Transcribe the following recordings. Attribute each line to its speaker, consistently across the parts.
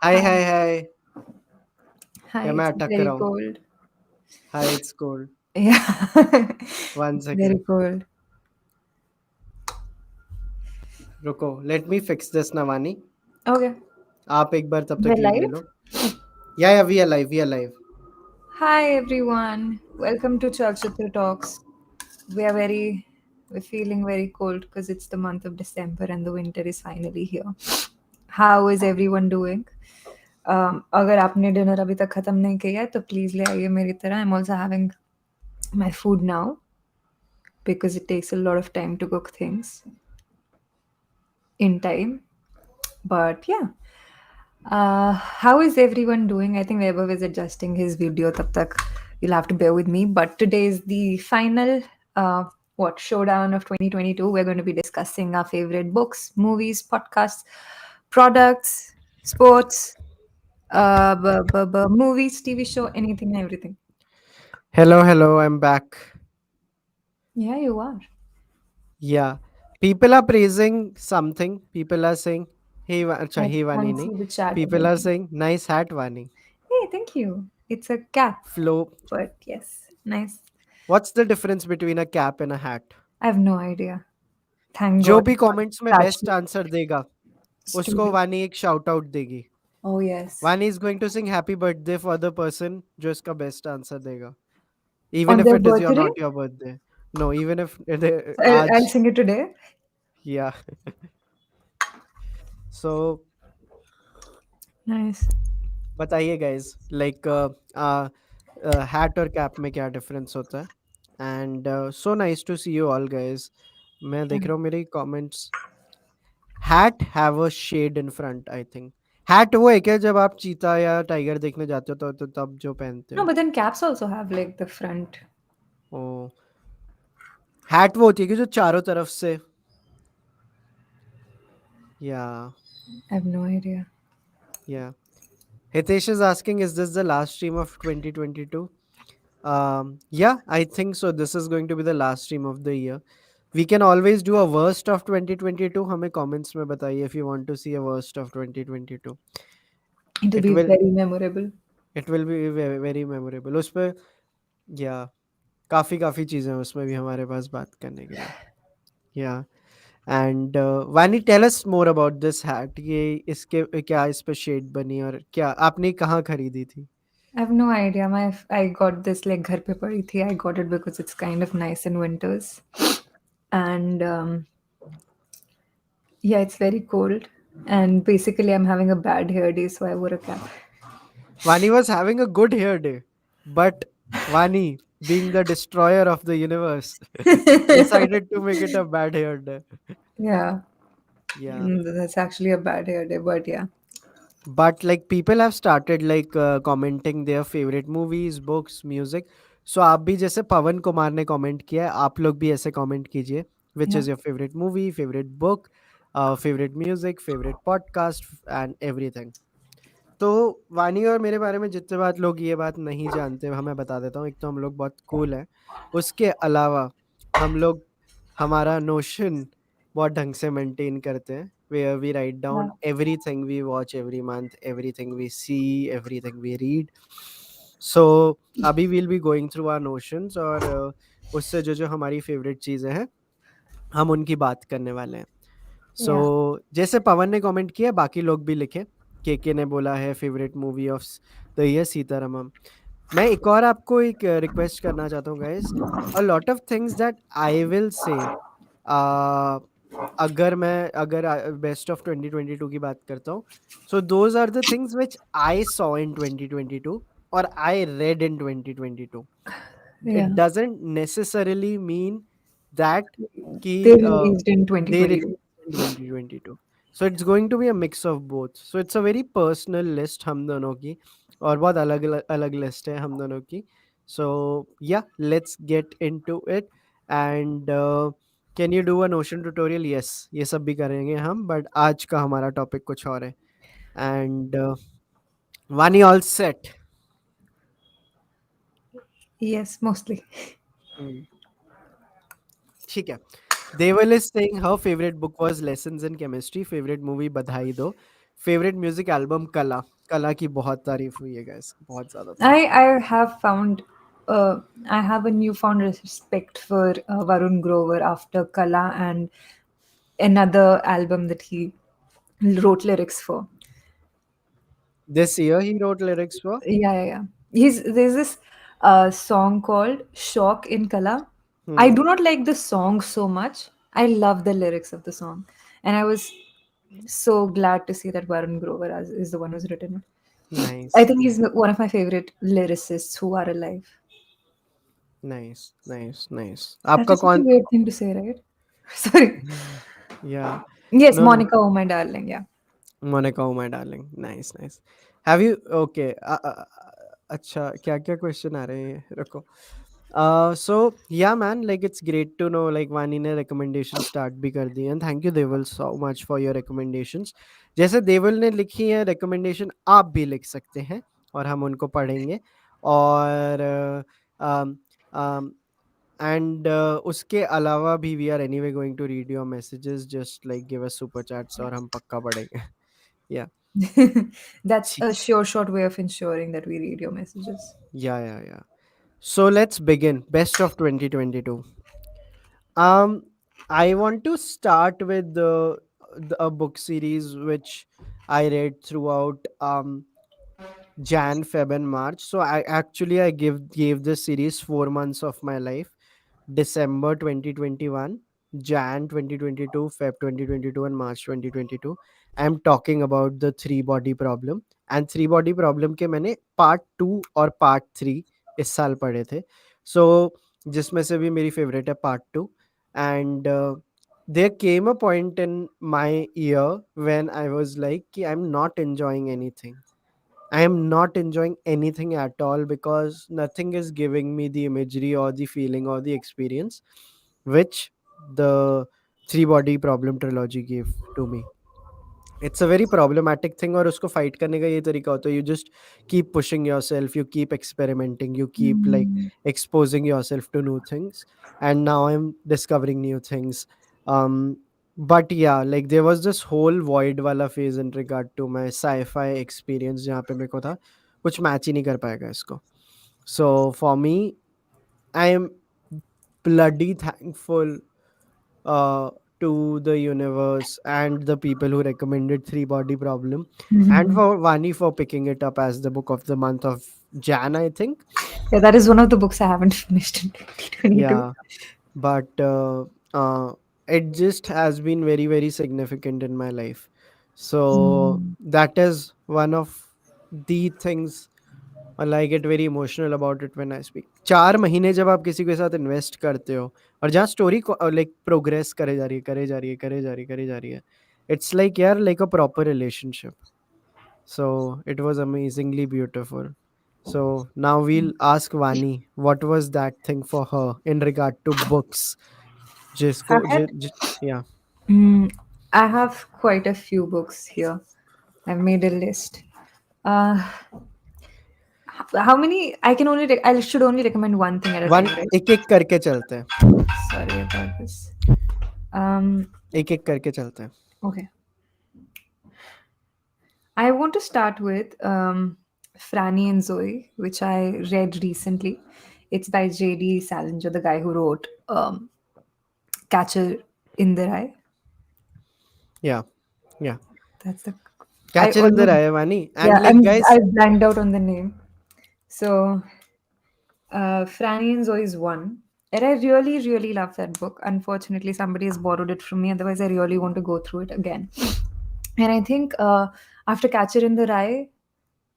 Speaker 1: हाय
Speaker 2: Hi,
Speaker 1: हाय हाय।
Speaker 2: hi,
Speaker 1: या मैं
Speaker 2: it's
Speaker 1: अटक
Speaker 2: very
Speaker 1: रहा हूँ?
Speaker 2: cold.
Speaker 1: Hi, it's cold.
Speaker 2: Yeah,
Speaker 1: one
Speaker 2: it's very
Speaker 1: second,
Speaker 2: cold.
Speaker 1: रुको। Let me fix this Nawani.
Speaker 2: Okay,
Speaker 1: आप एक बार तब
Speaker 2: we're
Speaker 1: तक ये ले
Speaker 2: live.
Speaker 1: लो। Yeah we are live, we are live.
Speaker 2: Hi, everyone. Welcome to Chalchitra Talks. We are very, we're feeling very cold because it's the month of December and the winter is finally here. How is everyone doing? अगर आपने dinner अभी तक खत्म नहीं किया है तो please ले आइए मेरी तरह. I'm also having my food now because it takes a lot of time to cook things in time. But yeah, how is everyone doing? I think Vaibhav is adjusting his video. Tab tak you'll have to bear with me. But today is the final showdown of 2022. We're going to be discussing our favorite books, movies, podcasts, products, sports, movies, TV show, anything and everything.
Speaker 1: Hello hello, I am back.
Speaker 2: Yeah, you are.
Speaker 1: Yeah people are praising something. People are saying hey, अच्छा
Speaker 2: I
Speaker 1: hey Vani
Speaker 2: can't
Speaker 1: नहीं।
Speaker 2: see the chat
Speaker 1: people are
Speaker 2: emoji.
Speaker 1: Saying nice hat Vani.
Speaker 2: Hey, thank you. It's a cap,
Speaker 1: Flo.
Speaker 2: but yes, nice.
Speaker 1: What's the difference between a cap and a hat?
Speaker 2: I have no idea. Thank
Speaker 1: जो
Speaker 2: God.
Speaker 1: भी comments में best
Speaker 2: ChatGPT.
Speaker 1: Answer देगा उसको
Speaker 2: Stupid.
Speaker 1: Vani एक shout out देगी।
Speaker 2: Oh yes.
Speaker 1: Vani is going to sing happy birthday for the person जो इसका best answer देगा, even
Speaker 2: On
Speaker 1: if
Speaker 2: their
Speaker 1: it is your
Speaker 2: birthday?
Speaker 1: not your birthday. No, even if it
Speaker 2: So I'll
Speaker 1: आज,
Speaker 2: sing it today.
Speaker 1: yeah. So
Speaker 2: Nice.
Speaker 1: बताइए guys, like hat और cap में क्या difference होता है? And so nice to see you all guys. मैं
Speaker 2: Yeah.
Speaker 1: देख रहा हूँ मेरे comments. Hat have a shade in front, I think. Hat वो है क्या जब आप चीता या टाइगर देखने जाते हो तो तब जो पहनते
Speaker 2: No,
Speaker 1: हो?
Speaker 2: but then caps also have like the front.
Speaker 1: O, hat वो होती है कि जो चारों तरफ से, yeah,
Speaker 2: I have no idea.
Speaker 1: yeah. Hitesh is asking, is this the last stream of 2022? Yeah, I think so. This is going to be the last stream of the year. We can always do a worst of 2022. हमें comments में बताइए if you want to see a worst of 2022.
Speaker 2: It'll
Speaker 1: It
Speaker 2: be
Speaker 1: will
Speaker 2: very memorable.
Speaker 1: it will be very, very memorable. उस पे yeah, काफ़ी काफ़ी चीज़ें हैं उसमें भी हमारे पास बात करने के लिए. Yeah. And Vani, tell us more about this hat. ये इसके क्या इस पे शेड बनी और क्या आपने कहाँ खरीदी थी?
Speaker 2: I have no idea. I got this like घर पे पड़ी थी. I got it because it's kind of nice in winters. And yeah, it's very cold. And basically I'm having a bad hair day, so I wore a cap.
Speaker 1: Vani was having a good hair day, but Vani, being the destroyer of the universe, decided to make it a bad hair day.
Speaker 2: Yeah.
Speaker 1: Yeah,
Speaker 2: That's actually a bad hair day, but yeah.
Speaker 1: but like people have started like commenting their favorite movies, books, music. So आप भी जैसे पवन कुमार ने comment किया है, आप लोग भी ऐसे comment कीजिए. Which
Speaker 2: Yeah.
Speaker 1: is your favorite movie, favorite book, favorite music, favorite podcast, and everything. तो वानी और मेरे बारे में जितने बात लोग ये बात नहीं जानते हमें बता देता हूँ। एक तो हम लोग बहुत कूल हैं। उसके अलावा हम लोग हमारा नोशन बहुत ढंग से मेंटेन करते हैं। Where we write
Speaker 2: Yeah.
Speaker 1: Down everything we watch every month, everything we see, everything we read. So अभी we'll be going through our notions और उससे जो हमारी फेवरेट चीज़ें हैं हम उनकी बात करने वाले हैं। सो
Speaker 2: Yeah.
Speaker 1: जैसे पवन ने कमेंट किया बाकी लोग भी लिखे। के ने बोला है favourite movie of the year Sitaramam. मैं एक और आपको एक रिक्वेस्ट करना चाहता हूँ guys. A lot of things that I will say, अगर बेस्ट ऑफ 2022 की बात करता हूँ, so those are the things which I saw in 2022 और I read in 2022. It
Speaker 2: Yeah.
Speaker 1: doesn't necessarily mean that कि
Speaker 2: They released in
Speaker 1: they
Speaker 2: 2022.
Speaker 1: released in 2022. So it's going to be a mix of both. So it's a very personal list हम दोनों की और बहुत अलग अलग list है हम दोनों की. So yeah, let's get into it. And can you do a Notion tutorial? Yes, ये सब भी करेंगे हम, but आज का हमारा टॉपिक कुछ और है. And Vani all set.
Speaker 2: Yes, mostly.
Speaker 1: Hmm. ठीक है. Deval is saying her favorite book was Lessons in Chemistry. Favorite movie बधाई दो. फेवरेट म्यूजिक एल्बम कला। कला की बहुत तारीफ हुई है गाइस, बहुत ज्यादा तारीफ हुई
Speaker 2: I have found I have a newfound respect for Varun Grover after Kala and another album that he wrote lyrics for.
Speaker 1: है। This year he wrote lyrics for.
Speaker 2: Yeah. There's this song called "Shock" in Kala. I
Speaker 1: hmm.
Speaker 2: do not like the song so much. I love the lyrics of the song, and I was so glad to see that Varun Grover is the one who's written it.
Speaker 1: Nice.
Speaker 2: I think he's one of my favorite lyricists who are alive.
Speaker 1: Nice nice nice.
Speaker 2: That
Speaker 1: आपका
Speaker 2: is such a
Speaker 1: कौन?
Speaker 2: weird thing to say, right? Sorry.
Speaker 1: या।
Speaker 2: Yes,
Speaker 1: no no.
Speaker 2: Monica, oh my darling. Yeah.
Speaker 1: Monica my darling, nice nice. Have you, okay, अच्छा क्या क्या question आ रहे हैं, रुको। So yeah man, like it's great to know like Vani ने recommendation start भी कर दी, and thank you Deval so much for your recommendations. जैसे देवल ने लिखी है रिकमेंडेशन, आप भी लिख सकते हैं और हम उनको पढ़ेंगे। और एंड उसके अलावा भी we are anyway going to read your messages, just like give us super chats और हम पक्का पढ़ेंगे। या।
Speaker 2: That's a sure short way of ensuring that we read your messages.
Speaker 1: Yeah. So let's begin. Best of 2022. Um, I want to start with a book series which I read throughout Jan, Feb, and March. So I gave this series 4 months of my life. December 2021, Jan 2022, Feb 2022, and March 2022. I'm talking about the three body problem. And three body problem के मैंने part 2 और part 3 इस साल पढ़े थे. So जिसमें से भी मेरी favorite है part 2. And there came a point in my year when I was like कि I'm not enjoying anything. I am not enjoying anything at all because nothing is giving me the imagery or the feeling or the experience which the three body problem trilogy gave to me. It's a very problematic thing, और उसको fight करने का ये तरीका होता है, you just keep pushing yourself, you keep experimenting, you keep like
Speaker 2: Mm.
Speaker 1: exposing yourself to new things, and now I'm discovering new things. um but yeah, like there was this whole void wala phase in regard to my sci-fi experience जहाँ पे मेरे को था कुछ match ही नहीं कर पाएगा इसको. So for me, I am bloody thankful uh, to the universe and the people who recommended Three Body Problem, and
Speaker 2: Mhm.
Speaker 1: for Vani for picking it up as the book of the month of Jan, I think.
Speaker 2: Yeah, that is one of the books I haven't finished in 2022.
Speaker 1: Yeah, but it just has been very, very significant in my life. So
Speaker 2: Mm.
Speaker 1: that is one of the things. और I get very emotional about it when I speak. 4 महीने जब आप किसी के साथ invest करते हो और जहाँ स्टोरी लाइक प्रोग्रेस करे जा रही है, करे जा रही है, करे जा रही है, करे जा रही है, इट्स लाइक यार like a proper relationship. So it was amazingly beautiful. So now we'll ask Vani what was that thing for her in regard to books.
Speaker 2: I
Speaker 1: जिसको
Speaker 2: had
Speaker 1: yeah.
Speaker 2: mm, I have quite a few books here. I've made a list. Uh, how many? I can only. I should only recommend one thing at a
Speaker 1: one
Speaker 2: time, right?
Speaker 1: एक एक करके चलते हैं.
Speaker 2: Sorry about this. Um.
Speaker 1: एक एक करके चलते हैं.
Speaker 2: Okay. I want to start with Franny and Zoe, which I read recently. It's by J.D. Salinger, the guy who wrote Catcher in the Rye.
Speaker 1: Yeah, yeah.
Speaker 2: That's the. I
Speaker 1: Catcher in the
Speaker 2: almost
Speaker 1: Rye, Vani,
Speaker 2: yeah.
Speaker 1: and like
Speaker 2: I
Speaker 1: guys.
Speaker 2: blanked out on the name. So Franny and Zoe is one. And I really, really love that book. Unfortunately, somebody has borrowed it from me. Otherwise, I really want to go through it again. And I think after Catcher in the Rye,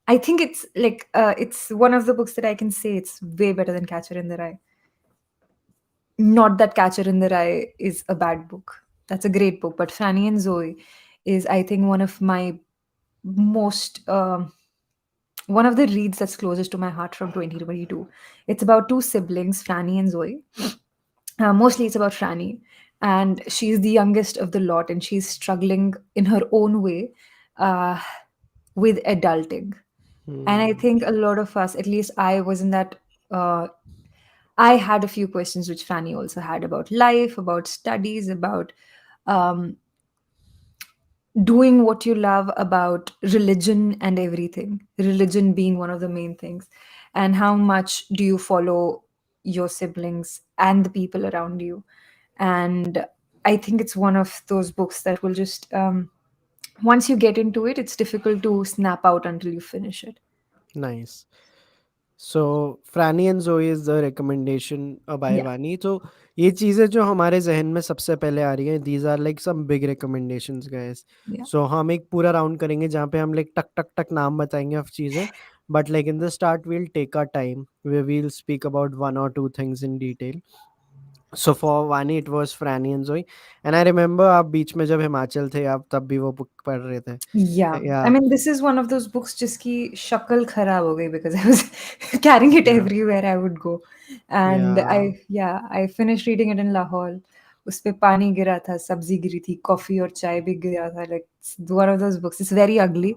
Speaker 2: I think it's one of the books that I can say it's way better than Catcher in the Rye. Not that Catcher in the Rye is a bad book. That's a great book. But Franny and Zoe is, I think, one of my most one of the reads that's closest to my heart from 2022. It's about two siblings, Franny and Zoe. Mostly it's about Franny, and she's the youngest of the lot, and she's struggling in her own way uh, with adulting. And I
Speaker 1: Hmm.
Speaker 2: think a lot of us, at least I was in that. Uh, I had a few questions which Franny also had about life, about studies, about um, doing what you love about religion and everything, religion being one of the main things, and how much do you follow your siblings and the people around you. And I think it's one of those books that will just, once you get into it, it's difficult to snap out until you finish it.
Speaker 1: Nice. So Franny and Zoe is the recommendation by
Speaker 2: Yeah,
Speaker 1: Vani. तो ये चीज़ें जो हमारे जहन में सबसे पहले आ रही हैं, these are like some big recommendations guys.
Speaker 2: yeah.
Speaker 1: So हम एक पूरा राउंड करेंगे जहाँ पे हम like टक टक टक नाम बताएंगे of चीज़ें, but like in the start we'll take our time where we'll speak about one or two things in detail. So for Vani it was Franny and Zoe, and I remember आप बीच में जब हिमाचल थे आप तब भी वो book पढ़ रहे थे.
Speaker 2: Yeah, I
Speaker 1: Yeah,
Speaker 2: mean, this is one of those books जिसकी शक्ल खराब हो गई because I was carrying it
Speaker 1: yeah,
Speaker 2: everywhere I would go, and
Speaker 1: yeah,
Speaker 2: I finished reading it in Lahore. उस पे पानी गिरा था, सब्जी गिरी थी, कॉफी और चाय भी गिरा था. Like it's one of those books. It's very ugly.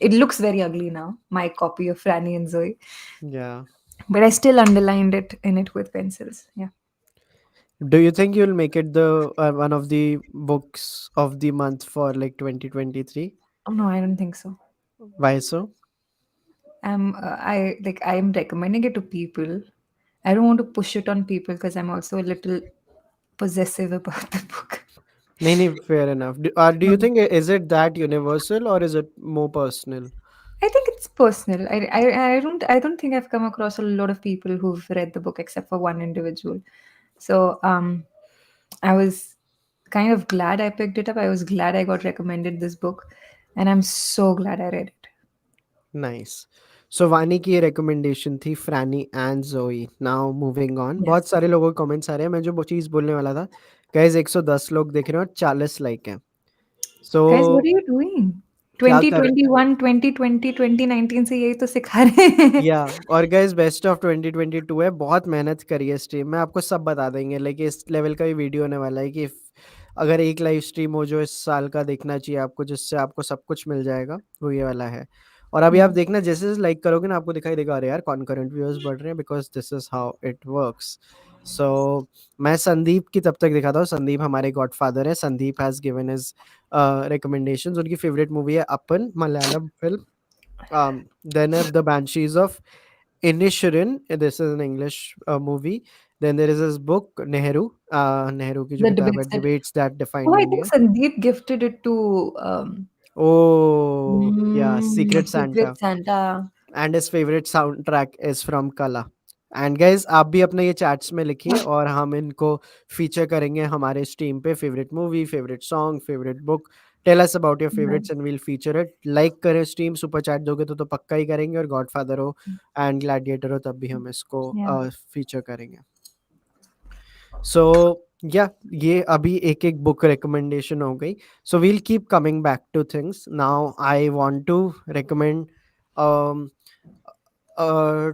Speaker 2: It looks very ugly now. My copy of Franny and Zoe,
Speaker 1: yeah.
Speaker 2: but I still underlined it in it with pencils. Yeah.
Speaker 1: Do you think you'll make it the one of the books of the month for like 2023?
Speaker 2: Oh, no, I don't think so.
Speaker 1: Why so?
Speaker 2: I am recommending it to people. I don't want to push it on people because I'm also a little possessive about the book.
Speaker 1: Nee, nee, fair enough. Do you
Speaker 2: Um,
Speaker 1: think is it that universal or is it more personal?
Speaker 2: I think it's personal. I don't think I've come across a lot of people who've read the book except for one individual. So I was kind of glad I picked it up. I was glad I got recommended this book, and I'm so glad I read it.
Speaker 1: Nice. So वानी की recommendation थी Franny and Zoe. Now moving on. बहुत
Speaker 2: Yes,
Speaker 1: सारे लोगों के comments आ रहे हैं. मैं जो वो चीज़ बोलने वाला था. Guys 110 लोग देख रहे हैं और 40 like हैं. So
Speaker 2: guys, what are you doing?
Speaker 1: क्या कर
Speaker 2: 2021, 2020, 2019 से यही तो सिखा रहे हैं.
Speaker 1: या और गाइस बेस्ट ऑफ 2022 है, बहुत मेहनत करी है स्ट्रीम में, आपको सब बता देंगे, लाइक इस लेवल का ही वीडियो होने वाला है कि अगर एक लाइव स्ट्रीम हो जो इस साल का देखना चाहिए आपको, जिससे आपको सब कुछ मिल जाएगा, वो ये वाला है। और अभी आप
Speaker 2: Yeah.
Speaker 1: देखना जैसे जैसे लाइक करोगे ना आपको दिखाई देगा, अरे यार कॉन्करेंट व्यूअर्स बढ़ रहे हैं, because this is how it works. So मैं संदीप की तब तक दिखाता हूँ, संदीप हमारे गॉडफादर है, Sandeep has given his recommendations. उनकी फेवरेट मूवी है Appan, Malayalam film. Then The Banshees of Inisherin. This is an English movie. Then there is this book, Nehru. Nehru की जो
Speaker 2: The
Speaker 1: किताब है,
Speaker 2: debates that.
Speaker 1: Debates That
Speaker 2: Oh,
Speaker 1: Defined
Speaker 2: I think
Speaker 1: India.
Speaker 2: Sandeep gifted it to
Speaker 1: Yeah, Secret
Speaker 2: Secret
Speaker 1: Santa.
Speaker 2: Santa.
Speaker 1: And his favourite sound track is from कला। And guys आप भी अपना ये chats में लिखिए और हम इनको फीचर करेंगे हमारे स्ट्रीम पे, favourite movie, favourite song, favourite book. Tell us about your favourites and
Speaker 2: Nice.
Speaker 1: We'll feature it. Like करें स्ट्रीम, सुपर चैट दोगे तो पक्का ही करेंगे, और गॉडफादर हो एंड ग्लैडिएटर हो तब भी हम इसको
Speaker 2: Yeah.
Speaker 1: फीचर करेंगे। सो या ये अभी एक एक बुक रिकमेंडेशन हो गई। So we'll keep coming back to things. Now I want to recommend uh,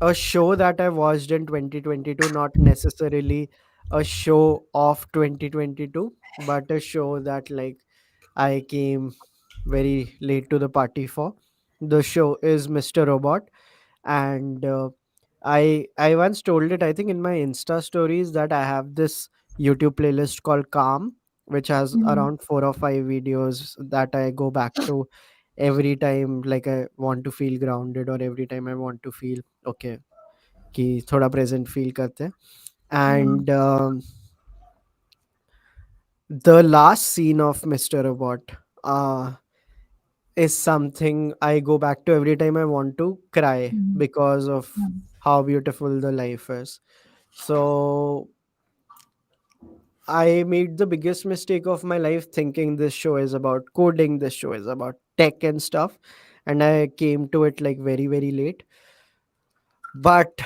Speaker 1: a show that I watched in 2022, not necessarily a show of 2022, but a show that like I came very late to the party for. The show is Mr. Robot, and I once told it, I think in my Insta stories, that I have this YouTube playlist called Calm, which has
Speaker 2: Mhm.
Speaker 1: around 4 or 5 videos that I go back to every time like I want to feel grounded, or every time I want to feel okay कि थोड़ा present feel करते हैं।
Speaker 2: Yeah.
Speaker 1: And the last scene of Mr. Robot is something I go back to every time I want to cry
Speaker 2: Mhm.
Speaker 1: because of
Speaker 2: Yeah.
Speaker 1: how beautiful the life is. So I made the biggest mistake of my life thinking this show is about coding, this show is about tech and stuff, and I came to it like very, very late. But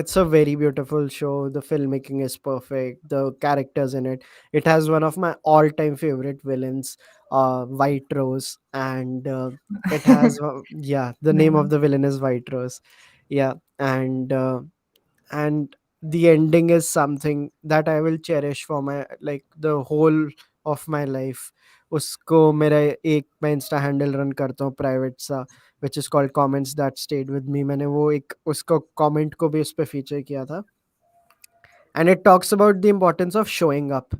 Speaker 1: it's a very beautiful show. The filmmaking is perfect, the characters in it. It has one of my all-time favorite villains, White Rose, and it has yeah, the name of
Speaker 2: Nice.
Speaker 1: the villain is White Rose. Yeah, and the ending is something that I will cherish for my like the whole of my life. उसको मेरा एक मैं Insta handle run करता हूँ private सा, which is called comments that stayed with me. मैंने वो एक उसको कमेंट को भी उस पे फीचर किया था, and it talks about the importance of showing up.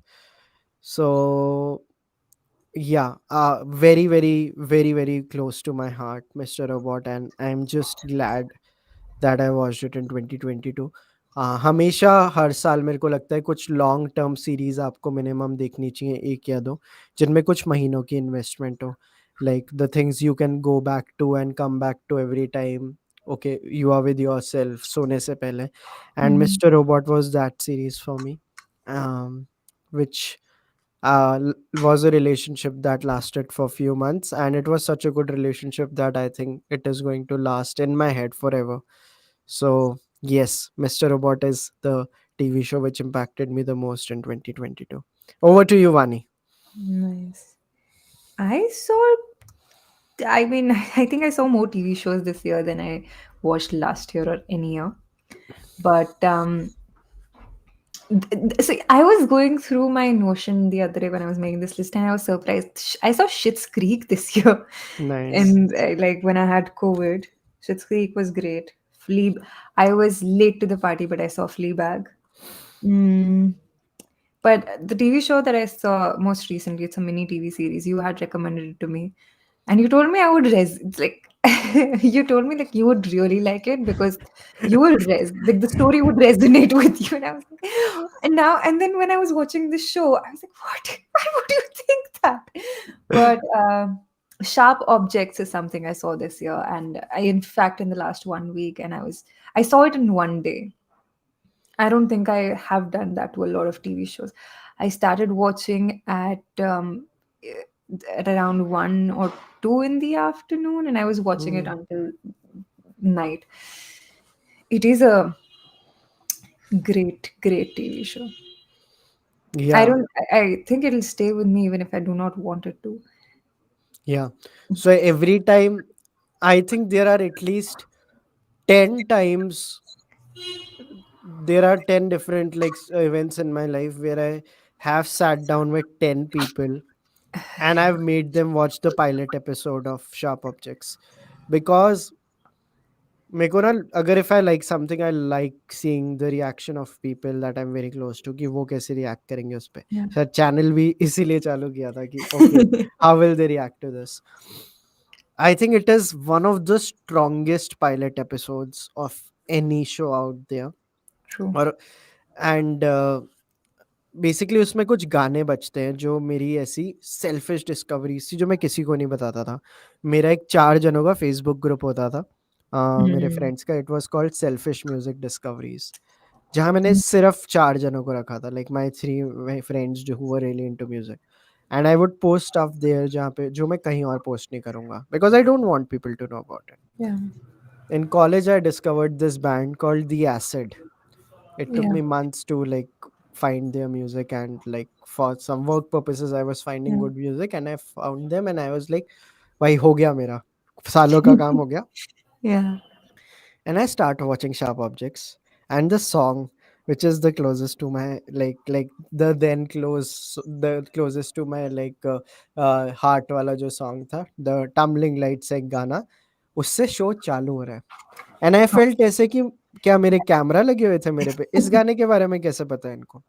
Speaker 1: So Yeah, very, very, very, very close to my heart, Mr. Robot, and I'm just glad that I watched it in 2022. हमेशा हर साल मेरे को लगता है कुछ long term series आपको minimum देखनी चाहिए, एक या दो, जिनमें कुछ महीनों की इन्वेस्टमेंट हो, like the things you can go back to and come back to every time. Okay, you are with yourself सोने से पहले. And
Speaker 2: Mm.
Speaker 1: Mister Robot was that series for me, which was a relationship that lasted for a few months, and it was such a good relationship that I think it is going to last in my head forever. So yes, Mr. Robot is the TV show which impacted me the most in 2022. Over to you, Vani.
Speaker 2: Nice. I saw, I mean, I think I saw more TV shows this year than I watched last year or any year. But so I was going through my Notion the other day when I was making this list, and I was surprised. I saw Schitt's Creek this year,
Speaker 1: Nice.
Speaker 2: and like when I had COVID, Schitt's Creek was great. I was late to the party, but I saw Fleabag. Mm, but the TV show that I saw most recently, it's a mini TV series. You had recommended it to me, and you told me I would it's like you told me like you would really like it because you will like the story would resonate with you. And I was like, and then when I was watching the show, I was like, what? Why would you think that? But Sharp Objects is something I saw this year, and I, in fact, in the last 1 week, and I saw it in one day. I don't think I have done that to a lot of TV shows. I started watching at around 1 or 2 in the afternoon, and I was watching it
Speaker 1: Hmm.
Speaker 2: until night. It is a great, great TV show. I
Speaker 1: Yeah,
Speaker 2: don't. I think it'll stay with me even if I do not want it to.
Speaker 1: yeah. So every time, I think there are at least 10 times, there are 10 different like events in my life where I have sat down with 10 people and I've made them watch the pilot episode of Sharp Objects, because मेरे को ना, अगर if I like something, I like seeing the reaction of people that I'm very close to, कि वो कैसे react करेंगे उस पे.
Speaker 2: Yeah.
Speaker 1: सर चैनल भी इसीलिए चालू किया था कि okay, how will they react to this. I think it is one of the strongest pilot episodes of any show out there.
Speaker 2: True.
Speaker 1: और एंड बेसिकली उसमें कुछ गाने बजते हैं जो मेरी ऐसी सेल्फिश डिस्कवरी थी जो मैं किसी को नहीं बताता था. मेरा एक 4 जनों का फेसबुक ग्रुप होता था, मेरे
Speaker 2: Hmm.
Speaker 1: फ्रेंड्स का. It was called selfish music discoveries, जहाँ मैंने सिर्फ 4 जनों को रखा था, लाइक माय 3 फ्रेंड्स जो were really into music. And I would post stuff there जहाँ पे जो मैं कहीं और पोस्ट नहीं करूंगा, because I don't want people to know about it.
Speaker 2: Yeah.
Speaker 1: In college I discovered this band called The Acid. It took
Speaker 2: Yeah.
Speaker 1: me months to like find their music, and like for some work purposes I was finding
Speaker 2: Yeah.
Speaker 1: good music and I found them and I was like, भाई हो गया मेरा, सालों का काम हो गया.
Speaker 2: Yeah.
Speaker 1: And I start watching Sharp Objects, and the song which is the closest to my like the closest to my heart वाला जो song था, the Tumbling Lights एक गाना, उससे शो चालू हो रहा है. एंड आई फेल्ट ऐसे कि क्या मेरे कैमरा लगे हुए थे मेरे पे, इस गाने के बारे में कैसे पता है इनको.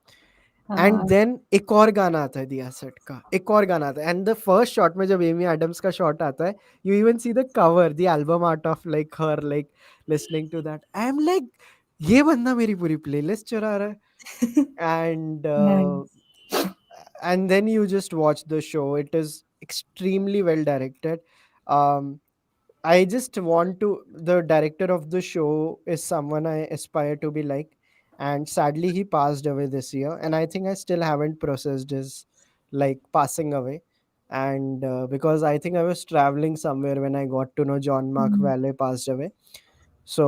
Speaker 1: एंड
Speaker 2: Uh,
Speaker 1: देन एक और गाना आता है दिया सेट का, एक और गाना आता है, एंड द फर्स्ट शॉट में जब एमी एडम्स का शॉट आता है, you even see the cover, the album art of like हर like listening to that. I am like, ये बंदा मेरी पूरी प्लेलिस्ट चुरा रहा है.
Speaker 2: nice.
Speaker 1: And then you just watch the show. It is extremely well directed. um I just want to. The director of the show is someone I aspire to be like, and sadly he passed away this year. And I think I still haven't processed his like passing away. And because I think I was traveling somewhere when I got to know John Mark
Speaker 2: Mm.
Speaker 1: Valle passed away. सो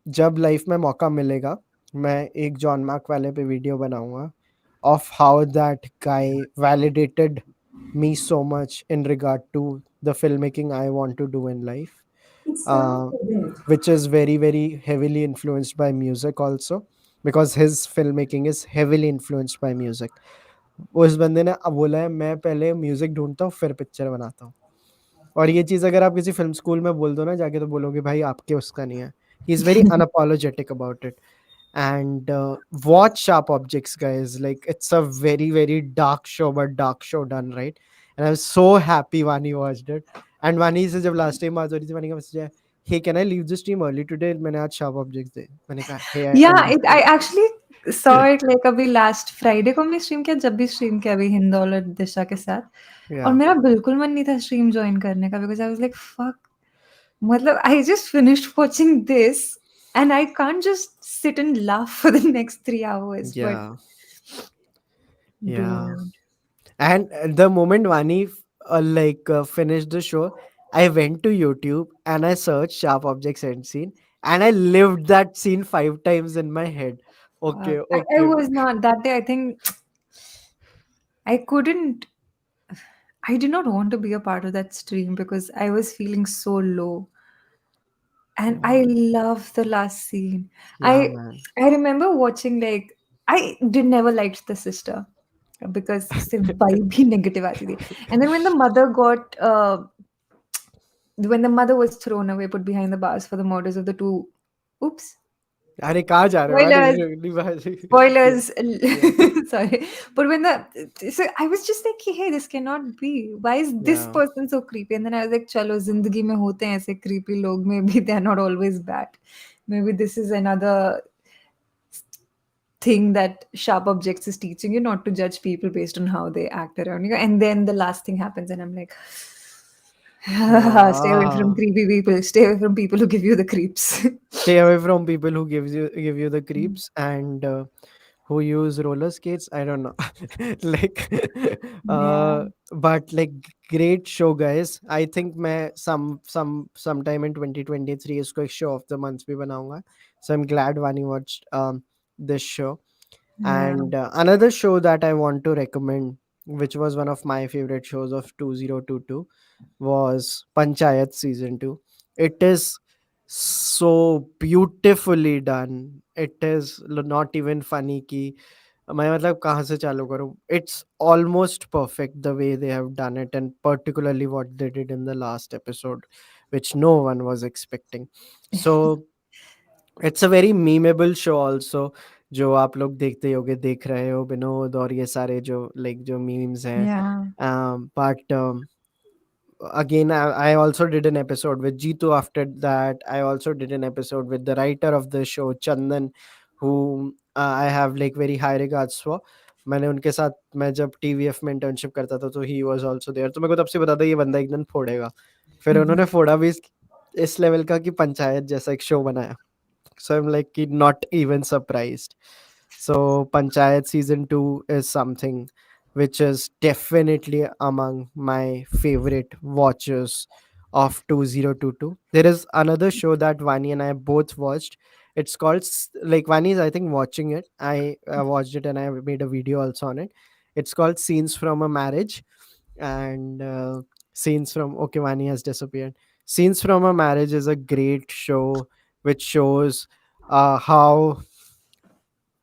Speaker 1: जब life में मौका मिलेगा, मैं एक John mark वाले पे video बनाऊंगा of how that guy validated me so much in regard to the filmmaking I want to do in life, uh, which is very very heavily influenced by music also, because his filmmaking is heavily influenced by music. उस बंदे ने अब बोला है मैं पहले music ढूंढता हूँ फिर पिक्चर बनाता हूँ. और ये चीज़ अगर आप किसी फ़िल्म स्कूल में बोल दो ना जाके, तो बोलोगे भाई आपके उसका नहीं है. He is very unapologetic about it. And watch Sharp Objects, guys. Like it's a very very dark show, but dark show done right. and I was so happy Vani watched it. And Vani से जब last time बात हो रही थी, Vani का message है, hey, can I leave the stream early today? मैंने आज sharp objects दे. मैंने कहा, hey, I
Speaker 2: Yeah, I
Speaker 1: understand.
Speaker 2: actually saw it like अभी लास्ट फ्राइडे को हमने स्ट्रीम किया, जब भी स्ट्रीम किया अभी हिंदौल और दिशा के साथ, और
Speaker 1: Yeah,
Speaker 2: मेरा बिल्कुल मन नहीं था स्ट्रीम जॉइन करने का, because I was like fuck, मतलब I just finished watching this and I can't just sit and laugh for the next 3 hours, but
Speaker 1: yeah, yeah.
Speaker 2: dude.
Speaker 1: And the moment Vani finished the show, I went to YouTube and I searched sharp objects end scene, and I lived that scene 5 times in my head. Okay,
Speaker 2: I
Speaker 1: okay.
Speaker 2: was not that day. I think I couldn't. I did not want to be a part of that stream because I was feeling so low. And I
Speaker 1: Wow.
Speaker 2: love the last scene.
Speaker 1: Yeah,
Speaker 2: I
Speaker 1: man.
Speaker 2: I remember watching, like, I did never liked the sister because सिर्फ vibe ही negative आती थी. And then when the mother was thrown away, put behind the bars for the murders of the two, oops,
Speaker 1: अरे कहाँ जा रहे हो? अरे
Speaker 2: spoilers.
Speaker 1: yeah,
Speaker 2: Spoilers.
Speaker 1: yeah,
Speaker 2: Sorry. But when so I was just like, hey, this cannot be. Why is this
Speaker 1: yeah.
Speaker 2: person so creepy? And then I was like, chalo, zindagi mein hote hain aise creepy log. Maybe they are not always bad. Maybe this is another thing that Sharp Objects is teaching you, not to judge people based on how they act around you. And then the last thing happens, and I'm like, stay away from
Speaker 1: Wow.
Speaker 2: creepy people. Stay away from people who give you the creeps.
Speaker 1: Stay away from people who give you the creeps, and who use roller skates. I don't know. like
Speaker 2: Yeah.
Speaker 1: but like, great show, guys. I think मैं sometime in 2023 इसको एक show of the month भी बनाऊंगा. So I'm glad Vani watched this show.
Speaker 2: Yeah.
Speaker 1: And another show that I want to recommend, which was one of my favorite shows of 2022, was Panchayat season 2. It is so beautifully done. It is not even funny ki मैं मतलब कहाँ से चालू करूँ. It's almost perfect the way they have done it, and particularly what they did in the last episode, which no one was expecting. So it's a very memeable show also, जो आप लोग देखते होगे, देख रहे हो, विनोद और ये सारे जो जो मीम्स हैं.
Speaker 2: Yeah.
Speaker 1: But again, I also did an episode with Jitu. After that, I also did an episode with the writer of the show, Chandan, who I have like very high regards for. मैंने उनके साथ, मैं जब TVF में internship करता था, तो he was also there. तो मेरे को तब से पता था ये बंदा एक दिन फोड़ेगा. फिर उन्होंने फोड़ा भी इस लेवल का कि पंचायत जैसा एक शो बनाया. So I'm like not even surprised. So Panchayat season 2 is something which is definitely among my favorite watches of 2022. There is another show that Vani and I both watched. It's called Vani is, I think, watching it. I watched it and I made a video also on it. It's called Scenes from a Marriage. And Scenes from, okay, Vani has disappeared. Scenes from a Marriage is a great show which shows how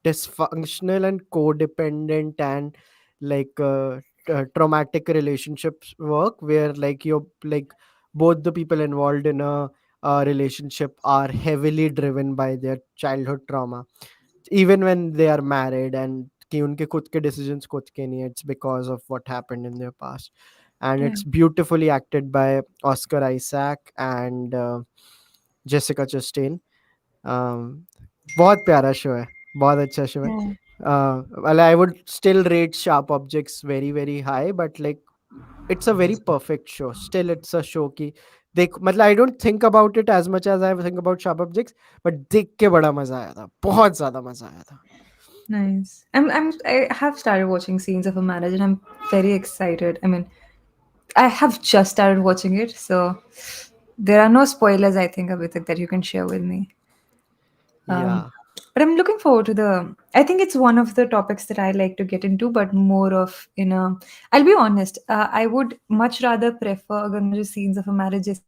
Speaker 1: dysfunctional and codependent and traumatic relationships work, where you're both the people involved in a relationship are heavily driven by their childhood trauma, even when they are married, and कि उनके खुद के decisions खुद के नहीं है, it's because of what happened in their past. And
Speaker 2: Yeah.
Speaker 1: it's beautifully acted by Oscar Isaac and Jessica Chastain. um, बहुत प्यारा शो है, बहुत अच्छा शो है.
Speaker 2: Yeah.
Speaker 1: Well, I would still rate Sharp Objects very very high, but it's a very perfect show. Still, it's a show की देख, मतलब I don't think about it as much as I think about Sharp Objects, but देख के बड़ा मजा आया था, बहुत ज्यादा मजा आया था.
Speaker 2: Nice. I have started watching Scenes of a Marriage, and I'm very excited. I mean, I have just started watching it, so there are no spoilers, I think, Abitak, that you can share with me. Um,
Speaker 1: Yeah.
Speaker 2: but I'm looking forward to the. I think it's one of the topics that I like to get into, but more of in a. I'll be honest. I would much rather prefer अगर मुझे Scenes of a Marriage जैसा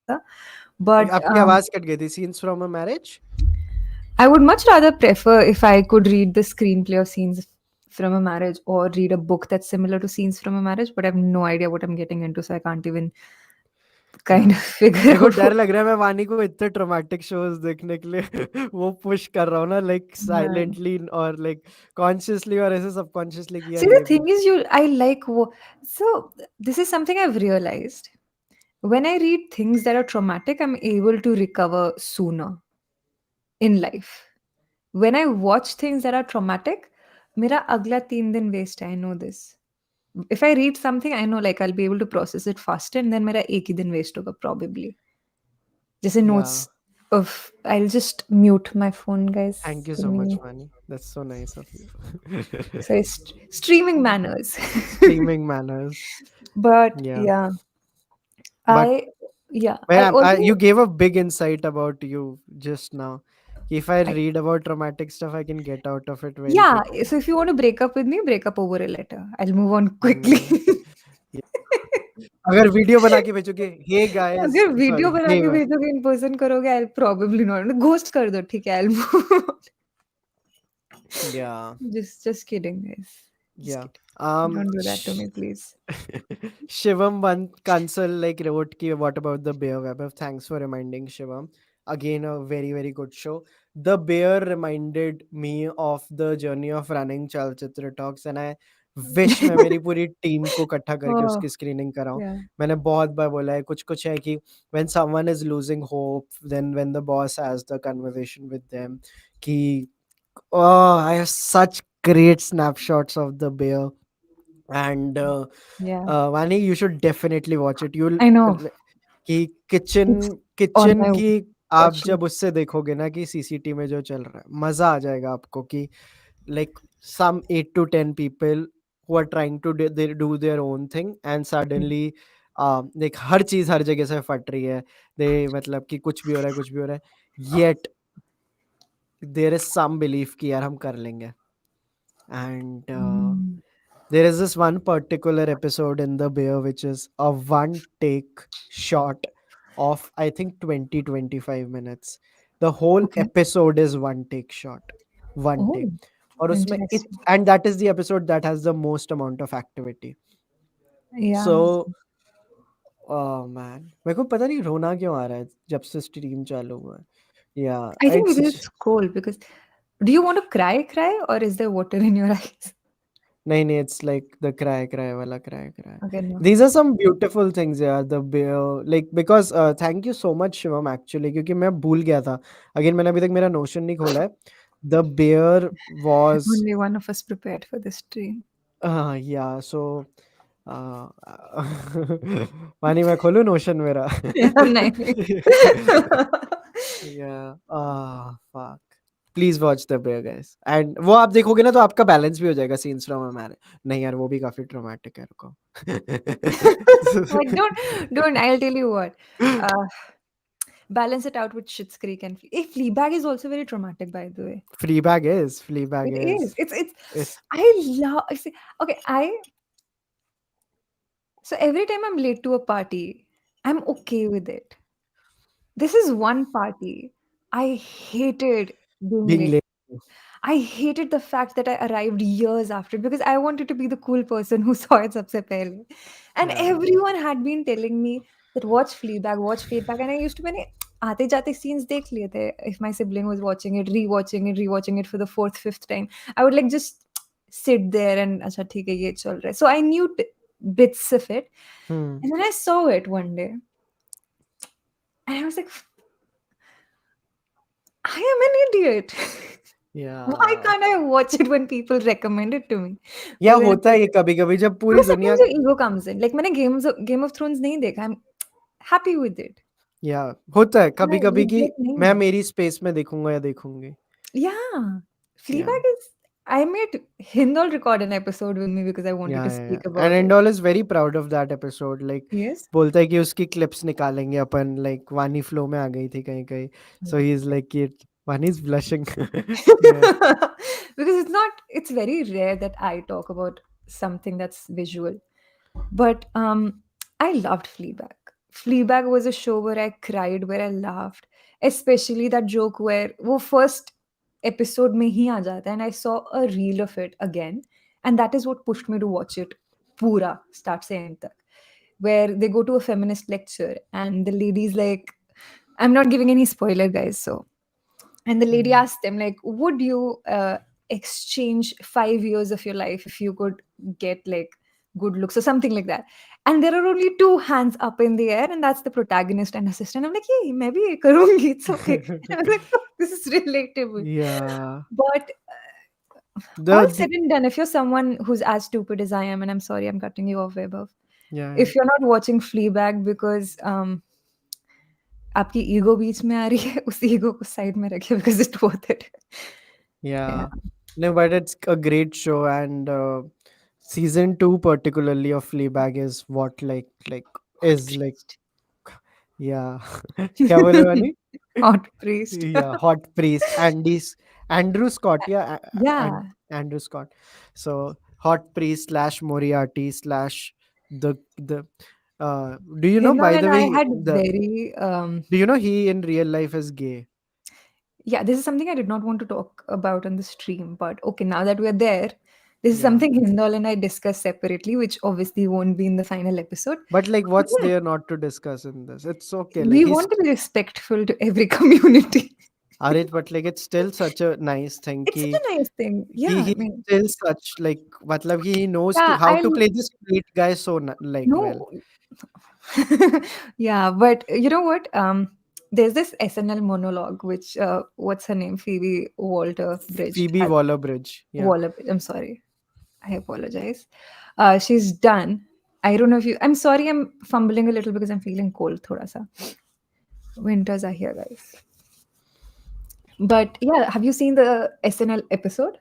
Speaker 2: show मिलता, but
Speaker 1: आपकी आवाज cut गई थी. Scenes from a Marriage.
Speaker 2: I would much rather prefer if I could read the screenplay of Scenes from a Marriage or read a book that's similar to Scenes from a Marriage, but I have no idea what I'm getting into, so I can't even kind of figure
Speaker 1: मेरे को
Speaker 2: out
Speaker 1: डर
Speaker 2: what.
Speaker 1: लग रहा है मैं वानी को इतने ट्रॉमेटिक शोज देखने के लिए वो पुश कर रहा हूँ ना लाइक
Speaker 2: Man.
Speaker 1: साइलेंटली और लाइक कॉन्शियसली और ऐसे सबकॉन्शियसली कि यार
Speaker 2: See, the
Speaker 1: ये भी
Speaker 2: thing is, I like, so this is something I've realized. When I read things that are traumatic, I'm able to recover sooner in life. When I watch things that are traumatic, मेरा अगला 3 दिन waste है, I know this. If I read something, I know like I'll be able to process it faster, and then मेरा एक ही दिन waste होगा probably. जैसे
Speaker 1: या
Speaker 2: notes of, I'll just mute my phone, guys.
Speaker 1: Thank you
Speaker 2: Give
Speaker 1: so much
Speaker 2: me,
Speaker 1: वानी that's so nice of you
Speaker 2: sorry, streaming manners.
Speaker 1: streaming manners.
Speaker 2: But
Speaker 1: Yeah,
Speaker 2: yeah,
Speaker 1: but
Speaker 2: I yeah, I
Speaker 1: man, you
Speaker 2: also
Speaker 1: gave a big insight about you just now. If I
Speaker 2: I,
Speaker 1: read about traumatic stuff, I can get out of it very
Speaker 2: yeah.
Speaker 1: quickly.
Speaker 2: So if you want to break up with me, break up over a letter. I'll move on quickly.
Speaker 1: Mm, yeah. अगर video बना के भेजोगे, hey guys,
Speaker 2: अगर video
Speaker 1: sorry,
Speaker 2: बना
Speaker 1: hey
Speaker 2: के
Speaker 1: man,
Speaker 2: भेजोगे in person करोगे, I probably not, ghost कर दो, ठीक है, आई
Speaker 1: yeah,
Speaker 2: just kidding, guys. Just
Speaker 1: yeah.
Speaker 2: kidding.
Speaker 1: Um,
Speaker 2: Don't do that to me, please.
Speaker 1: Shivam one Kansal like wrote ki, what about the bear web? Thanks for reminding Shivam. Again, a very very good show. The bear reminded me of the journey of running Chalchitra Talks, and I wish मैं मेरी पूरी team को इकट्ठा करके
Speaker 2: Oh,
Speaker 1: उसकी screening कराऊं.
Speaker 2: yeah.
Speaker 1: मैंने बहुत बार बोला है कुछ कुछ है कि when someone is losing hope, then when the boss has the conversation with them, कि oh I have such great snapshots of the bear and
Speaker 2: Yeah.
Speaker 1: Vani, you should definitely watch it. You'll
Speaker 2: I know.
Speaker 1: कि kitchen
Speaker 2: It's on
Speaker 1: kitchen
Speaker 2: my
Speaker 1: की आप
Speaker 2: watch
Speaker 1: जब
Speaker 2: list.
Speaker 1: उससे देखोगे ना कि CCT में जो चल रहा है मजा आ जाएगा आपको कि like some 8 to 10 people who are trying to do their own thing and suddenly like हर चीज हर जगह से फट रही है they मतलब कि कुछ भी हो रहा है कुछ भी हो रहा है yet there is some belief कि यार हम कर लेंगे and
Speaker 2: Mm.
Speaker 1: there is this one particular episode in The Bear which is a one take shot of I think 20 to 25 minutes. The whole
Speaker 2: Okay.
Speaker 1: episode is one take shot. One
Speaker 2: Oh,
Speaker 1: take. और उसमें it
Speaker 2: interesting.
Speaker 1: and that is the episode that has the most amount of activity.
Speaker 2: Yeah.
Speaker 1: So man मेरे को पता नहीं रोना क्यों आ रहा है जब से स्ट्रीम चालू हुआ है.
Speaker 2: I
Speaker 1: Yeah,
Speaker 2: think
Speaker 1: it's
Speaker 2: because it's cold. Because do you want to cry, or is there water in your eyes?
Speaker 1: नहीं नहीं it's like the cry वाला cry.
Speaker 2: Okay, no.
Speaker 1: These are some beautiful things यार the like because thank you so much Shivam actually क्योंकि मैं भूल गया था again मैंने अभी तक मेरा notion नहीं खोला है the bear was
Speaker 2: Only one of us prepared for this stream.
Speaker 1: yeah so uh, वानी मैं खोलूँ notion मेरा
Speaker 2: Yeah, नहीं.
Speaker 1: yeah fuck please watch the bear guys and वो आप देखोगे ना तो आपका बैलेंस भी हो जाएगा सीन्स फ्रॉम अ मैरिज नहीं यार वो भी काफी ट्रॉमेटिक है रुको
Speaker 2: Like, don't. I'll tell you what. Uh, Balance it out with Schitt's Creek and Fleabag is also very traumatic, by the way.
Speaker 1: Fleabag
Speaker 2: It is.
Speaker 1: is
Speaker 2: It's.
Speaker 1: it's
Speaker 2: I love. See, okay, so every time I'm late to a party, I'm okay with it. This is one party I hated being
Speaker 1: being
Speaker 2: late.
Speaker 1: late.
Speaker 2: I hated the fact that I arrived years after because I wanted to be the cool person who saw it sabse pehle. And
Speaker 1: Yeah.
Speaker 2: everyone had been telling me that watch Fleabag. And I used to मैंने आते जाते scenes देख लिए थे. If my sibling was watching it, rewatching it for the fourth, fifth time, I would like just sit there and अच्छा ठीक है ये चल रहा है. So I knew bits of it.
Speaker 1: Hmm.
Speaker 2: And then I saw it one day, and I was like, I am an idiot. Why
Speaker 1: Yeah.
Speaker 2: can't I watch it when people recommend it to me?
Speaker 1: या
Speaker 2: But then
Speaker 1: होता है ये कभी-कभी जब पूरी
Speaker 2: बस
Speaker 1: दुनिया
Speaker 2: sometimes your ego comes in. Like मैंने Game of Thrones नहीं देखा. I'm happy with it.
Speaker 1: या होता है
Speaker 2: मैं
Speaker 1: कभी-कभी कि
Speaker 2: regret नहीं
Speaker 1: मैं
Speaker 2: है.
Speaker 1: मेरी स्पेस में देखूंगा या देखूंगी.
Speaker 2: Yeah.
Speaker 1: या
Speaker 2: Fleabag is. I made Hindol record an episode with me because I wanted to
Speaker 1: yeah
Speaker 2: speak
Speaker 1: and
Speaker 2: about it.
Speaker 1: Hindol is very proud of that episode like
Speaker 2: Yes.
Speaker 1: बोलता है कि उसकी क्लिप्स निकालेंगे अपन लाइक वानी फ्लो में आ गई थी कहीं-कहीं. सो ही इज लाइक कि वानी इज ब्लशिंग. या
Speaker 2: Because it's very rare that I talk about something that's visual. But I loved Fleabag. Fleabag was a show where I cried, where I laughed, especially that joke where वो first episode में ही आ जाता है, and I saw a reel of it again, and that is what pushed me to watch it पूरा start से end तक. where they go to a feminist lecture and the lady's like, I'm not giving any spoiler, guys. So, and the lady
Speaker 1: Mm.
Speaker 2: asked them, like, would you exchange 5 years of your life if you could get like good looks or something like that? And there are only two hands up in the air, and that's the protagonist and assistant. I'm like, hey, maybe ye karungi, it's okay. I was like, oh, this is relatable.
Speaker 1: Yeah.
Speaker 2: But all said
Speaker 1: The
Speaker 2: and done, if you're someone who's as stupid as I am, and I'm sorry I'm cutting you off, Vaibhav,
Speaker 1: yeah, yeah.
Speaker 2: if you're not watching Fleabag because आपकी ego बीच में आ रही है, उस ego को side में रखिए because it's worth it. Yeah.
Speaker 1: Yeah. No, but it's a great show, and season two particularly of Fleabag is what like
Speaker 2: Hot
Speaker 1: is like
Speaker 2: priest.
Speaker 1: yeah. क्या बोले वानी?
Speaker 2: Hot priest.
Speaker 1: Yeah, hot priest Andrew Scott. Yeah, and
Speaker 2: Yeah.
Speaker 1: Andrew Scott. So hot priest slash Moriarty slash the do you know,
Speaker 2: Hindol
Speaker 1: by
Speaker 2: and
Speaker 1: the
Speaker 2: I
Speaker 1: way,
Speaker 2: had
Speaker 1: the
Speaker 2: very
Speaker 1: do you know he in real life is gay?
Speaker 2: yeah, this is something I did not want to talk about on the stream, but okay, now that we're there, this is
Speaker 1: Yeah.
Speaker 2: something Hindol and I discussed separately, which obviously won't be in the final episode.
Speaker 1: But like,
Speaker 2: But
Speaker 1: what's
Speaker 2: yeah,
Speaker 1: there not to discuss in this? It's okay. Like
Speaker 2: we
Speaker 1: he's
Speaker 2: want to be respectful to every community.
Speaker 1: Arit, but like it's still such a nice thing.
Speaker 2: It's such a nice thing. Yeah, I
Speaker 1: He's
Speaker 2: mean,
Speaker 1: still such like matlab he knows
Speaker 2: yeah,
Speaker 1: how to play this straight guy so like well.
Speaker 2: no, yeah, but you know what? There's this SNL monologue, which what's her name? Phoebe Walter Bridge.
Speaker 1: Phoebe Waller-Bridge. Yeah.
Speaker 2: Waller. I'm sorry. I apologize. She's done. I don't know if you. I'm sorry. I'm fumbling a little because I'm feeling cold. Thoda sa. Winters are here, guys. But yeah, have you seen the SNL episode?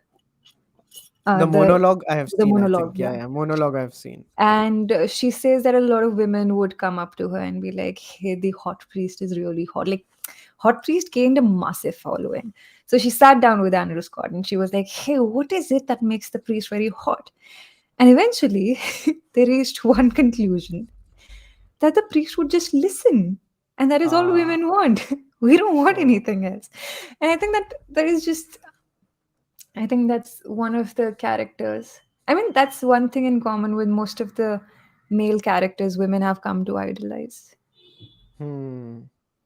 Speaker 1: The
Speaker 2: The
Speaker 1: monologue I have seen, I
Speaker 2: monologue.
Speaker 1: think. Yeah,
Speaker 2: Yeah.
Speaker 1: yeah. Monologue I've seen.
Speaker 2: And she says that a lot of women would come up to her and be like, hey, the hot priest is really hot. Like, hot priest gained a massive following. So she sat down with Andrew Scott and she was like, hey, what is it that makes the priest very hot? And eventually, they reached one conclusion, that the priest would just listen. And that is all
Speaker 1: Ah.
Speaker 2: women want. We don't want
Speaker 1: Oh.
Speaker 2: anything else. And I think that that is just, I think that's one of the characters. I mean, that's one thing in common with most of the male characters women have come to idolize.
Speaker 1: Hmm.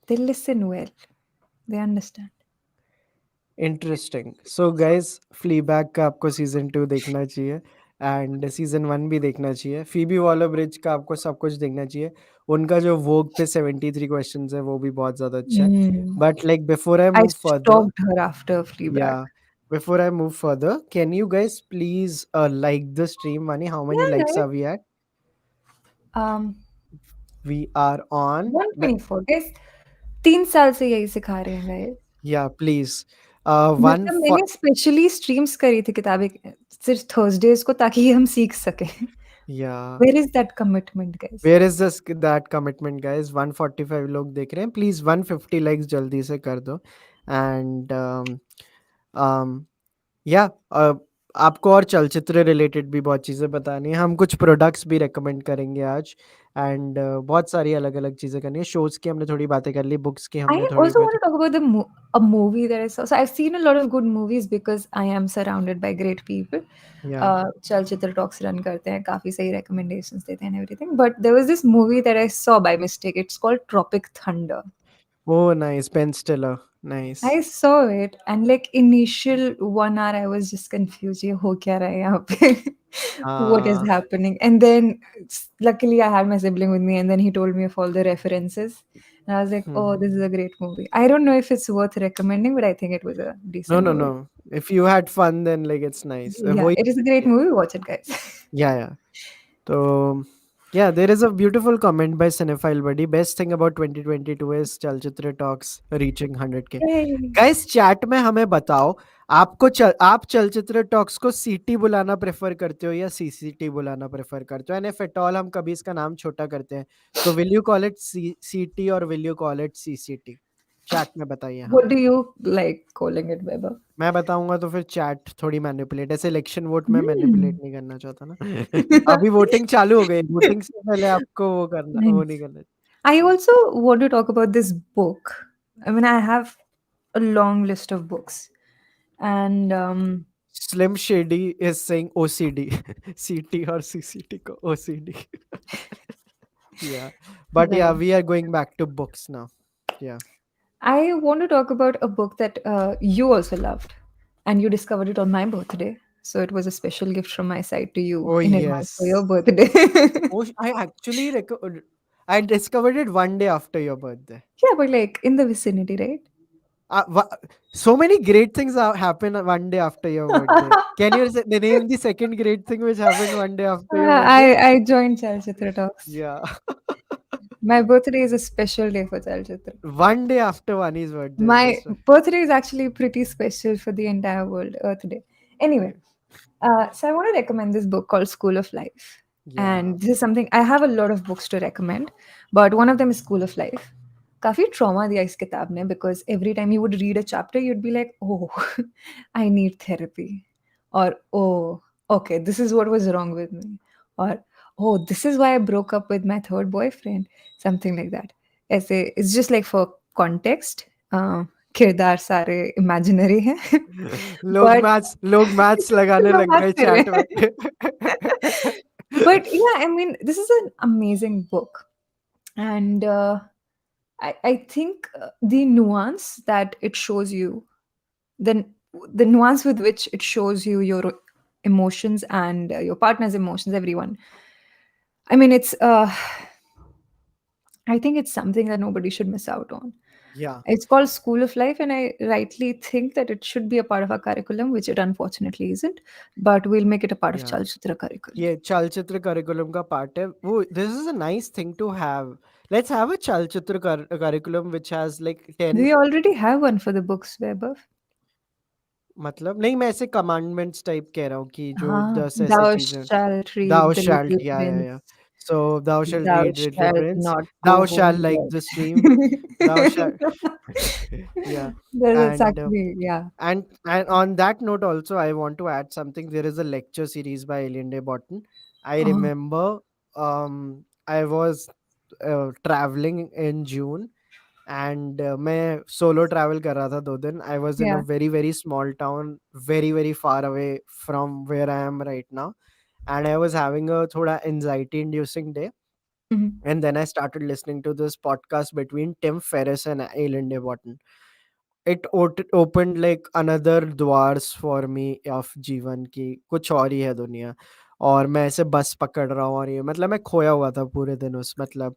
Speaker 2: They listen well, they understand.
Speaker 1: Interesting so guys Fleabag का आपको season 2 देखना चाहिए and season 1 भी देखना चाहिए Phoebe Waller bridge का आपको सब कुछ देखना चाहिए उनका जो वोग पे 73 क्वेश्चंस है वो भी बहुत ज़्यादा अच्छा है
Speaker 2: Mm.
Speaker 1: But like before I
Speaker 2: I
Speaker 1: move further
Speaker 2: stalked her after
Speaker 1: या
Speaker 2: Fleabag.
Speaker 1: before I move further can you guys please like the stream Vani how many
Speaker 2: Yeah,
Speaker 1: likes
Speaker 2: guys.
Speaker 1: are we at
Speaker 2: Um,
Speaker 1: we are on
Speaker 2: 124. Guys, 3 साल से यही सिखा रहे हैं guys.
Speaker 1: yeah please one
Speaker 2: मतलब मैंने specially streams करी थी किताबें सिर्फ थर्सडेज को ताकि हम सीख सकें.
Speaker 1: yeah.
Speaker 2: Where is that commitment, guys?
Speaker 1: Where is this that commitment guys 145 लोग देख रहे हैं प्लीज 150 लाइक्स जल्दी से कर दो एंड या आपको और चलचित्र रिलेटेड भी बहुत चीज़ें बतानी है हम कुछ प्रोडक्ट्स भी रेकमेंड करेंगे आज एंड बहुत सारी अलग अलग चीज़ें करनी है शोज़ की हमने थोड़ी बातें कर ली बुक्स की हमने
Speaker 2: I
Speaker 1: थोड़ी
Speaker 2: also want
Speaker 1: बातें
Speaker 2: to talk about a movie that I saw. So I've seen a lot of good movies because I am surrounded by great people.
Speaker 1: या
Speaker 2: Chalchitra Talks run करते हैं, काफ़ी सही recommendations देते हैं and everything. But there was this movie that I saw by mistake. It's called Tropic Thunder.
Speaker 1: Oh nice Ben Stiller nice
Speaker 2: I saw it and like initial 1 hour I was just confused. ये हो क्या रहा है यहाँ पे? What is
Speaker 1: हाँ
Speaker 2: happening? And then luckily I had my sibling with me and then he told me of all the references. And I was like, oh, this is a great movie. I don't know if it's worth recommending, but I think it was a
Speaker 1: no
Speaker 2: decent
Speaker 1: no no
Speaker 2: movie.
Speaker 1: If you had fun then like it's nice
Speaker 2: Yeah,
Speaker 1: वही
Speaker 2: it is a great movie. Watch it, guys.
Speaker 1: या So, yeah, there is a beautiful comment by Cinephile Buddy. Best thing about 2022 is Chalchitra Talks reaching 100K.
Speaker 2: Yay.
Speaker 1: Guys, chat में हमें बताओ आप चलचित्र talks को सीटी बुलाना प्रेफर करते हो या सीसीटी बुलाना प्रेफर करते हो एंड इफ एट ऑल हम कभी इसका नाम छोटा करते हैं तो विल यू कॉल इट सीटी और will you call it CCT chat में बताइए
Speaker 2: What
Speaker 1: हमें
Speaker 2: do you like calling it, Vaibhav?
Speaker 1: मैं बताऊंगा तो फिर चैट थोड़ी मैनिपुलेट ऐसे इलेक्शन वोट में मैनिपुलेट
Speaker 2: Hmm.
Speaker 1: नहीं करना चाहता ना अभी वोटिंग चालू हो गई वोटिंग से पहले आपको वो नहीं
Speaker 2: Nice.
Speaker 1: करना
Speaker 2: I also want to talk about this book. I mean, I have a long list of books. And
Speaker 1: slim shady is saying OCD सीटी और सीसीटी को OCD Yeah. But yeah,
Speaker 2: Right.
Speaker 1: we are going back to books now. Yeah.
Speaker 2: I want to talk about a book that you also loved, and you discovered it on my birthday. So it was a special gift from my side to you
Speaker 1: Oh
Speaker 2: in advance for your
Speaker 1: yes.
Speaker 2: birthday.
Speaker 1: Oh, I actually I discovered it one day after your birthday.
Speaker 2: Yeah, but like in the vicinity, right?
Speaker 1: Uh, wha- so many great things happen one day after your birthday. Can you name the second great thing which happened one day after your birthday?
Speaker 2: I joined Chalchitra Talks.
Speaker 1: Yeah.
Speaker 2: My birthday is a special day for Chalchitra.
Speaker 1: One day after Vani's birthday is
Speaker 2: My
Speaker 1: this one.
Speaker 2: birthday is actually pretty special for the entire world, Earth Day. Anyway, so I want to recommend this book called School of Life.
Speaker 1: Yeah.
Speaker 2: And this is something I have a lot of books to recommend, but one of them is School of Life. काफी trauma दिया इस किताब ने because every time you would read a chapter you'd be like, oh, I need therapy, or oh, okay, this is what was wrong with me, or oh, this is why I broke up with my third boyfriend, something like that. ऐसे it's just like for context. किरदार सारे imaginary हैं but
Speaker 1: लोग maths लगाने
Speaker 2: लोग
Speaker 1: लग
Speaker 2: हँस
Speaker 1: गए
Speaker 2: रहे
Speaker 1: चैट में.
Speaker 2: हैं. But yeah, I mean, this is an amazing book, and I think the nuance that it shows you, then the nuance with which it shows you your emotions and your partner's emotions, everyone. I mean, it's I think it's something that nobody should miss out on.
Speaker 1: Yeah.
Speaker 2: It's called School of Life, and I rightly think that it should be a part of our curriculum, which it unfortunately isn't. But we'll make it a part of
Speaker 1: Yeah.
Speaker 2: Chalchitra curriculum.
Speaker 1: ये चलचित्र curriculum का part है वो. This is a nice thing to have. Let's have a चलचित्र curriculum which has like 10.
Speaker 2: We already have one for the books, Vaibhav.
Speaker 1: मतलब नहीं, मैं ऐसे कमांडमेंट्स टाइप कह रहा हूँ कि जो
Speaker 2: हाँ,
Speaker 1: 10 ऐसे
Speaker 2: thou
Speaker 1: चीजें.
Speaker 2: shalt
Speaker 1: Thou
Speaker 2: read The
Speaker 1: shalt,
Speaker 2: Little
Speaker 1: yeah, yeah, yeah.
Speaker 2: Prince.
Speaker 1: So thou shalt
Speaker 2: Thou
Speaker 1: read Little
Speaker 2: shalt
Speaker 1: Prince.
Speaker 2: not
Speaker 1: Thou
Speaker 2: go
Speaker 1: shall
Speaker 2: home
Speaker 1: like the stream. Thou
Speaker 2: yet.
Speaker 1: shall. Yeah.
Speaker 2: That's
Speaker 1: And
Speaker 2: actually, yeah.
Speaker 1: and on that note also I want to add something. There is a lecture series by Alien Day Botton. I
Speaker 2: Oh,
Speaker 1: remember I was traveling in June, and मैं solo travel कर रहा था 2 दिन. I was in a
Speaker 2: yeah.
Speaker 1: very very small town, very very far away from where I am right now, and I was having a थोड़ा anxiety inducing day.
Speaker 2: Mhm.
Speaker 1: And then I started listening to this podcast between Tim Ferriss and Aileen De Botton. It opened like another doors for me of जीवन की कुछ और ही है दुनिया. और मैं ऐसे बस पकड़ रहा हूँ और ये मतलब मैं खोया हुआ था पूरे दिन उस मतलब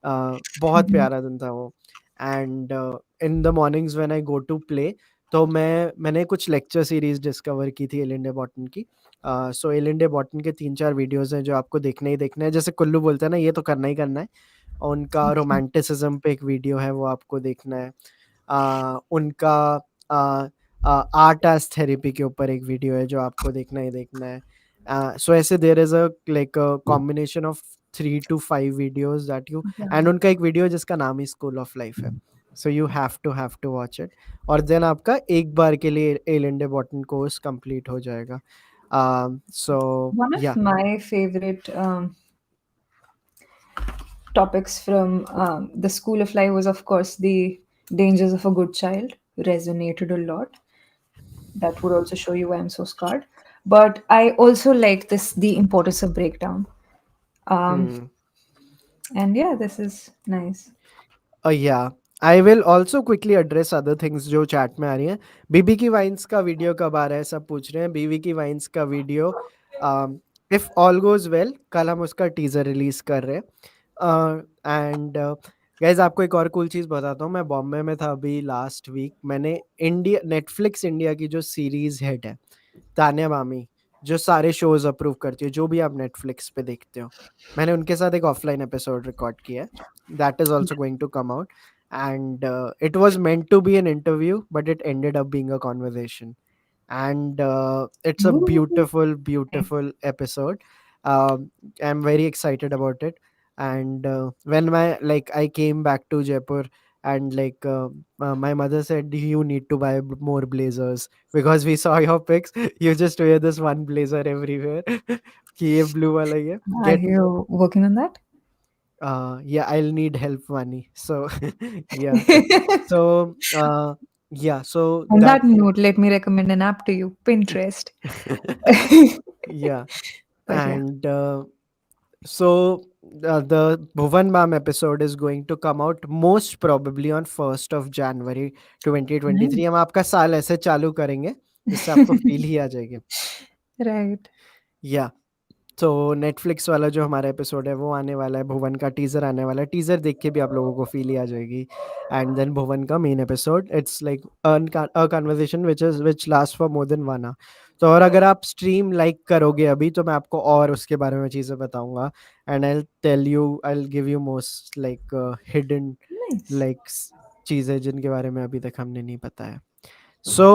Speaker 1: बहुत
Speaker 2: Mhm.
Speaker 1: प्यारा दिन था वो. And in the mornings when I go to play, तो मैंने कुछ लेक्चर सीरीज डिस्कवर की थी एलिन डे बॉटन की. सो एलिन डे बॉटन के 3-4 वीडियोस हैं जो आपको देखने ही देखने हैं. जैसे कुल्लू बोलते हैं ना, ये तो करना ही करना है. और उनका
Speaker 2: Okay.
Speaker 1: रोमांटिसिज्म पे एक वीडियो है, वो आपको देखना है. उनका आर्ट एज थेरेपी के ऊपर एक वीडियो है जो आपको देखना ही देखना है. सो ऐसे there is a like a combination of 3 to 5 videos that you. And
Speaker 2: Yeah.
Speaker 1: उनका एक वीडियो जिसका नाम ही स्कूल ऑफ लाइफ है. So you have to watch it. और देन आपका एक बार के लिए एलिंडे बॉटन कोर्स कंप्लीट हो जाएगा. सो
Speaker 2: One of
Speaker 1: या.
Speaker 2: my favorite topics from the School of Life was, of course, the dangers of a good child. Resonated a lot. That would also show you why I'm so scarred. But I also like this, the importance of breakdown. Um, and yeah, this is nice.
Speaker 1: Yeah, I will also quickly address other things जो chat में आ रही हैं. बीबी की wines का video कब आ रहा है सब पूछ रहे हैं. बीबी की वाइन्स का video if all goes well कल हम उसका टीजर रिलीज कर रहे हैं. एंड गाइज आपको एक और कूल चीज़ बताता हूँ. मैं बॉम्बे में था अभी लास्ट वीक. मैंने इंडिया नेटफ्लिक्स इंडिया की जो सीरीज हेड है तान्या मामी, जो सारे शोज अप्रूव करती है जो भी आप नेटफ्लिक्स पे देखते हो, मैंने उनके साथ एक ऑफलाइन एपिसोड रिकॉर्ड किया है. That is also going to come out. And it was meant to be an interview but it ended up being a conversation. And it's a
Speaker 2: Ooh.
Speaker 1: beautiful
Speaker 2: Nice.
Speaker 1: beautiful episode. I'm very excited about it. And when my like I came back to Jaipur, and like my mother said you need to buy more blazers because we saw your pics. You just wear this one blazer everywhere. कि ये blue वाला ही है.
Speaker 2: Are
Speaker 1: Get.
Speaker 2: you working on that?
Speaker 1: Yeah, I'll need help money, so yeah. So yeah, so
Speaker 2: On
Speaker 1: that.
Speaker 2: that note, let me recommend an app to you, Pinterest.
Speaker 1: Yeah.
Speaker 2: But yeah.
Speaker 1: And So the Bhuvan Bam episode is going to come out most probably on 1st of January 2023.
Speaker 2: Nice.
Speaker 1: हम आपका साल ऐसे चालू करेंगे जिससे आपको feel ही आ जाएगी.
Speaker 2: Right.
Speaker 1: या तो नेटफ्लिक्स वाला जो हमारा एपिसोड है वो आने वाला है, भुवन का टीजर आने वाला है, टीजर देख के भी आप लोगों को फील ही आ जाएगी. एंड देन भुवन का main episode, it's like a conversation which last for more than 1 hour. तो और अगर आप स्ट्रीम लाइक करोगे अभी तो मैं आपको और उसके बारे में चीज़ें बताऊंगा. And I tell you, I give you most like hidden
Speaker 2: Nice.
Speaker 1: Like चीज़ें जिनके बारे में अभी तक हमने नहीं पता है. सो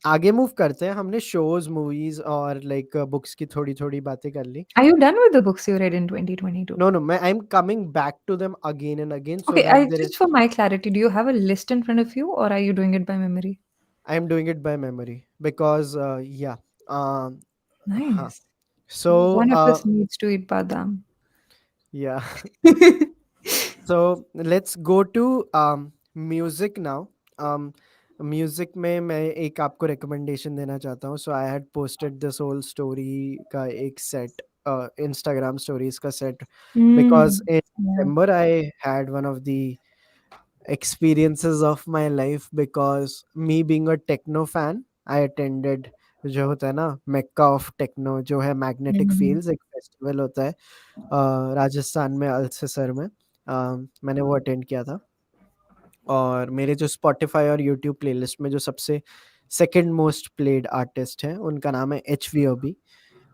Speaker 1: आगे मूव करते हैं. हमने शोज, मूवीज और लाइक बुक्स की थोड़ी थोड़ी बातें कर ली.
Speaker 2: Are you done with the books you read in 2022?
Speaker 1: No, no, मैं I'm coming back to them again and again so
Speaker 2: Okay,
Speaker 1: that
Speaker 2: I
Speaker 1: there is
Speaker 2: just for my clarity, do you have a list in front of you or are you doing it by memory?
Speaker 1: I'm doing it by memory because yeah. Um huh.
Speaker 2: Nice.
Speaker 1: So
Speaker 2: One of us needs to eat badam.
Speaker 1: yeah. So let's go to music now. Um music में मैं एक आपको recommendation देना चाहता हूँ. So I had posted this whole story का एक set, Instagram stories का set, because
Speaker 2: Mm.
Speaker 1: In
Speaker 2: Yeah.
Speaker 1: December I had one of the experiences of my life because me being a techno fan, I attended जो होता है ना Mecca of techno, जो है magnetic
Speaker 2: Mhm.
Speaker 1: Fields, एक festival होता है राजस्थान में, अल्ससर में. मैंने वो अटेंड किया था. और मेरे जो स्पॉटिफाई और यूट्यूब प्लेलिस्ट में जो सबसे सेकंड मोस्ट प्लेड आर्टिस्ट है उनका नाम है HVOB.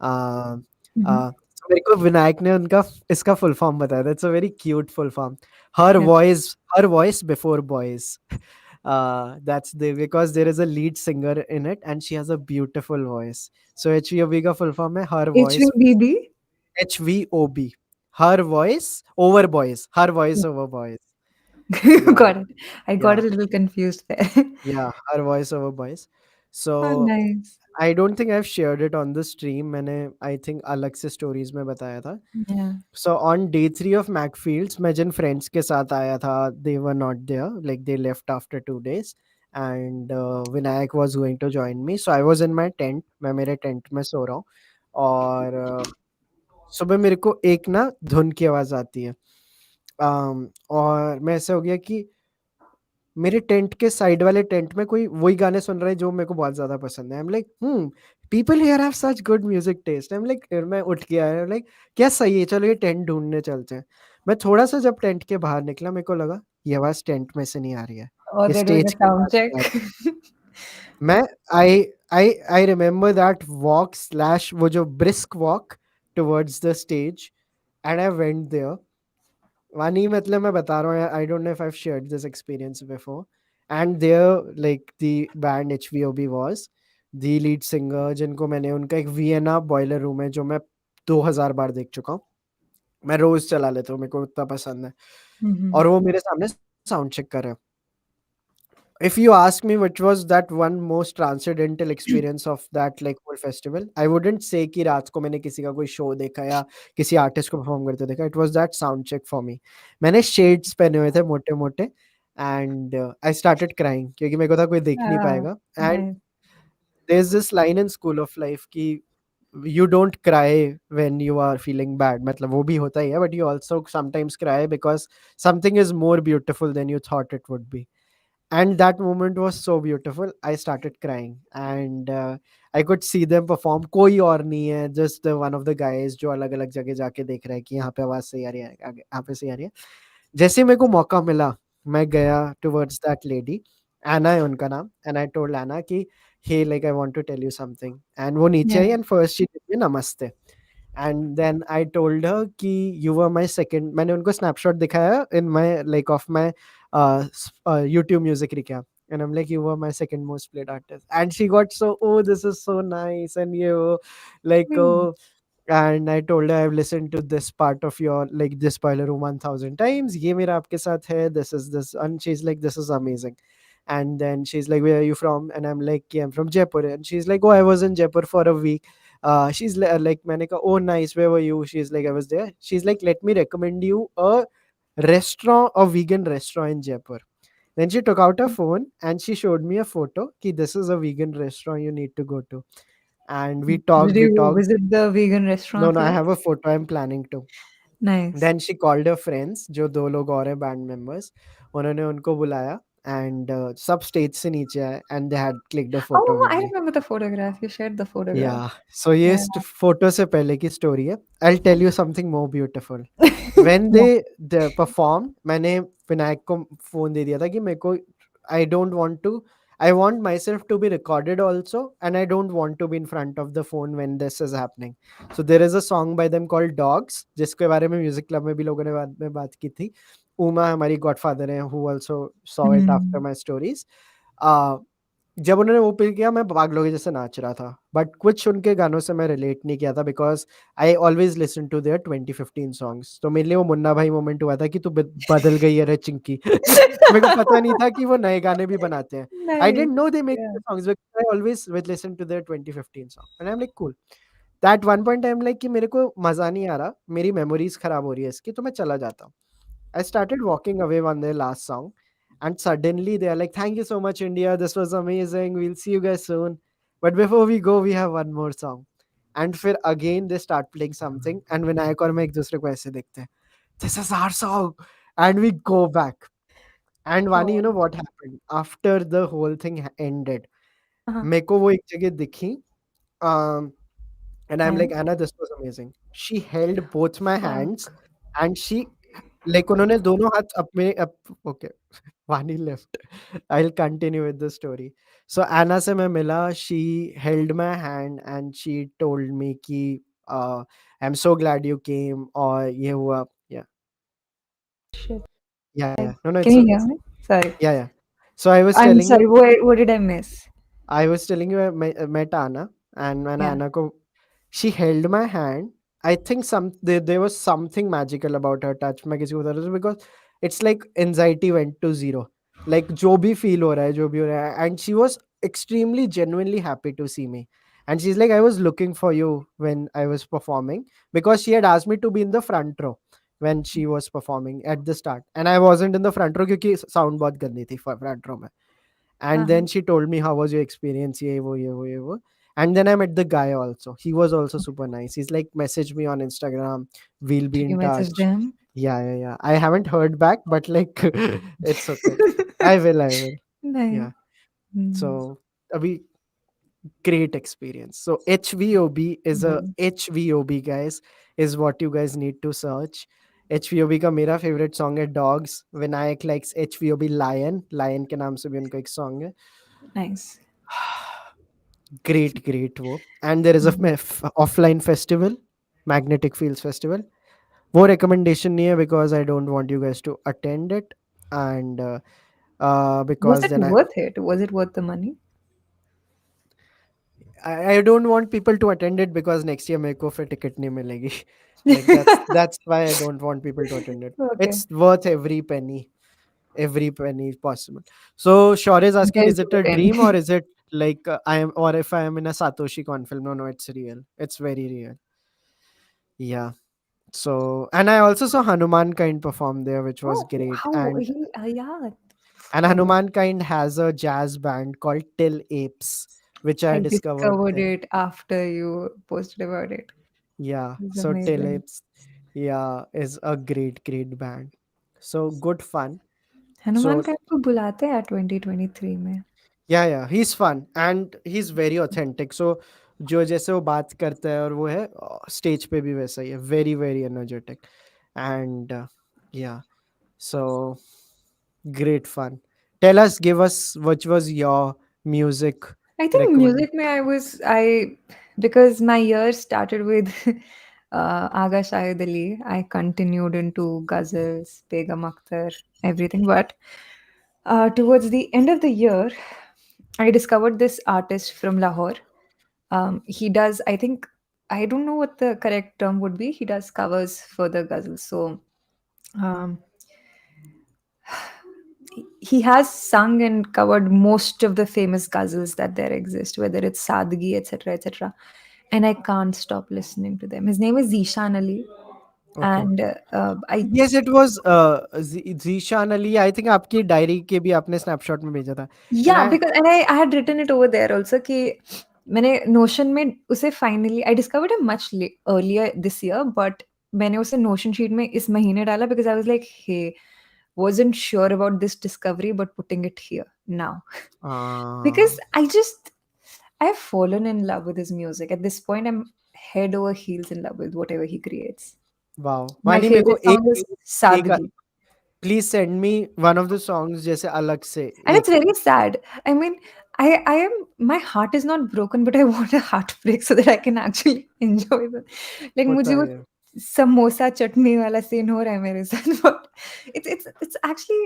Speaker 1: आ,
Speaker 2: Mhm.
Speaker 1: तो मेरे को विनायक ने उनका इसका फुल फॉर्म बताया था. It's a very cute full form. Her voice before boys. That's the because there is a lead singer in it and she has a beautiful voice. So HVOB का full form है her voice.
Speaker 2: HVBB?
Speaker 1: HVOB, her voice over boys, her voice over boys. Yeah,
Speaker 2: Got it. I got a
Speaker 1: yeah,
Speaker 2: little confused there.
Speaker 1: yeah, her voice over boys.
Speaker 2: Oh,
Speaker 1: So
Speaker 2: nice.
Speaker 1: I don't think I've shared it on the stream. मैंने I think अलग से stories में बताया था.
Speaker 2: Yeah.
Speaker 1: So on day 3 of Macfields, मैं जिन friends के साथ आया था, they were not there. Like they left after 2 days. And Vinayak was going to join me. So I was in my tent. मैं मेरे tent में सो रहा हूँ. और सुबह मेरे को एक ना धुन की आवाज़ आती है. और मैं ऐसे हो गया कि मेरे टेंट के साइड वाले टेंट में कोई वही गाने सुन रहा है जो मेरे को बहुत ज़्यादा पसंद है. आई am like people here have such good music taste. I am like, मैं उठ के आया, लाइक क्या सही है, चलो ये टेंट ढूंढने चलते हैं. मैं थोड़ा सा जब टेंट के बाहर निकला मेरे को लगा ये आवाज़ टेंट में से नहीं आ रही है,
Speaker 2: Oh,
Speaker 1: ये
Speaker 2: they're doing
Speaker 1: स्टेज
Speaker 2: a
Speaker 1: के
Speaker 2: sound
Speaker 1: पास
Speaker 2: check.
Speaker 1: से आ रही है. मैं I remember that walk slash वो जो brisk walk towards the stage and I went there. Vani, मतलब मैं बता रहा हूँ, I don't know if I have shared this experience before. And there like the band HVOB was the lead singer, जिनको मैंने, उनका एक वियना बॉयलर रूम है जो मैं 2000 बार देख चुका हूँ. मैं रोज चला लेता हूँ, मेरे को इतना पसंद है.
Speaker 2: Mhm.
Speaker 1: और वो मेरे सामने साउंड चेक कर रहे हैं. If you ask me which was that one most transcendental experience of that like whole festival, I wouldn't say कि रात को मैंने किसी का कोई शो देखा या किसी आर्टिस्ट को परफॉर्म करते देखा. It was that sound check for me. मैंने शेड्स पहने हुए थे मोटे मोटे. एंड आई स्टार्टेड क्राइंग क्योंकि मेरे को था कोई देख नहीं
Speaker 2: Ah,
Speaker 1: पाएगा. And
Speaker 2: nice.
Speaker 1: there's this line in School of Life कि you don't cry when you are feeling bad. मतलब वो भी होता ही है, but you also sometimes cry because something is more beautiful than you thought it would be. And that moment was so beautiful. I started crying and I could see them perform. कोई और नहीं है, just one of the guys जो अलग अलग जगह जाके देख रहा है कि यहाँ पे आवाज सही आ रही है, यहाँ पे सही आ रही है. जैसे ही मेरे को मौका मिला, मैं गया टुवर्ड्स दैट लेडी. एना है उनका नाम. एंड आई टोल्ड एना कि hey, like I want to tell you something. And वो नीचे
Speaker 2: Yeah.
Speaker 1: I and first she did me नमस्ते. And then I told her कि यू वर माय सेकंड. मैंने उनको स्नैपशॉट दिखाया in my like of my YouTube music recap. And I'm like, you were my second most played artist. And she got so, oh, this is so nice. And you like,
Speaker 2: Hmm.
Speaker 1: oh, and I told her I've listened to this part of your like this spoiler room 1000 times. ये मेरा आपके साथ है. This is this. And she's like, this is amazing. And then she's like, where are you from? And I'm like, yeah, I'm from Jaipur. And she's like, oh, I was in Jaipur for a week. She's like, मैंने कहा, oh, nice. Where were you? She's like, I was there. She's like, let me recommend you a restaurant, a vegan restaurant in Jaipur. Then she took out her phone and she showed me a photo. Ki this is a vegan restaurant you need to go to. And we
Speaker 2: Did
Speaker 1: talked, we
Speaker 2: you
Speaker 1: talked.
Speaker 2: visit the vegan
Speaker 1: No,
Speaker 2: restaurant
Speaker 1: no,
Speaker 2: after
Speaker 1: I
Speaker 2: that?
Speaker 1: have a photo I'm planning to.
Speaker 2: Nice.
Speaker 1: Then she called her friends, जो 2 लोग और हैं band members, उन्होंने उनको बुलाया and सब stage से नीचे आए and they had clicked a photo
Speaker 2: Oh,
Speaker 1: with
Speaker 2: I
Speaker 1: me.
Speaker 2: remember the photograph. You shared the photograph.
Speaker 1: Yeah, so ये
Speaker 2: Yeah.
Speaker 1: फोटो से पहले की स्टोरी है। I'll tell you something more beautiful. When
Speaker 2: Yeah.
Speaker 1: they perform, मैंने विनायक को phone दे दिया था कि मेरे को I don't want to, I want myself to be recorded also and I don't want to be in front of the phone when this is happening. So there is a song by them called Dogs, जिसके बारे में music club में भी लोगों ने बाद में बात की थी। उमा हमारी गॉडफादर हैं, who also saw it after
Speaker 2: Hmm.
Speaker 1: my stories. uh, जब उन्होंने वो प्ले किया मैं पागलों के जैसे नाच रहा था, बट कुछ उनके गानों से मैं रिलेट नहीं किया था because I always listen to their 2015 songs. तो मेरे लिए वो मुन्ना भाई मोमेंट हुआ था कि तू बदल गई है रे चिंकी। मेरे को पता नहीं था कि वो नए गाने भी बनाते हैं। I
Speaker 2: Nice.
Speaker 1: Didn't know they make
Speaker 2: Yeah.
Speaker 1: New songs because I always will listen to their 2015 song and I am like cool. That one point I am like कि मेरे को मज़ा नहीं आ रहा, मेरी मेमोरीज़ खराब हो रही है इसकी, तो मैं चला जाता हूँ। I started walking away on their last song, and suddenly they are like, "Thank you so much, India. This was amazing. We'll see you guys soon. But before we go, we have one more song." And फिर again they start playing something, and Vinayak और मैं एक दूसरे को ऐसे देखते हैं, "This is our song," and we go back. And Vani, you
Speaker 2: Oh.
Speaker 1: know what happened after the whole thing ended?
Speaker 2: Uh-huh.
Speaker 1: मेरे को वो एक जगह दिखी, um, and I'm like,
Speaker 2: And
Speaker 1: "Anna, this was amazing." She held both my hands,
Speaker 2: fuck.
Speaker 1: and she like उन्होंने दोनों हाथ अपने up okay Vani left. I will continue with the story. So Anna से मैं मिला, she held my hand and she told me कि I am so glad you came, और ये हुआ। Yeah
Speaker 2: Shit.
Speaker 1: Yeah no no
Speaker 2: Can
Speaker 1: it's
Speaker 2: you
Speaker 1: okay.
Speaker 2: hear me? Sorry.
Speaker 1: Yeah so I was
Speaker 2: I'm
Speaker 1: telling you,
Speaker 2: sorry. What did I miss?
Speaker 1: I was telling you I met Anna, and when
Speaker 2: Yeah.
Speaker 1: Anna ko, she held my hand. I think there was something magical about her touch. मैं किसी को बता रहा था because it's like anxiety went to zero. Like जो भी feel हो रहा है, जो भी हो रहा है, and she was extremely genuinely happy to see me. And she's like, I was looking for you when I was performing because she had asked me to be in the front row when she was performing at the start, and I wasn't in the front row क्योंकि sound बहुत गंदी थी front row में. And
Speaker 2: Uh-huh.
Speaker 1: then she told me how was your experience, ye wo. And then I met the guy also, he was also super nice. He's like, message me on Instagram, we'll be
Speaker 2: Did you
Speaker 1: in
Speaker 2: message
Speaker 1: touch.
Speaker 2: them?
Speaker 1: Yeah, I haven't heard back, but like it's okay. I will.
Speaker 2: Nice.
Speaker 1: Yeah.
Speaker 2: Mm.
Speaker 1: So abhi, great experience. So HVOB is a
Speaker 2: Mhm.
Speaker 1: HVOB, guys, is what you guys need to search. HVOB का मेरा favorite song है Dogs. Vinayak likes HVOB Lion के नाम से भी उनका एक song है।
Speaker 2: Nice.
Speaker 1: Great वो। And there is
Speaker 2: Mhm.
Speaker 1: A offline festival, magnetic fields festival. वो रिकमेंडेशन नहीं है because I don't want you guys to attend it, and
Speaker 2: Was
Speaker 1: because
Speaker 2: it
Speaker 1: then
Speaker 2: worth it? Was it worth the money?
Speaker 1: I don't want people to attend it because next year मेरे को फिर ticket नहीं मिलेगी। Like that's why I don't want people to attend it.
Speaker 2: Okay.
Speaker 1: It's worth every penny possible. So Shaur is asking,
Speaker 2: Guys,
Speaker 1: is
Speaker 2: do
Speaker 1: it a
Speaker 2: attend.
Speaker 1: dream or is it like I am, or if I am in a Satoshi Kon film? No, it's real. It's very real. Yeah. So, and I also saw Hanuman Kind perform there, which was
Speaker 2: Oh,
Speaker 1: great.
Speaker 2: how he? Yeah.
Speaker 1: And
Speaker 2: Oh my!
Speaker 1: Hanuman Kind has a jazz band called Till Apes, which I
Speaker 2: I
Speaker 1: discovered
Speaker 2: discovered
Speaker 1: there.
Speaker 2: it after you posted about it.
Speaker 1: Yeah.
Speaker 2: It's
Speaker 1: So Till
Speaker 2: amazing.
Speaker 1: Apes, yeah, is a great band. So good fun.
Speaker 2: Hanuman
Speaker 1: So
Speaker 2: का को बुलाते हैं 2023 में।
Speaker 1: yeah, he's fun and he's very authentic. So जो जैसे वो बात करता है और वो है स्टेज पे भी वैसा ही है, very energetic. And yeah, so great fun. Tell us, give us, which was your music
Speaker 2: I think
Speaker 1: recommend?
Speaker 2: music में I because my year started with Agha Shahid Ali. I continued into ghazals, Begum Akhtar, everything. But towards the end of the year, I discovered this artist from Lahore. He does, I think, I don't know what the correct term would be. He does covers for the ghazals. So um, he has sung and covered most of the famous ghazals that there exist, whether it's Sadgi, etc., etc. And I can't stop listening to them. His name is Zishan Ali,
Speaker 1: Okay.
Speaker 2: and I
Speaker 1: Yes, it was Zishan Ali. I think आपकी diary के भी आपने snapshot में भेजा था। And
Speaker 2: yeah, because and I had written it over there also कि मैंने Notion में उसे finally I discovered him much earlier this year, but मैंने उसे नोशन शीट में इस महीने डाला because I was like hey wasn't sure about this discovery but putting it here now because
Speaker 1: हाँ,
Speaker 2: I've fallen in love with his music. At this point, I'm head over heels in love with whatever he creates.
Speaker 1: Wow!
Speaker 2: My
Speaker 1: वानी मेरे को
Speaker 2: favorite song
Speaker 1: एक
Speaker 2: is
Speaker 1: एक
Speaker 2: Sadgi.
Speaker 1: Please send me one of the songs जैसे अलग से
Speaker 2: And it's
Speaker 1: एक
Speaker 2: very sad. I mean, I am my heart is not broken, but I want a heartbreak so that I can actually enjoy the like
Speaker 1: होता
Speaker 2: मुझे वो
Speaker 1: है।
Speaker 2: samosa chutney वाला scene हो रहा है मेरे साथ but it's actually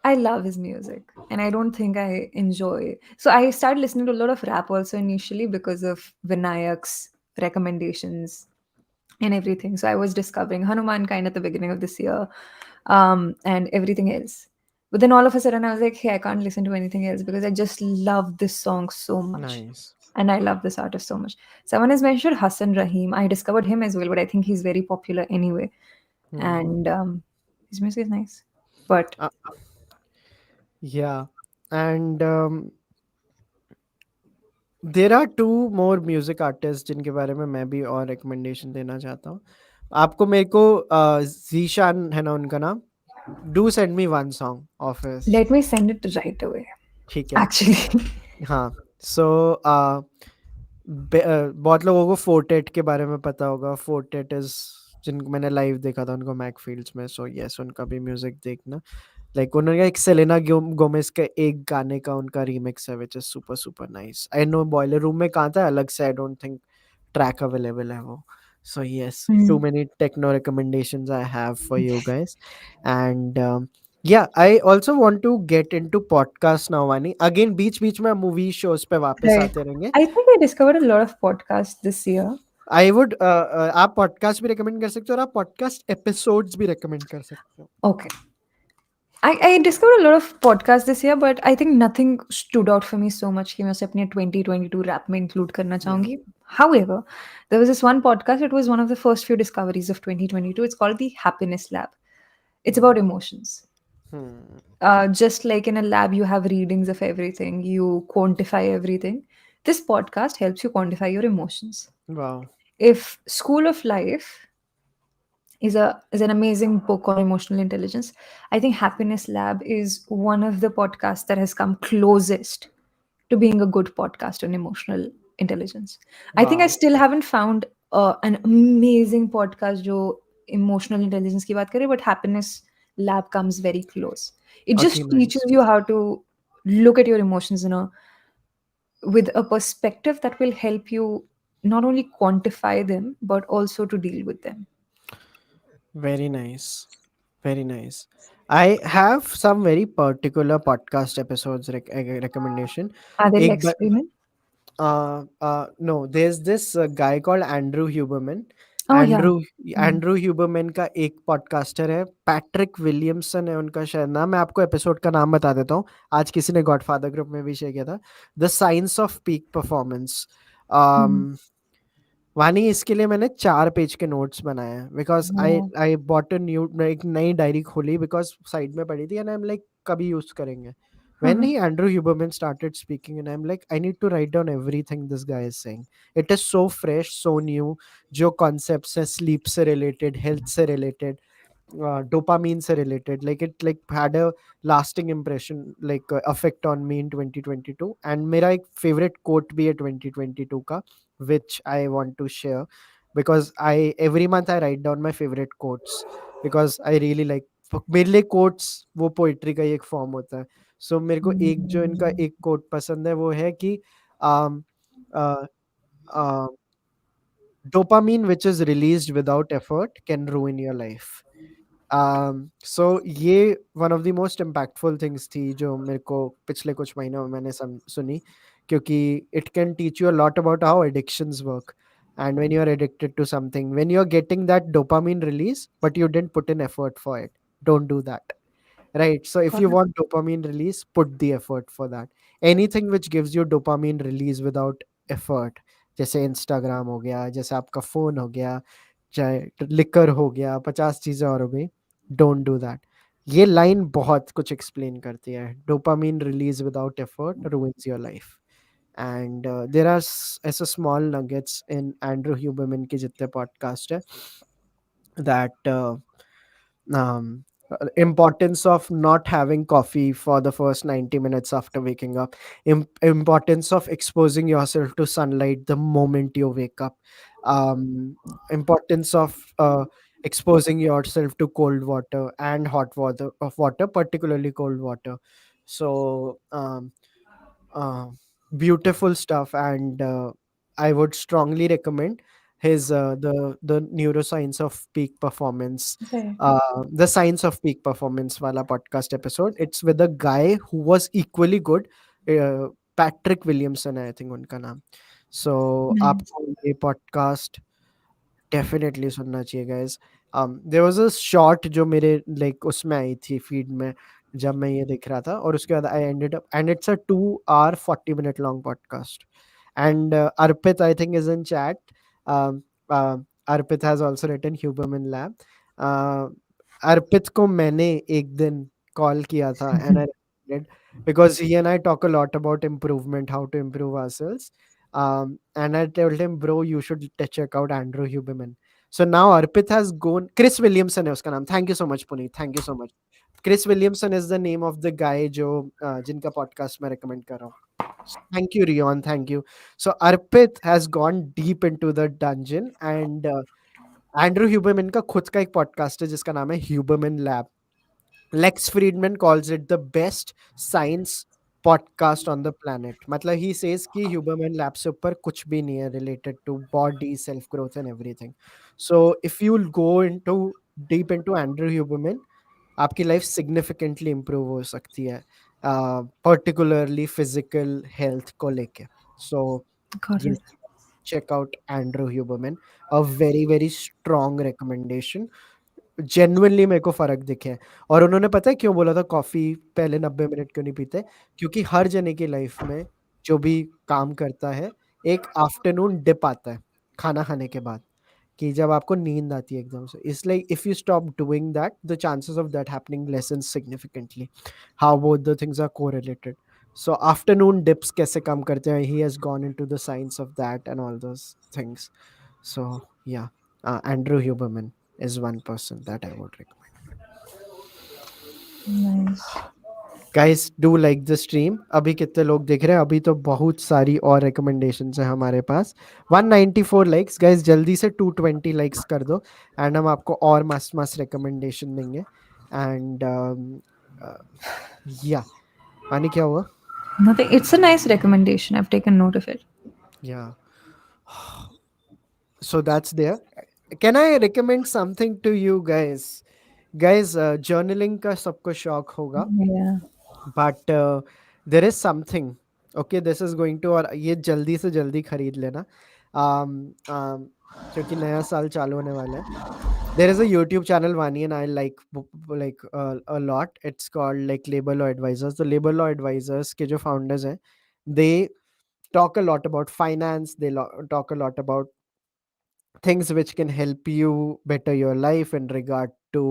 Speaker 2: I love his music and I don't think I enjoy. So I started listening to a lot of rap also initially because of Vinayak's recommendations and everything. So I was discovering Hanuman kind at the beginning of this year and everything else. But then all of a sudden I was like, hey, I can't listen to anything else because I just love this song so much.
Speaker 1: Nice.
Speaker 2: And I love this artist so much. Someone has mentioned Hassan Rahim. I discovered him as well, but I think he's very popular anyway.
Speaker 1: हुँ।
Speaker 2: And his music is nice. But
Speaker 1: uh, yeah and there are 2 more music artist जिनके बारे में मैं भी और recommendation देना चाहता हूँ। आपको मेरे को ज़ीशान है ना उनका नाम? Do send me one song of his.
Speaker 2: let me send it right away.
Speaker 1: ठीक है।
Speaker 2: Actually,
Speaker 1: हाँ, सो बहुत लोगों को फोर्टेट के बारे में पता होगा। फोर्टेट इज़ जिनको मैंने लाइव देखा था उनको मैकफील्ड्स में, सो येस उनका भी म्यूज़िक देखना। लाइक उन्होंने एक सेलेना गोमेज का एक गाने का उनका रीमिक्स है which is super super nice. I know boiler room में कहाँ था अलग से, I don't think track available है वो। So yes, too
Speaker 2: mm,
Speaker 1: many techno recommendations I have for you guys. And yeah, I also want to get into podcast now, Vani. Again, बीच-बीच में movie shows पे वापस
Speaker 2: right.
Speaker 1: आते रहेंगे।
Speaker 2: I think I discovered a lot of podcasts this year.
Speaker 1: I would आप podcast भी recommend कर सकते हो और आप पॉडकास्ट एपिसोड्स भी रिकमेंड कर सकते हो।
Speaker 2: Okay. I discovered a lot of podcasts this year, but I think nothing stood out for me so much कि मैं उसे अपने 2022 rap में include करना
Speaker 1: Yeah.
Speaker 2: चाहूँगी. However, there was this one podcast. It was one of the first few discoveries of 2022. It's called the Happiness Lab. It's
Speaker 1: Hmm.
Speaker 2: about emotions.
Speaker 1: Hmm.
Speaker 2: Just like in a lab, you have readings of everything, you quantify everything. This podcast helps you quantify your emotions.
Speaker 1: Wow.
Speaker 2: If School of Life is an amazing book on emotional intelligence, I think Happiness Lab is one of the podcasts that has come closest to being a good podcast on emotional intelligence. I think I
Speaker 1: Wow.
Speaker 2: still haven't found an amazing podcast जो emotional intelligence की बात करे, but Happiness Lab comes very close. It
Speaker 1: Okay,
Speaker 2: just teaches
Speaker 1: nice.
Speaker 2: you how to look at your emotions in a with a perspective that will help you not only quantify them but also to deal with them.
Speaker 1: Very nice. Very nice. I have some very particular podcast episodes recommendation.
Speaker 2: Are they
Speaker 1: एक
Speaker 2: experiment?
Speaker 1: no, there's this guy called Andrew Huberman.
Speaker 2: Oh yeah.
Speaker 1: Andrew
Speaker 2: Mm.
Speaker 1: Andrew Huberman का एक podcaster है, Patrick Williamson है उनका शायद नाम। मैं आपको एपिसोड का नाम बता देता हूँ। आज किसी ने गॉडफादर ग्रुप में भी शेयर किया था। The science off peak performance.
Speaker 2: Mm.
Speaker 1: वानी इसके लिए मैंने 4 पेज के नोट्स बनाए हैं because I
Speaker 2: Oh.
Speaker 1: I bought a new एक नई डायरी खोली बिकॉज़ साइड में पड़ी थी एंड आई एम लाइक कभी यूज़ करेंगे। When he Andrew Huberman started speaking and I'm like I need to write down everything this guy is saying. It is so fresh, so new. जो concepts हैं sleep से related, health से related, dopamine से related, like it like had a lasting impression like effect on me in 2022 and मेरा एक favorite quote भी है 2022 का which I want to share because I every month I write down my favorite quotes because I really like मेरे लिए quotes वो poetry का ही एक form होता है। So मेरे को एक जो इनका एक quote पसंद है वो है कि um, uh, uh, dopamine which is released without effort can ruin your life. सो ये one of the most impactful things थी जो मेरे को पिछले कुछ महीनों में मैंने सुनी क्योंकि it can teach you a lot about how addictions work and when you are addicted to something when you are getting that dopamine release but you didn't put in effort for it don't do that right? So if
Speaker 2: Got
Speaker 1: you
Speaker 2: it.
Speaker 1: want dopamine release, put the effort for that. Anything which gives you dopamine release without effort, जैसे Instagram हो गया, जैसे आपका phone हो गया, चाहे liquor हो गया, 50 चीजें और हो गई, डोंट डू दैट। ये लाइन बहुत कुछ एक्सप्लेन करती है। Dopamine release without effort ruins your life. And there are ऐसे small nuggets in Andrew Huberman के जितने podcast है that importance of not having coffee for the first 90 minutes after waking up, importance of exposing yourself to sunlight the moment you wake up, importance of exposing yourself to cold water and hot water, particularly cold water. So uh, beautiful stuff, and I would strongly recommend his the neuroscience of peak performance,
Speaker 2: Right.
Speaker 1: the science of peak performance wala podcast episode. It's with a guy who was equally good, uh, Patrick Williamson I think unka naam. So
Speaker 2: Nice.
Speaker 1: आपको ये podcast definitely सुनना चाहिए guys. There was a shot जो मेरे like उसमें आई थी feed में जब मैं ये देख रहा था, और उसके बाद I ended up and it's a 2 hour 40 minute long podcast. And Arpit, I think, is in chat. Um, Arpit has also written Huberman Lab. Uh, Arpit को मैंने एक दिन कॉल किया था and I recommended, because he and I talk a lot about improvement, how to improve ourselves. And I told him, bro, you should check out Andrew Huberman. So now Arpit has gone. Chris Williamson है उसका नाम. Thank you so much, Puneet. Thank you so much. Chris Williamson is the name of the guy जो जिनका podcast मैं recommend कर रहा हूँ. Thank you, Rion. Thank you. So Arpit has gone deep into the dungeon, and Andrew Huberman का खुद का एक podcast है जिसका नाम है Huberman Lab. Lex Friedman calls it the best science podcast on the planet. मतलब he says कि Huberman Lab से ऊपर कुछ भी नहीं है related to body, self growth and everything. So if you'll go into deep into Andrew Huberman, आपकी life significantly improve हो सकती है, पर्टिकुलरली फिजिकल हेल्थ को लेके. So
Speaker 2: Got it.
Speaker 1: Yes, check out Andrew Huberman. A very very strong recommendation. Genuinely मेरे को फर्क दिखे है. और उन्होंने पता है क्यों बोला था कॉफी पहले 90 मिनट क्यों नहीं पीते? क्योंकि हर जने की लाइफ में जो भी काम करता है, एक आफ्टरनून डिप आता है खाना खाने के बाद, कि जब आपको नींद आती है एकदम से. It's like if you stop doing that, the chances of that happening lessen significantly. How both the things are correlated. So afternoon dips कैसे कम करते हैं, he has gone into the science of that and all those things. So yeah, Andrew Huberman is one person that I would recommend.
Speaker 2: Nice.
Speaker 1: Guys do like the stream. अभी कितने लोग देख रहे हैं? अभी तो बहुत सारी और रिकमेंडेशंस है हमारे पास. 194 लाइक्स गाइस, जल्दी से 220 लाइक्स कर दो एंड हम आपको और मस्त मस्त रिकमेंडेशन देंगे. एंड या, पानी क्या हुआ?
Speaker 2: Nothing. It's a nice recommendation. I've taken note of it.
Speaker 1: या, so that's there. Can I recommend something to you guys? Guys, journaling का सबको शौक होगा,
Speaker 2: Yeah.
Speaker 1: But there is something. Okay, this is going to, और ये जल्दी से जल्दी खरीद लेना, क्योंकि नया साल चालू होने वाला है. There is a YouTube channel Vani and I like a lot. It's called like labour law advisors. तो लेबर लॉ एडवाइजर्स के जो फाउंडर्स हैं, दे talk a lot about finance, they talk a lot about things which can help you better your life in regard to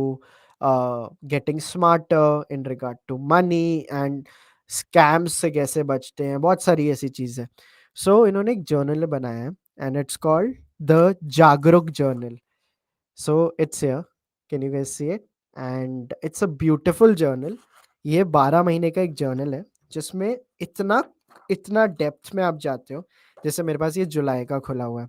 Speaker 1: getting smarter, in regard to money and scams से कैसे बचते हैं, बहुत सारी ऐसी चीज़ है. सो इन्होंने एक जर्नल बनाया है एंड इट्स कॉल्ड द जागरूक journal. So it's here, can you guys C it? And it's a beautiful journal. ये 12 महीने का एक जर्नल है जिसमें इतना इतना डेप्थ में आप जाते हो. जैसे मेरे पास ये जुलाई का खुला हुआ है,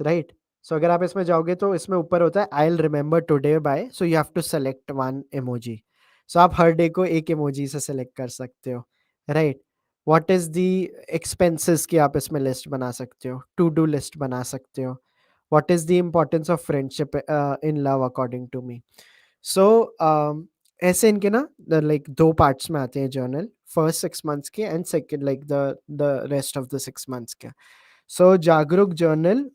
Speaker 1: राइट? सो अगर आप इसमें जाओगे तो इसमें ऊपर होता है I will remember today by, so you have to select one emoji. So आप हर डे को एक इमोजी से सेलेक्ट कर सकते हो, right? What is the expenses की आप इसमें लिस्ट बना सकते हो, टू डू लिस्ट बना सकते हो. What is the importance of friendship in love according to me. So ऐसे इनके ना लाइक 2 पार्ट्स में आते हैं जर्नल, फर्स्ट 6 मंथ्स के and second like the rest of the 6 months के. So Jagruk journal,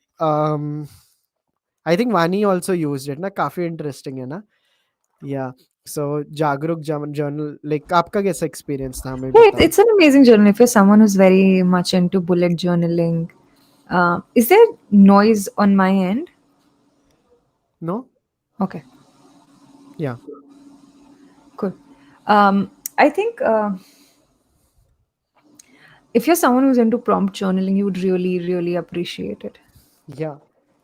Speaker 1: I think Vani also used it ना, काफी इंटरेस्टिंग है ना. या, सो जागरूक जर्नल, लाइक आपका कैसा एक्सपीरियंस था, हमें
Speaker 2: Yeah,
Speaker 1: बताओ.
Speaker 2: it's an amazing journal if you're someone who's very much into bullet journaling. Is there noise on my end?
Speaker 1: No.
Speaker 2: Okay,
Speaker 1: yeah.
Speaker 2: cool. I think If you're someone who's into prompt journaling, you would really, really appreciate it.
Speaker 1: Yeah.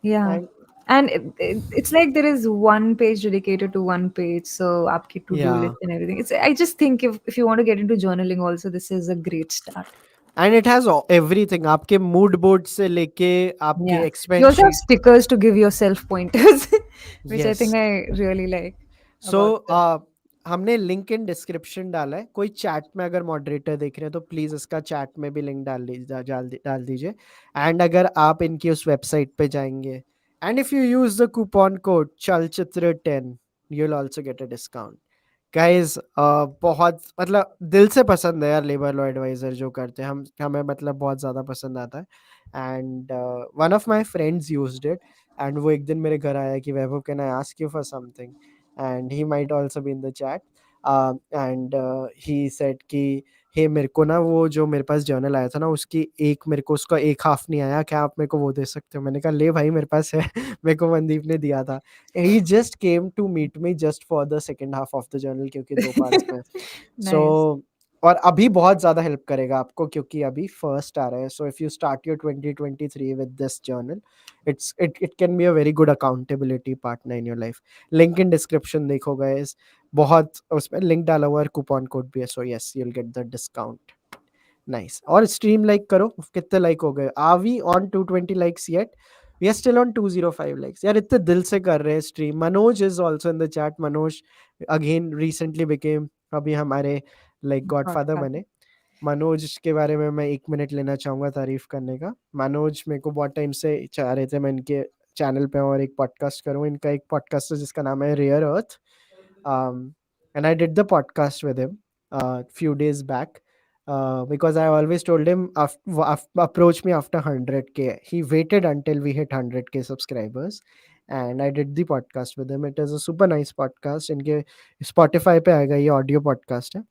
Speaker 2: Yeah.
Speaker 1: And
Speaker 2: And it's like there is one page dedicated to one page. So, aapki to-do
Speaker 1: yeah,
Speaker 2: list and everything. I just think if you want to get into journaling also, this is a great start.
Speaker 1: and it has everything, आपके mood board से लेके आपके
Speaker 2: Yeah. You
Speaker 1: expense
Speaker 2: also have
Speaker 1: sheet.
Speaker 2: stickers to give yourself pointers, which I think
Speaker 1: Yes.
Speaker 2: I really like
Speaker 1: so
Speaker 2: about the.
Speaker 1: हमने link in description डाला है, कोई chat में अगर मॉडरेटर देख रहे हैं तो प्लीज इसका चैट में भी लिंक डाल दीजिए। एंड अगर आप इनकी उस वेबसाइट पे जाएंगे, and if you use the coupon code चलचित्र 10, you will also get a discount. Guys बहुत मतलब दिल से पसंद है यार लेबर लॉ एडवाइजर जो करते हैं, हम हमें मतलब बहुत ज़्यादा पसंद आता है। And one of my friends used it, and वो एक दिन मेरे घर आया कि Vaibhav can I ask you for something, and he might also be in the chat. And he said कि हे मेरे को ना वो जो मेरे पास जर्नल आया था ना उसकी एक मेरे को उसका एक हाफ नहीं आया, क्या आप मेरे को वो दे सकते हो? मैंने कहा ले भाई मेरे पास है मेरे को मनदीप ने दिया था। He just came to meet me just for the second half of the journal क्योंकि 2 पार्ट्स में है। सो
Speaker 2: Nice.
Speaker 1: और अभी बहुत ज़्यादा हेल्प करेगा आपको क्योंकि अभी फर्स्ट आ रहा है। सो if you start your 2023 with this journal, it can be a very good accountability partner in your life. Link in description देखो गाइस, बहुत उसमें लिंक डाला हुआ है, कूपन कोड भी है, so yes you will get the discount. Nice. और stream like करो, कितने लाइक हो गए? Are we on 220 likes yet? We are still on 205 likes. यार इतने दिल से कर रहे हैं stream. Manoj is also in the chat. Manoj again recently became, अभी हमारे लाइक गॉडफादर
Speaker 2: Godfather.
Speaker 1: बने। मनोज के बारे में मैं 1 मिनट लेना चाहूंगा तारीफ करने का। मनोज मेरे को बहुत टाइम से चाह रहे थे मैं इनके चैनल पे और एक पॉडकास्ट करूं। इनका एक पॉडकास्ट है जिसका नाम है rare earth, and I did the podcast with him a few days back, because I always told him approach me after 100K. He waited until we hit 100K subscribers, and I did the podcast with him. It is a super nice podcast. इनके Spotify पे आएगा, ये audio podcast है,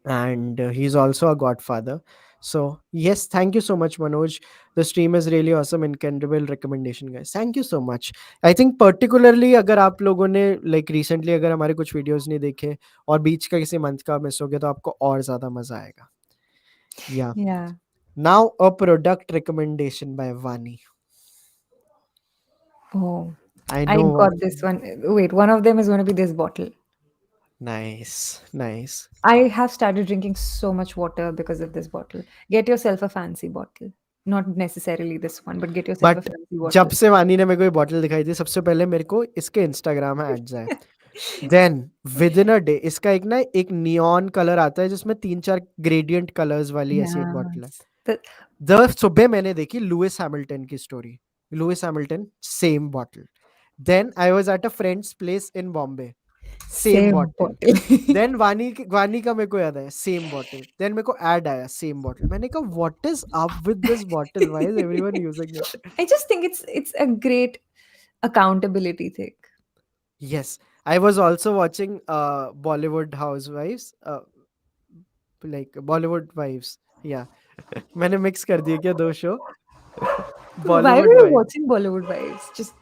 Speaker 1: and he's also a godfather. So yes, thank you so much Manoj, the stream is really awesome, incredible recommendation guys, thank you so much. I think particularly अगर आप लोगों ने like recently अगर हमारे कुछ videos नहीं देखे और बीच का किसी मंथ का मिस हो गया तो आपको और ज़्यादा मज़ा आएगा। Yeah.
Speaker 2: Yeah.
Speaker 1: Now a product recommendation by Vaani.
Speaker 2: Oh,
Speaker 1: I
Speaker 2: I
Speaker 1: know what.
Speaker 2: got this one. Wait, one of them is going to be this bottle.
Speaker 1: Nice, nice.
Speaker 2: I have started drinking so much water because of this bottle. Get yourself a fancy bottle. Not necessarily this one, but get yourself a
Speaker 1: but
Speaker 2: fancy
Speaker 1: जब
Speaker 2: bottle.
Speaker 1: से वानी ने मेरे को ये bottle दिखाई थी सबसे पहले मेरे को इसके इंस्टाग्राम एड्स आए। Then within a day इसका एक ना एक नियॉन कलर आता है जिसमें 3-4 ग्रेडियंट कलर्स वाली ऐसी एक
Speaker 2: Yeah.
Speaker 1: बॉटल है।
Speaker 2: The
Speaker 1: द सुबह मैंने देखी लुइस हैमिल्टन की स्टोरी, Lewis Hamilton same bottle. Then I was at a friend's place in Bombay, same
Speaker 2: same
Speaker 1: bottle.
Speaker 2: bottle.
Speaker 1: Then Vani का मेरे को याद आया सेम बॉटल। देन मेरे को ऐड आया सेम बॉटल। मैंने कहा what is up with this bottle, why is everyone using it?
Speaker 2: I just think it's a great accountability thing.
Speaker 1: Yes, I was also watching Bollywood Housewives, like Bollywood Wives. Yeah, मैंने mix कर दिए क्या दो show?
Speaker 2: Why were
Speaker 1: Bollywood
Speaker 2: you
Speaker 1: Wives.
Speaker 2: watching Bollywood Wives? Just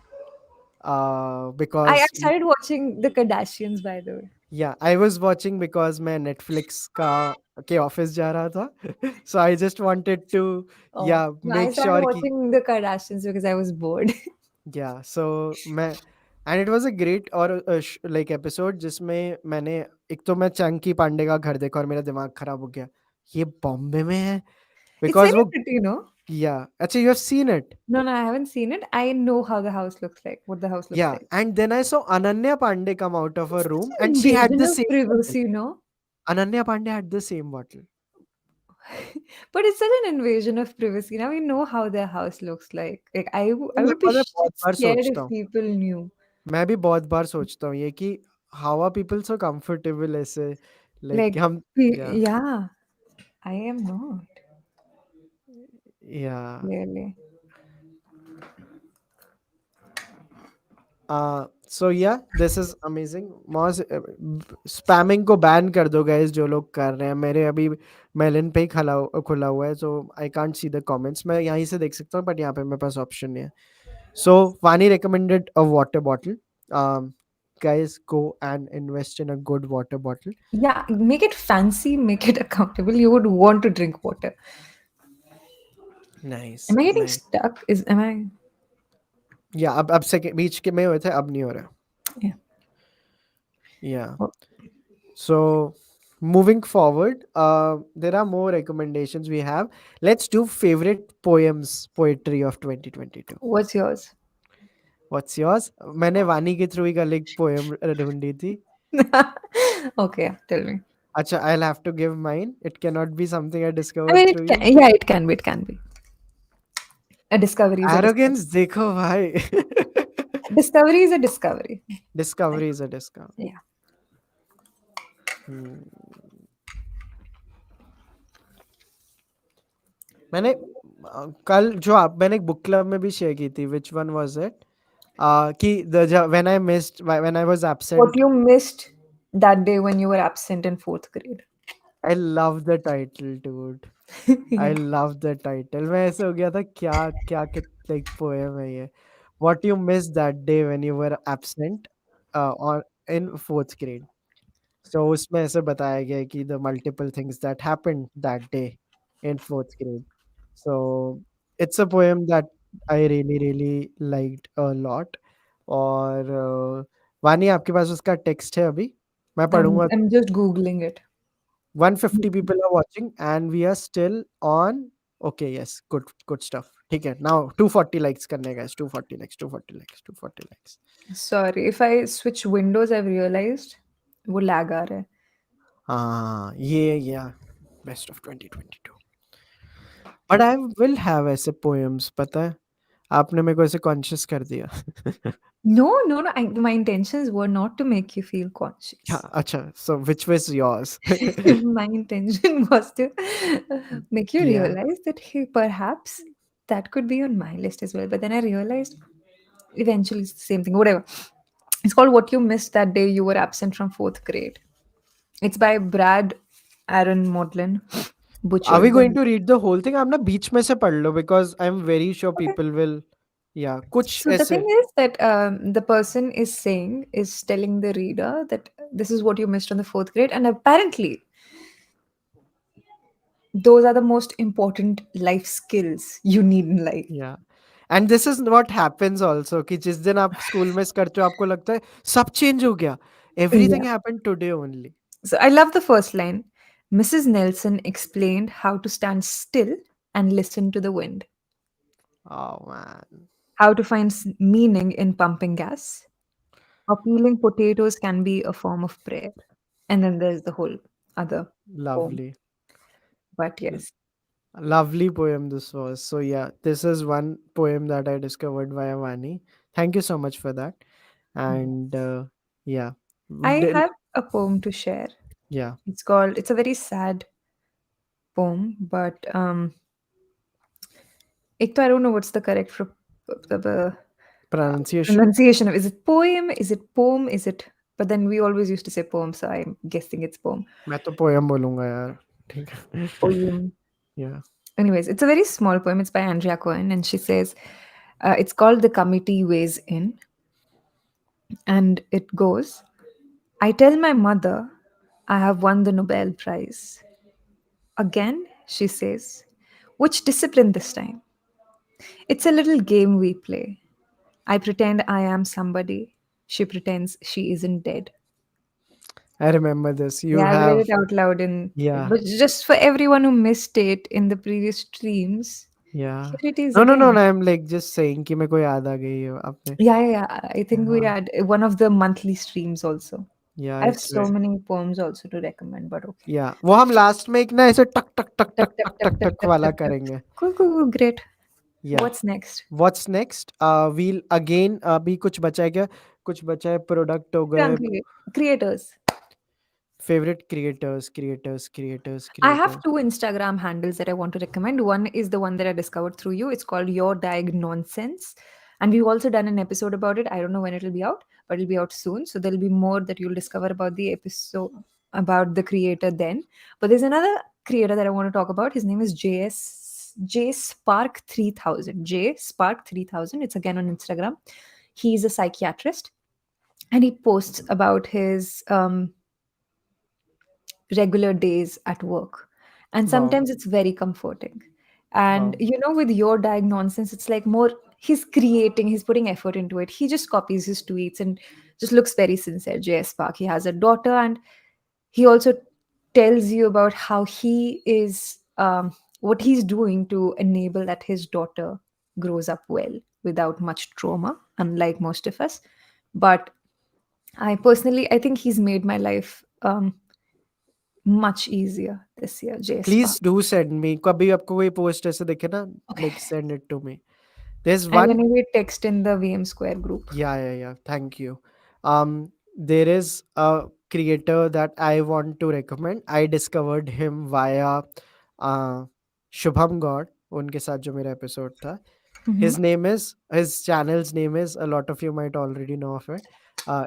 Speaker 2: I
Speaker 1: Because
Speaker 2: started watching the Kardashians by the way.
Speaker 1: yeah, I was watching because मैं Netflix का के office जा रहा था, so I just wanted to
Speaker 2: Oh,
Speaker 1: yeah
Speaker 2: no, I
Speaker 1: make
Speaker 2: started
Speaker 1: sure कि
Speaker 2: watching the Kardashians because I was bored.
Speaker 1: yeah, so मैं and it was a great और like episode जिसमें मैंने एक तो मैं चंकी पांडे का घर देखा और मेरा दिमाग खराब हो गया, ये बॉम्बे में है
Speaker 2: It's very
Speaker 1: बिकॉज वो
Speaker 2: pretty, no?
Speaker 1: yeah, अच्छा you have seen it?
Speaker 2: No, no, I haven't seen it. I know how the house looks like, what the house looks
Speaker 1: Yeah,
Speaker 2: like.
Speaker 1: and then I saw Ananya Pandey come out of her
Speaker 2: It's
Speaker 1: room
Speaker 2: such an
Speaker 1: and she had
Speaker 2: invasion
Speaker 1: the
Speaker 2: of
Speaker 1: same bottle.
Speaker 2: privacy, no?
Speaker 1: Ananya Pandey had the same bottle.
Speaker 2: But it's such an invasion of privacy. Now we know how their house looks like. Like I
Speaker 1: मैं
Speaker 2: would be
Speaker 1: मैं बहुत
Speaker 2: shit
Speaker 1: बार
Speaker 2: scared
Speaker 1: सोचता
Speaker 2: if
Speaker 1: हूँ,
Speaker 2: people knew.
Speaker 1: मैं भी बहुत बार सोचता हूँ ये कि how are people so comfortable ऐसे like
Speaker 2: Like,
Speaker 1: हम yeah
Speaker 2: yeah, I am not
Speaker 1: yeah
Speaker 2: clearly.
Speaker 1: so yeah this is amazing मौज स्पैमिंग को बैन कर दो गाइस जो लोग कर रहे हैं। मेरे अभी मेलिन पे ही खुला हुआ है, so I can't see the comments. मैं यहीं से देख सकता हूँ बट यहाँ पे मेरे पास ऑप्शन नहीं है। सो वानी recommended a water bottle. Guys go and invest in a good water bottle.
Speaker 2: Yeah, make it fancy, make it accountable. You would want to drink water.
Speaker 1: Nice,
Speaker 2: Am I getting
Speaker 1: nice.
Speaker 2: stuck? Is am I?
Speaker 1: या अब second बीच के में हुए थे, अब नहीं हो रहा.
Speaker 2: Yeah.
Speaker 1: Yeah.
Speaker 2: Oh,
Speaker 1: So moving forward, there are more recommendations we have. Let's do favorite poems, poetry of 2022.
Speaker 2: what's yours?
Speaker 1: What's yours? मैंने वानी के थ्रू ही कल एक पोएम ढूंढी थी.
Speaker 2: Okay, yeah, tell me.
Speaker 1: अच्छा, I'll have to give mine. It cannot be something I
Speaker 2: I
Speaker 1: discovered
Speaker 2: mean,
Speaker 1: through
Speaker 2: it can.
Speaker 1: you.
Speaker 2: Yeah, it can be. It can be. A discovery is a discovery.
Speaker 1: Arrogance देखो भाई.
Speaker 2: Discovery is a discovery.
Speaker 1: Discovery is a discovery.
Speaker 2: Yeah.
Speaker 1: Hmm. मैंने कल जो आप मैंने एक book club में भी शेयर की थी. Which one was it? कि when I missed, when I was
Speaker 2: What
Speaker 1: absent.
Speaker 2: you missed that day when you were absent in fourth grade.
Speaker 1: I love the title, dude. I
Speaker 2: Yeah.
Speaker 1: love the title. मैं ऐसे हो गया था, क्या क्या like poem है ये. What you missed that day when you were absent or in fourth grade. So उसमें ऐसे बताया गया है कि the multiple things that happened that day in fourth grade. So it's a poem that I really really liked a lot. और वानी, आपके पास उसका टेक्स्ट है अभी? मैं
Speaker 2: I'm
Speaker 1: पढ़ूंगा.
Speaker 2: I'm just googling it.
Speaker 1: 150 people are watching and we are still on. Okay, yes, good stuff. ठीक है, now 240 likes करने हैं, guys. 240 likes, 240 likes, 240 likes.
Speaker 2: Sorry, if I switch windows, I've realized वो lag आ रहा है.
Speaker 1: हाँ, ये yeah, best of 2022. But I will have ऐसे poems, पता है? आपने मेरे को ऐसे conscious कर दिया.
Speaker 2: No, no, no. My intentions were not to make you feel
Speaker 1: Yeah,
Speaker 2: conscious.
Speaker 1: अच्छा. So which was yours?
Speaker 2: My intention was to make you
Speaker 1: Yeah.
Speaker 2: realize that hey, perhaps that could be on my list as well. But then I realized eventually it's the same thing. Whatever. It's called What You Missed That Day You Were Absent from Fourth Grade. It's by Brad Aaron Modlin.
Speaker 1: Are we
Speaker 2: Butchered
Speaker 1: going
Speaker 2: the
Speaker 1: to read the whole thing? आप ना बीच में से पढ़ लो because I'm very sure
Speaker 2: okay.
Speaker 1: people will. Yeah, कुछ
Speaker 2: So the thing
Speaker 1: ऐसे.
Speaker 2: is that the person is telling the reader that this is what you missed on the fourth grade, and apparently those are the most important life skills you need in life.
Speaker 1: Yeah. And this is what happens also कि जिस दिन आप school miss करते हो आपको लगता है सब चेंज हो गया.
Speaker 2: Yeah.
Speaker 1: Everything happened today only.
Speaker 2: So I love the first line. Mrs. Nelson explained how to stand still and listen to the wind,
Speaker 1: oh man.
Speaker 2: how to find meaning in pumping gas, how peeling potatoes can be a form of prayer. And then there's the whole other poem.
Speaker 1: Lovely.
Speaker 2: But yes.
Speaker 1: Lovely poem this was. So yeah, this is one poem that I discovered via Vani. Thank you so much for that. And yeah.
Speaker 2: I
Speaker 1: Dil-
Speaker 2: have a poem to share.
Speaker 1: yeah,
Speaker 2: It's a very sad poem, but I don't know what's the correct the
Speaker 1: pronunciation.
Speaker 2: pronunciation of is it poem? Is it poem? Is it but then we always used to say poem, so I'm guessing it's poem.
Speaker 1: मैं तो poem बोलूंगा यार. ठीक है.
Speaker 2: Poem.
Speaker 1: Yeah.
Speaker 2: Anyways, it's a very small poem. It's by Andrea Cohen, and she says it's called The Committee Weighs In, and it goes I tell my mother I have won the Nobel Prize. Again, she says, which discipline this time? It's a little game we play. I pretend I am somebody. She pretends she isn't dead.
Speaker 1: I remember this. You
Speaker 2: Yeah, I've read
Speaker 1: have.
Speaker 2: it out loud in
Speaker 1: Yeah.
Speaker 2: but just for everyone who missed it in the previous streams,
Speaker 1: Yeah.
Speaker 2: here it is
Speaker 1: No, no, no, no.
Speaker 2: again.
Speaker 1: I'm like just saying कि मेरे को याद आ गई है आपने.
Speaker 2: Yeah, yeah, yeah. I think we
Speaker 1: हाँ.
Speaker 2: had one of the monthly streams also.
Speaker 1: Yeah,
Speaker 2: I have
Speaker 1: it's
Speaker 2: so
Speaker 1: very.
Speaker 2: many poems also to recommend, but okay.
Speaker 1: या वो हम लास्ट में एक ना ऐसे टक टक टक
Speaker 2: Tuck,
Speaker 1: टक
Speaker 2: tuck,
Speaker 1: टक
Speaker 2: tuck,
Speaker 1: टक
Speaker 2: tuck,
Speaker 1: टक
Speaker 2: tuck,
Speaker 1: वाला
Speaker 2: tuck, tuck.
Speaker 1: करेंगे.
Speaker 2: Cool, cool, cool, great.
Speaker 1: Yeah.
Speaker 2: What's next?
Speaker 1: What's next? We'll again अभी कुछ बचा है क्या? कुछ बचा है, प्रोडक्ट हो गए.
Speaker 2: Creators.
Speaker 1: Favourite creators creators creators
Speaker 2: I have
Speaker 1: creators.
Speaker 2: two Instagram handles that I want to recommend. One is the one that I discovered through you. It's called Your Diag Nonsense. And we've also done an episode about it. I don't know when it'll be out, but it'll be out soon. So there'll be more that you'll discover about the episode, about the creator then. But there's another creator that I want to talk about. His name is J Spark 3000. J Spark 3000. It's again on Instagram. He's a psychiatrist and he posts about his regular days at work. And
Speaker 1: wow.
Speaker 2: sometimes it's very comforting. And
Speaker 1: Wow.
Speaker 2: with your dag nonsense, it's like more he's creating, he's putting effort into it. He just copies his tweets and just looks very sincere. JS Park, he has a daughter, and he also tells you about how he is what he's doing to enable that his daughter grows up well without much trauma, unlike most of us. But I think he's made my life much easier this year, JS
Speaker 1: Please
Speaker 2: Park.
Speaker 1: do send me. कभी आपको कोई post ऐसे दिखे ना,
Speaker 2: Okay.
Speaker 1: like send it to me. There's
Speaker 2: I'll
Speaker 1: one.
Speaker 2: anyway text in the VM Square group.
Speaker 1: Yeah. Thank you. There is a creator that I want to recommend. I discovered him via uh, Shubham God. उनके साथ जो मेरा episode था.
Speaker 2: Hmm.
Speaker 1: His channel's name is, a lot of you might already know of it.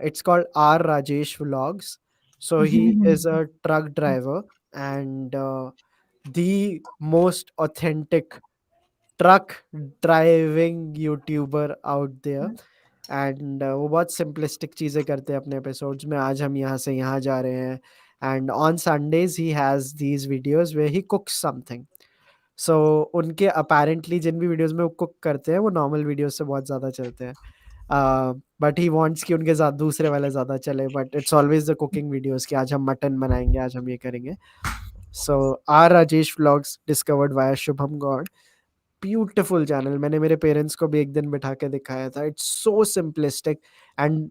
Speaker 1: It's called R Rajesh Vlogs. So he is a truck driver, and the most authentic truck driving YouTuber out there. And वो बहुत simplistic चीज़ें करते हैं अपने episodes में. आज हम यहाँ से यहाँ जा रहे हैं, and on Sundays he has these videos where he cooks something. So उनके अपेरेंटली जिन भी वीडियोस में वो कुक करते हैं वो नॉर्मल वीडियोस से बहुत ज़्यादा चलते हैं. बट ही वांट्स कि उनके दूसरे वाले ज़्यादा चले, but it's always the cooking videos कि आज हम मटन बनाएंगे, आज हम ये करेंगे. So R Rajesh vlogs discovered via Shubham Gaur. Beautiful channel. मैंने मेरे पेरेंट्स को भी एक दिन बिठा के दिखाया था. It's so simplistic, and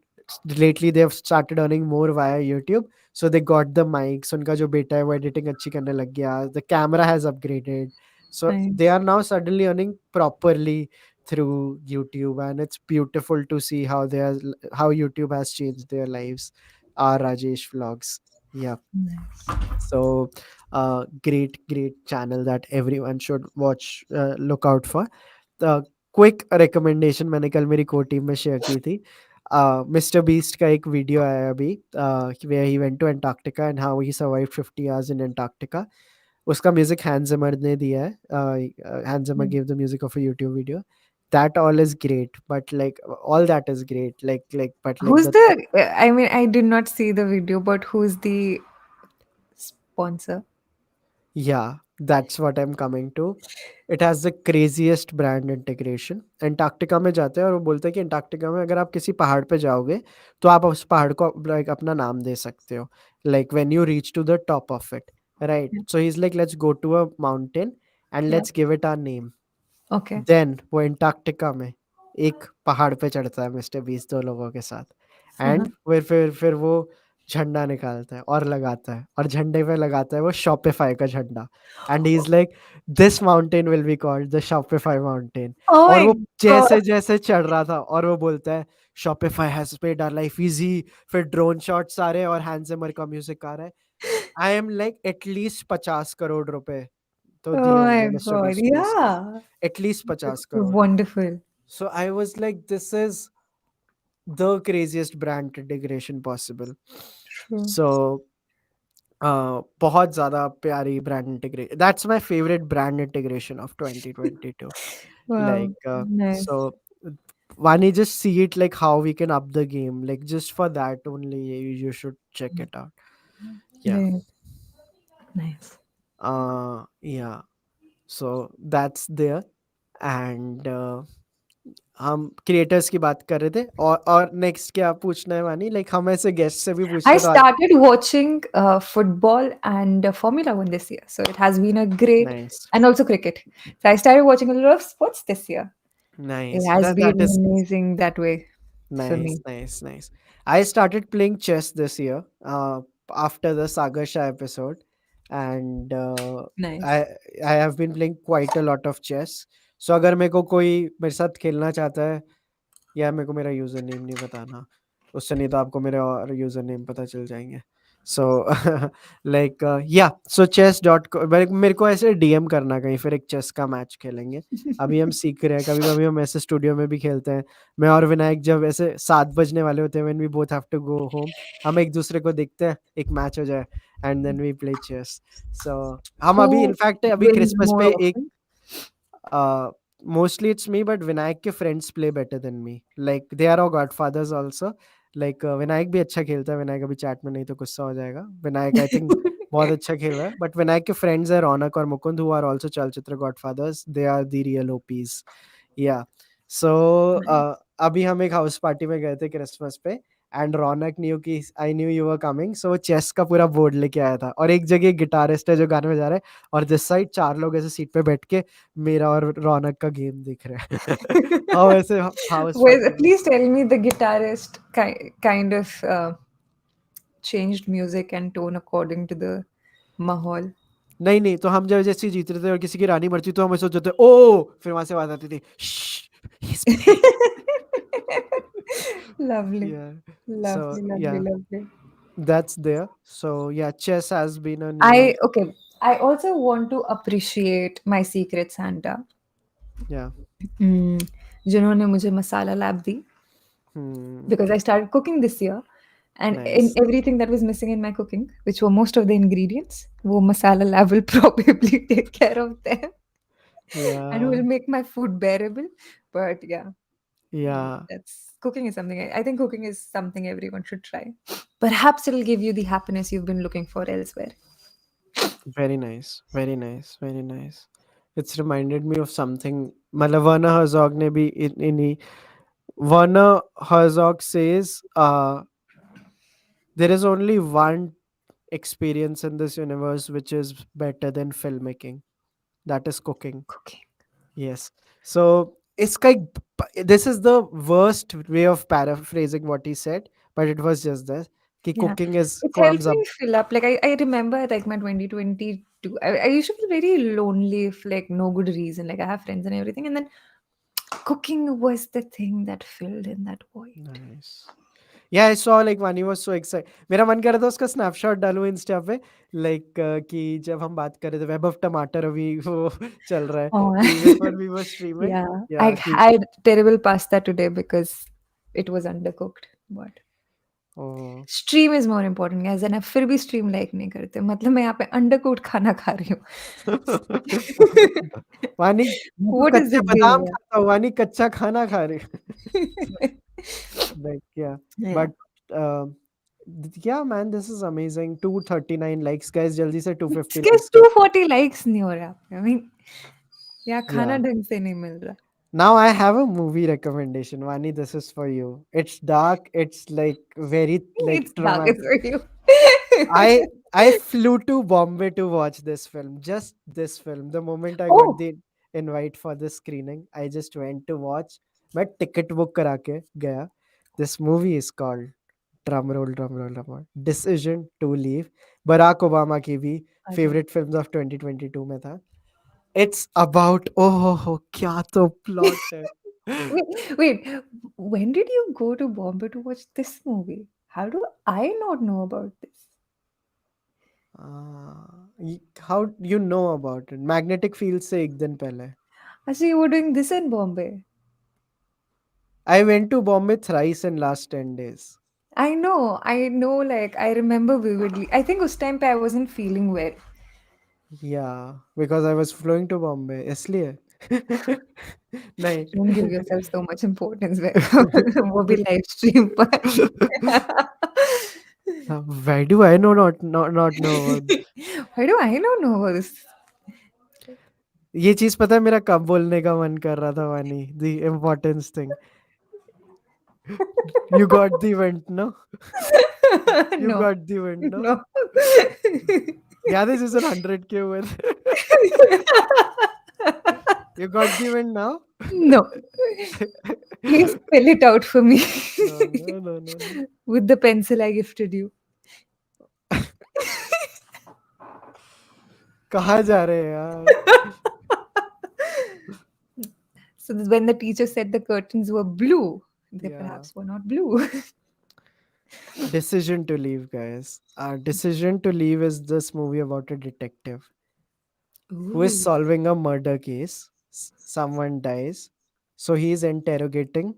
Speaker 1: lately they have started earning more via YouTube. So they got the mics. उनका जो बेटा है वो एडिटिंग अच्छी करने लग गया. The camera has upgraded. So they
Speaker 2: Nice.
Speaker 1: Are now suddenly earning properly through YouTube, and it's beautiful to see how YouTube has changed their lives. R Rajesh vlogs. Yeah.
Speaker 2: Nice.
Speaker 1: So great channel that everyone should watch, look out for. The quick recommendation मैंने कल मेरी को team में share की थी. Mister beast का एक video आया अभी, where he went to Antarctica and how he survived 50 hours in Antarctica. उसका म्यूजिक हैंस जिमर ने दिया है. Hans Zimmer
Speaker 2: Mm.
Speaker 1: Give the music of a YouTube video. That all is great, but like all that is great, but like
Speaker 2: Who's
Speaker 1: the
Speaker 2: the? I mean, I did not see the video, but who's the sponsor?
Speaker 1: Yeah, that's what I'm coming to. It has the craziest brand integration. Antarctica में जाते हैं और वो बोलते हैं कि Antarctica में अगर आप किसी पहाड़ पे जाओगे तो आप उस पहाड़ को लाइक अपना नाम दे सकते हो, like when you reach to the top of it, right.
Speaker 2: Yeah.
Speaker 1: So he is like let's go to a mountain and
Speaker 2: Yeah.
Speaker 1: Let's give it our name.
Speaker 2: Okay.
Speaker 1: Then वो एंटार्क्टिका में एक पहाड़ पे चढ़ता है मिस्टर बीस 2 लोगों के साथ.
Speaker 2: Uh-huh.
Speaker 1: एंड फिर वो झंडा निकालता है और लगाता है, और झंडे पे लगाता है वो शॉपिफाई का झंडा. And he is like this mountain will be called the Shopify mountain.
Speaker 2: Oh
Speaker 1: और
Speaker 2: my
Speaker 1: वो
Speaker 2: god.
Speaker 1: जैसे जैसे चढ़ रहा था और वो बोलता है Shopify has made our life easy. फिर ड्रोन शॉट्स आ रहे हैं और हैंस जिमर का म्यूजिक आ रहा है. आई एम लाइक एटलीस्ट 50 करोड़ रुपए तो दिए
Speaker 2: Oh
Speaker 1: होंगे
Speaker 2: my
Speaker 1: मिस्टर
Speaker 2: god.
Speaker 1: बीस्ट को इसके.
Speaker 2: Yeah.
Speaker 1: At least
Speaker 2: That's
Speaker 1: 50 crore.
Speaker 2: wonderful.
Speaker 1: So I was like, this is the craziest brand integration possible.
Speaker 2: True.
Speaker 1: So बहुत ज़्यादा प्यारी brand integration. That's my favorite brand integration of 2022.
Speaker 2: Wow.
Speaker 1: Like
Speaker 2: Nice.
Speaker 1: so Vani, just see it like how we can up the game. Like just for that only you should check it out. Yeah.
Speaker 2: Right. Nice.
Speaker 1: Yeah. So that's there. And हम creators की बात कर रहे थे, और next क्या पूछना है वानी, लाइक हम ऐसे गेस्ट से भी
Speaker 2: I
Speaker 1: पूछते हैं तो आज.
Speaker 2: started watching football and Formula One this year. So it has been a great,
Speaker 1: nice.
Speaker 2: and also cricket. So I started watching a lot of sports this year. It
Speaker 1: nice,
Speaker 2: has
Speaker 1: that
Speaker 2: been
Speaker 1: is
Speaker 2: amazing that way for
Speaker 1: nice,
Speaker 2: me.
Speaker 1: nice, nice. I started playing chess this year, after the Sagar Shah episode, and
Speaker 2: Nice.
Speaker 1: I I have been playing quite a lot of chess. So अगर मेरे को कोई मेरे साथ खेलना चाहता है, या मेरे को मेरा यूज़र नेम नहीं बताना, उससे नहीं तो आपको मेरे और यूज़र नेम पता चल जाएँगे. सो लाइक या सो चेस डॉट को मेरे को ऐसे डीएम करना कहीं, फिर एक चेस का मैच खेलेंगे. अभी हम सीख रहे हैं, कभी-कभी हम ऐसे स्टूडियो में भी खेलते हैं. मैं और विनायक जब ऐसे 7 बजने वाले होते हैं, when we both have to go home, हम एक-दूसरे को देखते हैं, एक मैच हो जाए, and then we play chess. So हम अभी
Speaker 2: Who
Speaker 1: इनफैक्ट अभी
Speaker 2: wins
Speaker 1: क्रिसमस
Speaker 2: more
Speaker 1: पे एक
Speaker 2: often?
Speaker 1: mostly it's me, but Vinayak के friends play better than me. Like they are all godfathers also. Like Vinayak भी अच्छा खेलता है. विनायक अभी chat में नहीं तो गुस्सा हो जाएगा. विनायक I think बहुत अच्छा खेल रहा है. But विनायक के friends है रौनक और मुकुंद who are also चलचित्र godfathers. They are the real OPs. Yeah. So
Speaker 2: Nice.
Speaker 1: अभी हम एक हाउस पार्टी में गए थे क्रिसमस पे. एंड रौनक न्यू की I knew you were coming, so वो चेस का पूरा बोर्ड लेके आया था. और एक जगह गिटारिस्ट है जो गाने बजा रहा है, और जिस साइड चार लोग ऐसे सीट पे बैठ के मेरा और रौनक का गेम दिख रहा है. हाँ ऐसे हाउस
Speaker 2: Well,
Speaker 1: पार्टी में.
Speaker 2: please tell me the guitarist kind of changed music and tone according to the mahal.
Speaker 1: नहीं नहीं, तो हम जब जैसे ही जीत रहे थे और किसी की रानी मरती तो हम ऐसे सोचते थे ओ, फिर वहां से आवाज आती थी he's playing.
Speaker 2: Lovely,
Speaker 1: Yeah. So
Speaker 2: lovely, lovely,
Speaker 1: yeah,
Speaker 2: lovely.
Speaker 1: that's there. So yeah, chess has been a new.
Speaker 2: I okay. I also want to appreciate my secret Santa,
Speaker 1: Yeah.
Speaker 2: mm, जिन्होंने मुझे मसाला लैब दी
Speaker 1: Hmm.
Speaker 2: because I started cooking this year, and in
Speaker 1: Nice.
Speaker 2: everything that was missing in my cooking, which were most of the ingredients, वो masala lab will probably take care of them and
Speaker 1: Yeah.
Speaker 2: will make my food bearable. But yeah,
Speaker 1: Yeah.
Speaker 2: that's cooking is something I think cooking is something everyone should try. Perhaps it'll give you the happiness you've been looking for elsewhere.
Speaker 1: Very nice. Very nice. Very nice. It's reminded me of something. मतलब Werner Herzog ने भी in Werner Herzog says there is only one experience in this universe which is better than filmmaking. That is cooking.
Speaker 2: Cooking.
Speaker 1: Yes. So it's like this is the worst way of paraphrasing what he said, but it was just this. Ki
Speaker 2: Yeah.
Speaker 1: cooking is
Speaker 2: It's helped
Speaker 1: comes up.
Speaker 2: me fill up. Like I remember like my 2022. I used to feel very lonely for like no good reason. Like I have friends and everything. And then cooking was the thing that filled in that void.
Speaker 1: Nice. Yeah, I saw like Vani was so excited. मेरा मन कर रहा था उसका snapshot डालूं Insta पे, like कि जब हम बात कर रहे थे वैभव टमाटर अभी वो चल रहा है
Speaker 2: Oh,
Speaker 1: कि before we were streaming.
Speaker 2: yeah.
Speaker 1: Yeah,
Speaker 2: I
Speaker 1: कि
Speaker 2: had terrible pasta today because it was undercooked. But
Speaker 1: oh.
Speaker 2: stream is more important, guys. And I फिर भी stream like नहीं करते. मतलब मैं यहाँ पे undercooked खाना खा रही हूँ.
Speaker 1: वानी मैं तो
Speaker 2: What is
Speaker 1: कच्चे
Speaker 2: the deal
Speaker 1: बादाम
Speaker 2: here?
Speaker 1: खाता हूँ, वानी कच्चा खाना खा रही है. Like yeah,
Speaker 2: Yeah.
Speaker 1: but yeah man, this is amazing. 239 likes guys, जल्दी से
Speaker 2: It's
Speaker 1: 250
Speaker 2: guess
Speaker 1: likes कर.
Speaker 2: 240 likes नहीं हो रहा. I mean, यहाँ खाना
Speaker 1: Yeah.
Speaker 2: ढंग से नहीं मिल रहा.
Speaker 1: Now I have a movie recommendation. Vani, this is for you. It's dark. It's like very like
Speaker 2: It's dark
Speaker 1: traumatic.
Speaker 2: for you.
Speaker 1: I I flew to Bombay to watch this film. Just this film. The moment I got
Speaker 2: Oh,
Speaker 1: the invite for the screening, I just went to watch. मैं ticket book करा के गया. This movie is called drum roll, drum roll, drum roll. Decision to Leave. Barack Obama की भी
Speaker 2: अरे.
Speaker 1: favorite films of 2022 में था. It's about oh क्या तो plot है.
Speaker 2: Wait. When did you go to Bombay to watch this movie? How do I not know about this?
Speaker 1: How you know about it? Magnetic field से एक दिन पहले.
Speaker 2: Actually, you were doing this in Bombay.
Speaker 1: I went to Bombay thrice in last 10 days.
Speaker 2: I know, like, I remember vividly. I think उस time पे I wasn't feeling well.
Speaker 1: Yeah, because I was flying to Bombay. इसलिए. नहीं.
Speaker 2: Don't give yourself so much importance, Vaibhav. वो भी live stream पर.
Speaker 1: Why do I not know about
Speaker 2: Why do I not know about this?
Speaker 1: ये चीज पता है मेरा कब बोलने का मन कर रहा था वानी the importance thing. You got the event, no? You
Speaker 2: No,
Speaker 1: got the event, no?
Speaker 2: no.
Speaker 1: याद है सीजन 100 के हुए थे. You got the event now?
Speaker 2: No. Please spell it out for me
Speaker 1: No, no, no, no, no.
Speaker 2: with the pencil I gifted you.
Speaker 1: कहाँ जा रहे हैं यार?
Speaker 2: So when the teacher said the curtains were blue, they
Speaker 1: Yeah.
Speaker 2: perhaps were not blue.
Speaker 1: Decision to Leave, guys. Decision to Leave is this movie about a detective who is
Speaker 2: Ooh.
Speaker 1: solving a murder case. Someone dies, so he is interrogating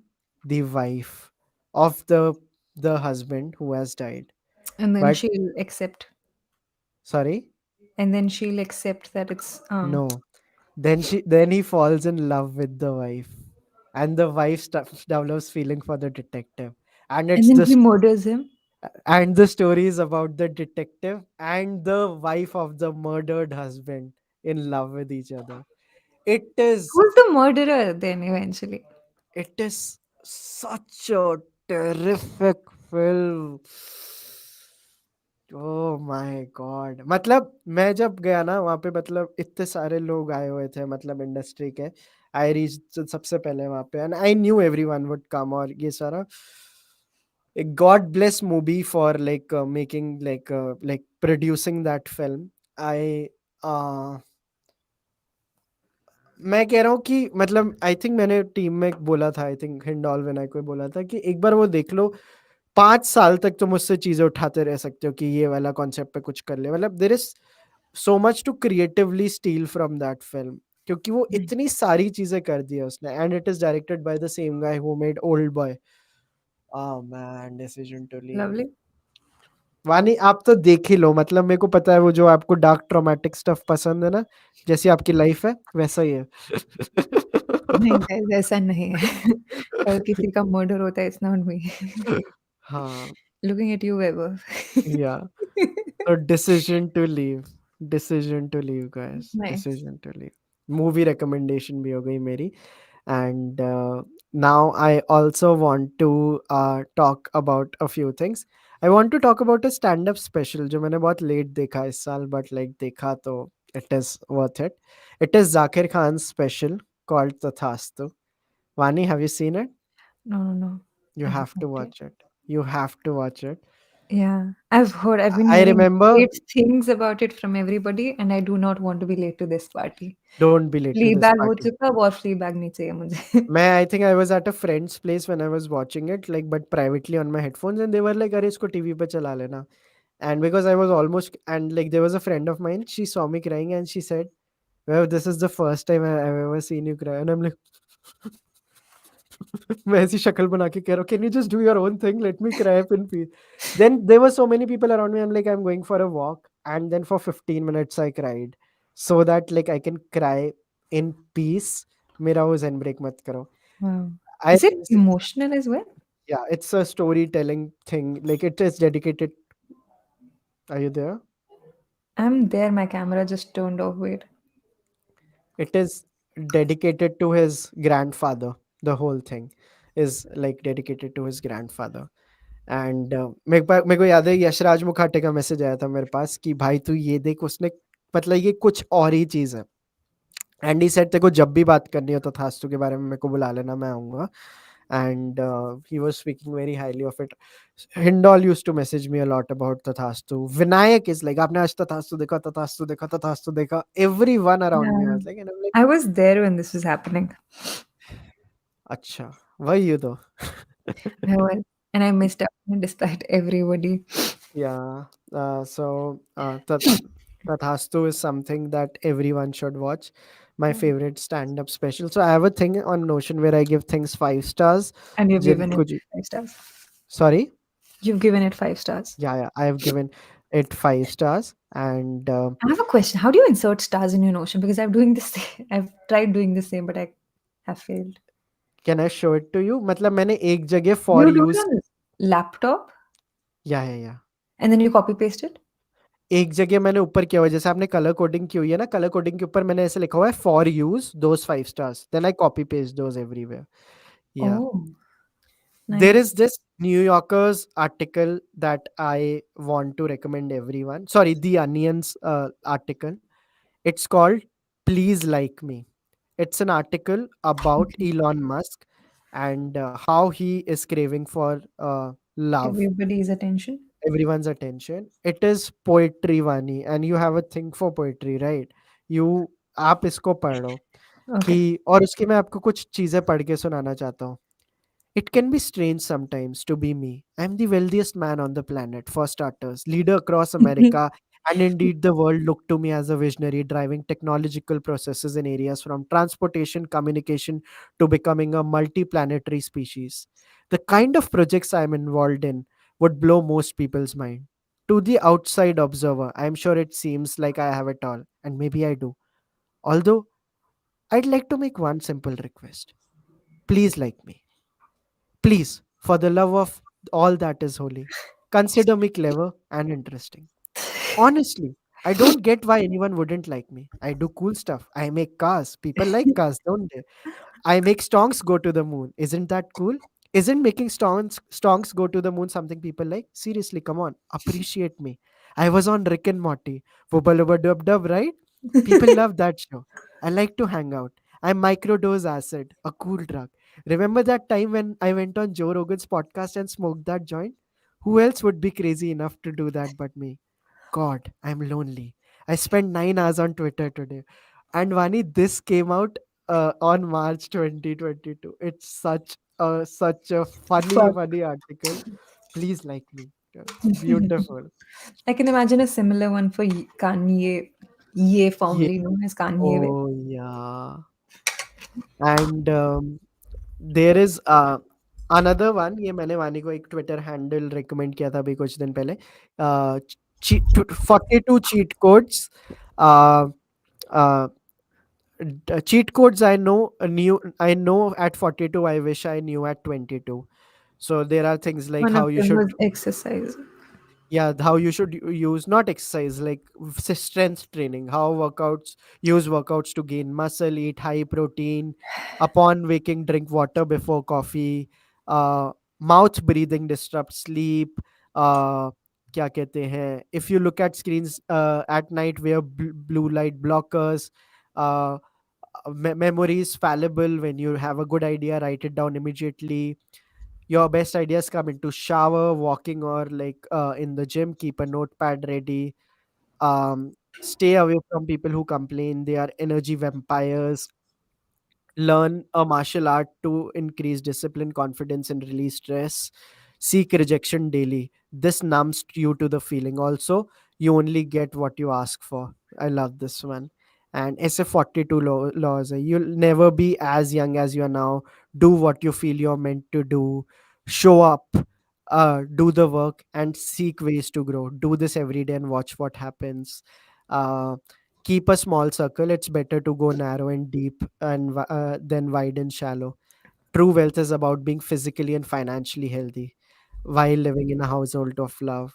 Speaker 1: the wife of the husband who has died.
Speaker 2: And then
Speaker 1: But
Speaker 2: she'll accept.
Speaker 1: sorry,
Speaker 2: And then she'll accept that it's
Speaker 1: no. then he falls in love with the wife, and the wife develops feeling for the detective, and
Speaker 2: And
Speaker 1: it's
Speaker 2: then he
Speaker 1: just
Speaker 2: murders him.
Speaker 1: and the story is about the detective and the wife of the murdered husband in love with each other. It is
Speaker 2: Who's the murderer then eventually?
Speaker 1: it is such a terrific film. Oh my God! मतलब मैं जब गया ना वहाँ पे, मतलब इतने सारे लोग आए हुए थे, मतलब इंडस्ट्री के। आई रीच्ड सबसे पहले वहाँ पे, and I knew everyone would come, और ये सारा एक God bless movie for like making like producing that film. I a, मैं कह रहा हूँ कि मतलब आई थिंक मैंने टीम में बोला था, आई थिंक हिंडॉल विनायक को बोला था कि एक बार वो देख लो, 5 साल तक तुम मुझसे चीज़ें उठाते रह सकते हो कि ये वाला कॉन्सेप्ट पे कुछ कर ले। मतलब there is so much to creatively steal from that film, क्योंकि वो इतनी सारी चीज़ें कर दी है उसने, and it is directed by the same guy who made old boy. Oh man, decision to leave.
Speaker 2: Lovely.
Speaker 1: Vani, आप तो देख ही लो, मतलब मेरे को पता है वो जो आपको डार्क ट्रॉमेटिक स्टफ पसंद है ना, जैसी आपकी लाइफ है, वैसा ही है।
Speaker 2: नहीं गाइस, ऐसा नहीं है। कल किसी का मर्डर होता है, इट्स नॉट मी।
Speaker 1: हाँ,
Speaker 2: लुकिंग एट यू Vaibhav.
Speaker 1: या तो decision to leave guys,
Speaker 2: Nice.
Speaker 1: Decision to leave. Movie recommendation भी हो गई मेरी, and now I also want to talk about a few things. I want to talk about a stand-up special जो मैंने बहुत late देखा इस साल, but like देखा तो it is worth it. It is Zakir Khan's special called Tathastu. Vani, have you seen it?
Speaker 2: No, no, no.
Speaker 1: You
Speaker 2: I have
Speaker 1: have
Speaker 2: not
Speaker 1: to
Speaker 2: yet.
Speaker 1: watch it. You have to watch it.
Speaker 2: Yeah, I've heard, I've been
Speaker 1: I
Speaker 2: hearing
Speaker 1: remember.
Speaker 2: great things about it from everybody, and I do not want to be late to this party.
Speaker 1: Don't be late to this
Speaker 2: Fleabag हो
Speaker 1: party.
Speaker 2: चुका, अब और Fleabag नहीं चाहिए मुझे।
Speaker 1: मैं I think I was eight a friend's place when I was watching it, like but privately on my headphones, and they were like, अरे इसको टीवी पे चला लेना। And because I was almost, and like there was a friend of mine, she saw me crying and she said, well, this is the first time I've ever seen you cry. And I'm like, मैं ऐसी शक्ल बना के कह रहा हूँ, can you just do your own thing? Let me cry up in peace. Then there were so many people around me. I'm like, I'm going for a walk. And then for 15 minutes, I cried so that like I can cry in peace. मेरा वो zen break मत करो.
Speaker 2: Wow.
Speaker 1: I
Speaker 2: Is it emotional as well?
Speaker 1: Yeah, it's a storytelling thing. Like it is dedicated. Are you there?
Speaker 2: I'm there, my camera just turned off. Wait.
Speaker 1: It is dedicated to his grandfather. The whole thing is like dedicated to his grandfather. And मेरे को याद है यशराज मुखाटे का message आया था मेरे पास कि भाई तू ये देख, उसने मतलब ये कुछ और ही चीज़ है। एंड ही सेड तेरे को जब भी बात करनी हो तो थास्तु के बारे में मेरे को बुला लेना, मैं आऊँगा। And he was speaking very highly of it. Hindol used to message me a lot about Tathastu. Vinayak is like, आपने आज तथास्तु देखा, तथास्तु देखा, तथास्तु देखा। Everyone around me
Speaker 2: Yeah.
Speaker 1: Was like, and I am like,
Speaker 2: I was there when this was happening.
Speaker 1: अच्छा, वही you तो।
Speaker 2: I was, and I missed out despite everybody.
Speaker 1: Yeah. Tathastu is something that everyone should watch. My favorite stand-up special. So I have a thing on Notion where I give things 5 stars.
Speaker 2: And you've given it
Speaker 1: जिनको जी-
Speaker 2: 5 stars.
Speaker 1: Sorry.
Speaker 2: You've given it 5 stars.
Speaker 1: Yeah, I have given it 5 stars, and
Speaker 2: I have a question. How do you insert stars in your Notion? Because I'm doing the same. I've tried doing the same, but I have failed.
Speaker 1: can I show it to you? मतलब मैंने एक जगह for
Speaker 2: You do it
Speaker 1: use,
Speaker 2: on laptop
Speaker 1: yeah.
Speaker 2: and then you copy paste it?
Speaker 1: एक जगह मैंने ऊपर किया हुआ है, जैसे आपने कलर कोडिंग की हुई है ना, कलर कोडिंग के ऊपर मैंने ऐसे लिखा हुआ है for use those 5 stars, then I copy paste those everywhere. Yeah
Speaker 2: Oh,
Speaker 1: there
Speaker 2: nice.
Speaker 1: is this New Yorker's article that I want to recommend everyone. Sorry, the Onion's article. It's called Please Like Me. It's an article about
Speaker 2: Okay.
Speaker 1: Elon Musk and how he is craving for love,
Speaker 2: Everybody's attention.
Speaker 1: everyone's attention. It is poetry, Vani, and you have a thing for poetry, right? You आप इसको पढ़ो
Speaker 2: Okay.
Speaker 1: कि, और उसकी मैं आपको कुछ चीजें पढ़ के सुनाना चाहता हूँ। It can be strange sometimes to be me. I'm the wealthiest man on the planet, for starters, leader across America, and indeed the world looked to me as a visionary, driving technological processes in areas from transportation, communication to becoming a multi-planetary species. The kind of projects I'm involved in would blow most people's mind. To the outside observer, I'm sure it seems like I have it all, and maybe I do. Although I'd like to make one simple request. Please like me. Please, for the love of all that is holy, consider me clever and interesting. Honestly, I don't get why anyone wouldn't like me. I do cool stuff. I make cars. People like cars, don't they? I make stonks go to the moon. Isn't that cool? Isn't making stonks go to the moon something people like? Seriously, come on, appreciate me. I was on Rick and Morty. Wubba dub dub, right? People love that show. I like to hang out. I microdose acid, a cool drug. Remember that time when I went on Joe Rogan's podcast and smoked that joint? Who else would be crazy enough to do that but me? God, I'm lonely. I spent 9 hours on Twitter today. And Vani, this came out on March 2022. It's such a funny,
Speaker 2: Fuck.
Speaker 1: funny article. Please like me. Beautiful.
Speaker 2: I can imagine a similar one for Kanye, Ye
Speaker 1: Yeah.
Speaker 2: formerly known as Kanye West.
Speaker 1: Oh yeah. And there is another one. ये मैंने वानी को एक Twitter handle recommend किया था अभी कुछ दिन पहले. 42 cheat codes. Uh, uh, cheat codes I know at 42. I wish I knew at 22. So there are things like
Speaker 2: One of
Speaker 1: how you
Speaker 2: them
Speaker 1: should,
Speaker 2: was exercise.
Speaker 1: yeah, how you should use not exercise, like strength training, how workouts to gain muscle, eat high protein, upon waking drink water before coffee, uh, mouth breathing disrupts sleep, uh, क्या कहते हैं, if you look at screens at night, wear blue light blockers, uh, memory is fallible. When you have a good idea, write it down immediately. Your best ideas come into shower, walking, or like in the gym. Keep a notepad ready. Stay away from people who complain they are energy vampires. Learn a martial art to increase discipline, confidence, and release stress. Seek rejection daily. This numbs you to the feeling. Also, you only get what you ask for. I love this one. And SF 42 laws. You'll never be as young as you are now. Do what you feel you're meant to do. Show up. Do the work and seek ways to grow. Do this every day and watch what happens. Uh, Keep a small circle. It's better to go narrow and deep and than wide and shallow. True wealth is about being physically and financially healthy while living in a household of love.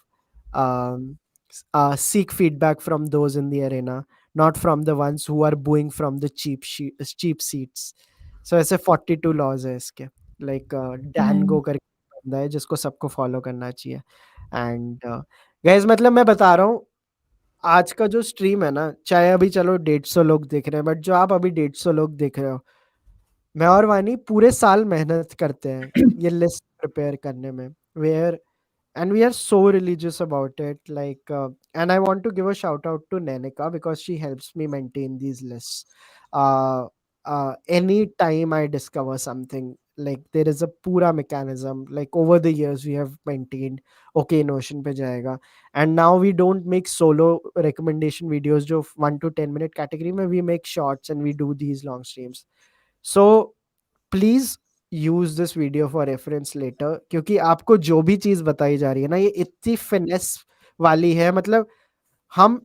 Speaker 1: Seek feedback from those in the arena, not from the ones who are booing from the cheap seats. So ऐसे 42 laws है इसके, like Dan
Speaker 2: Mm.
Speaker 1: Go करके बंदा है जिसको सबको follow करना चाहिए. एंड गाइस, मतलब मैं बता रहा हूँ, आज का जो स्ट्रीम है ना, चाहे अभी चलो 150 लोग देख रहे हैं, बट जो आप अभी 150 लोग देख रहे हो, मैं और वानी पूरे साल मेहनत करते हैं ये लिस्ट प्रिपेयर करने में. Where and we are so religious about it, like and I want to give a shout out to Nenika because she helps me maintain these lists. uh, Any time I discover something, like there is a pura mechanism, like over the years we have maintained. Okay, notion pe jayega. And now we don't make solo recommendation videos jo 1 to 10 minute category mein, we make shorts and we do these long streams. So please use this video for reference later, क्योंकि आपको जो भी चीज बताई जा रही है ना, ये इतनी फिनेस वाली है. मतलब हम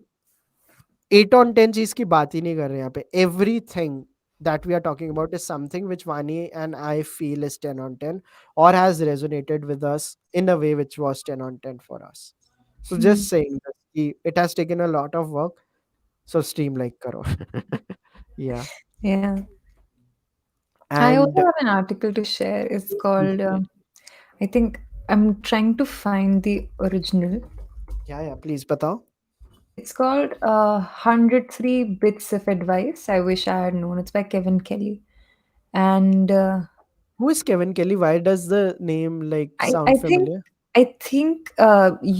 Speaker 1: 8 on 10 चीज की बात ही नहीं कर रहे हैं यहाँ पे. Everything that we are talking about is something which Vani and I feel is 10 on 10 or has resonated with us in a way which was 10 on 10 for us. So just saying that it has taken a lot of work. So stream like karo. Yeah.
Speaker 2: Yeah. I also
Speaker 1: And
Speaker 2: have an article to share. It's called, I think I'm trying to find the original.
Speaker 1: yeah, yeah, please batao.
Speaker 2: It's called 103 Bits of Advice I Wish I Had Known. It's by Kevin Kelly. And
Speaker 1: Who is Kevin Kelly? Why does the name like
Speaker 2: I,
Speaker 1: sound
Speaker 2: I think
Speaker 1: familiar?
Speaker 2: I think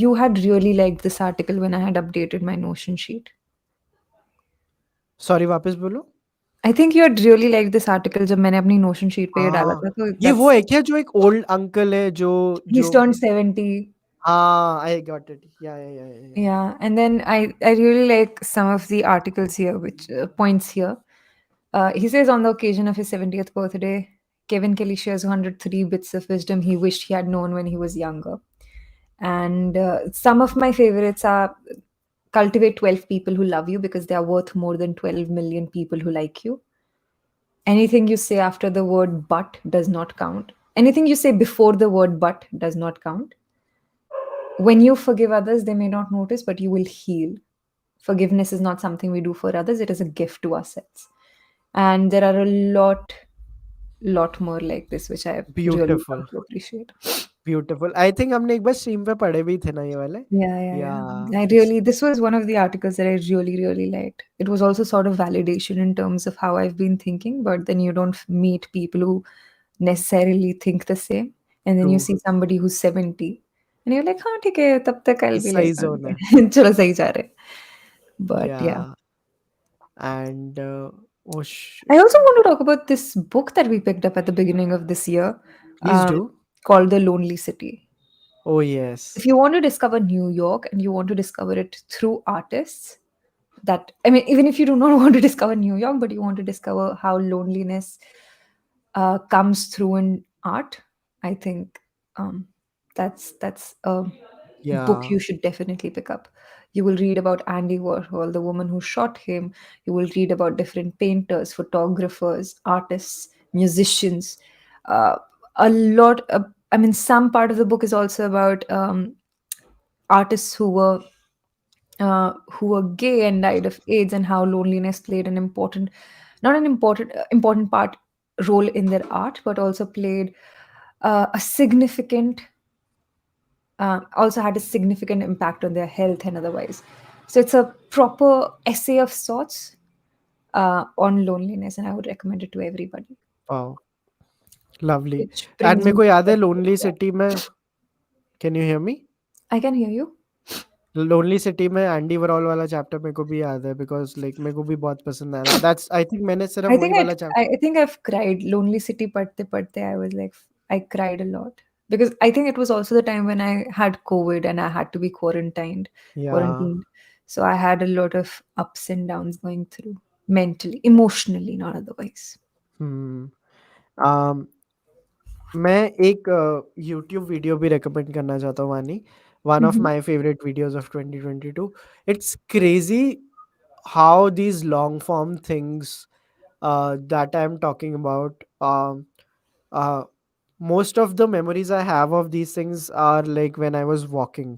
Speaker 2: you had really liked this article when I had updated my Notion sheet.
Speaker 1: Sorry, वापस बोलो.
Speaker 2: I think you had really liked this article जब मैंने अपनी Notion sheet पे ये डाला
Speaker 1: हाँ,
Speaker 2: था तो
Speaker 1: ये वो
Speaker 2: that's
Speaker 1: है क्या जो एक ओल्ड अंकल है जो
Speaker 2: he's
Speaker 1: जो
Speaker 2: turned 70.
Speaker 1: हाँ, I got it. Yeah, yeah, yeah, yeah, yeah.
Speaker 2: Yeah, and then I really like some of the articles here, which points here. He says on the occasion of his 70th birthday, Kevin Kelly shares 103 bits of wisdom he wished he had known when he was younger. And some of my favorites are cultivate 12 people who love you because they are worth more than 12 million people who like you. Anything you say after the word but does not count. Anything you say before the word but does not count. When you forgive others, they may not notice, but you will heal. Forgiveness is not something we do for others, it is a gift to ourselves. And there are a lot more like this, which I have really come
Speaker 1: Beautiful.
Speaker 2: to appreciate.
Speaker 1: Beautiful I think हमने एक बार stream पे पढ़े भी थे ना ये वाले
Speaker 2: Yeah, yeah,
Speaker 1: या
Speaker 2: yeah. I
Speaker 1: it's
Speaker 2: really, this was one of the articles that I really, really liked. It was also sort of validation in terms of how I've been thinking, but then you don't meet people who necessarily think the same. And then
Speaker 1: true
Speaker 2: you see somebody who's 70 and you're like, हाँ ठीक है तब तक I'll be like
Speaker 1: सही zone है
Speaker 2: चलो सही जा रहे हैं." But
Speaker 1: या
Speaker 2: yeah.
Speaker 1: And oh
Speaker 2: I
Speaker 1: shit
Speaker 2: also want to talk about this book that we picked up at the beginning of this year,
Speaker 1: please
Speaker 2: um,
Speaker 1: do
Speaker 2: called The Lonely City.
Speaker 1: O yes
Speaker 2: If you want to discover New York and you want to discover it through artists, that I mean, even if you do not want to discover New York, but you want to discover how loneliness comes through in art, I think that's a
Speaker 1: या
Speaker 2: book you should definitely pick up. You will read about Andy Warhol, the woman who shot him. You will read about different painters, photographers, artists, musicians. Uh, a lot. I mean, some part of the book is also about artists who were gay and died of AIDS, and how loneliness played an important, not an important, important part role in their art, but also played a significant, also had a significant impact on their health and otherwise. So it's a proper essay of sorts on loneliness, and I would recommend it to everybody.
Speaker 1: Wow lovely
Speaker 2: Which
Speaker 1: and
Speaker 2: brings
Speaker 1: मेरे
Speaker 2: me
Speaker 1: को
Speaker 2: to
Speaker 1: याद है
Speaker 2: the
Speaker 1: lonely city में can you hear me
Speaker 2: I can hear you.
Speaker 1: Lonely city में Andy वरॉल वाला chapter मेरे को भी याद है बिकॉज लाइक मेरे को भी बहुत पसंद आया था दैट्स आई थिंक मैंने सिर्फ
Speaker 2: I
Speaker 1: वही
Speaker 2: think
Speaker 1: वाला
Speaker 2: I think I've cried. Lonely City Padte. I was like, I cried a lot because I think it was also the time when I had COVID and I had to be
Speaker 1: या
Speaker 2: quarantined. So I had a lot of ups and downs going through mentally, emotionally, not otherwise.
Speaker 1: हम्म मैं एक YouTube video भी recommend करना चाहता हूँ वानी one of
Speaker 2: Mhm.
Speaker 1: My favourite videos of 2022 it's crazy how these long form things that I'm talking about uh, most of the memories I have of these things are like when I was walking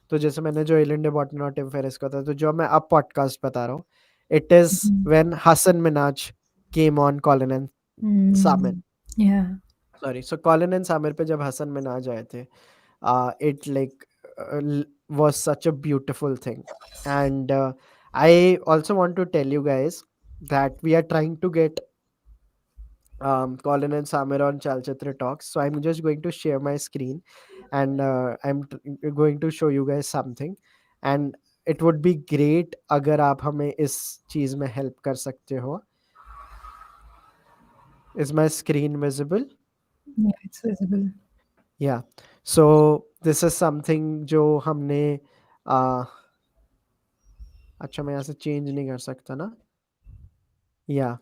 Speaker 1: तो जैसे मैंने जो Elin बॉटन और Tim Ferriss का था तो जो मैं अब पॉडकास्ट बता रहा हूँ it is
Speaker 2: Mhm.
Speaker 1: When Hasan Minhaj came on Colin and Samir
Speaker 2: Mm. Yeah.
Speaker 1: Sorry so Colin and Samir पे जब हसन मिनाज आए थे it like was such a beautiful thing and I also want to tell you guys that we are trying to get Colin and Samir on Chalchitra Talks. So I'm just going to share my screen and going to show you guys something. And it would be great अगर आप हमें इस चीज में help कर सकते हो. Is my screen visible?
Speaker 2: Yeah, it's visible.
Speaker 1: Yeah. So this is something जो हमने अच्छा मैं यहाँ से change नहीं कर सकता ना. Yeah.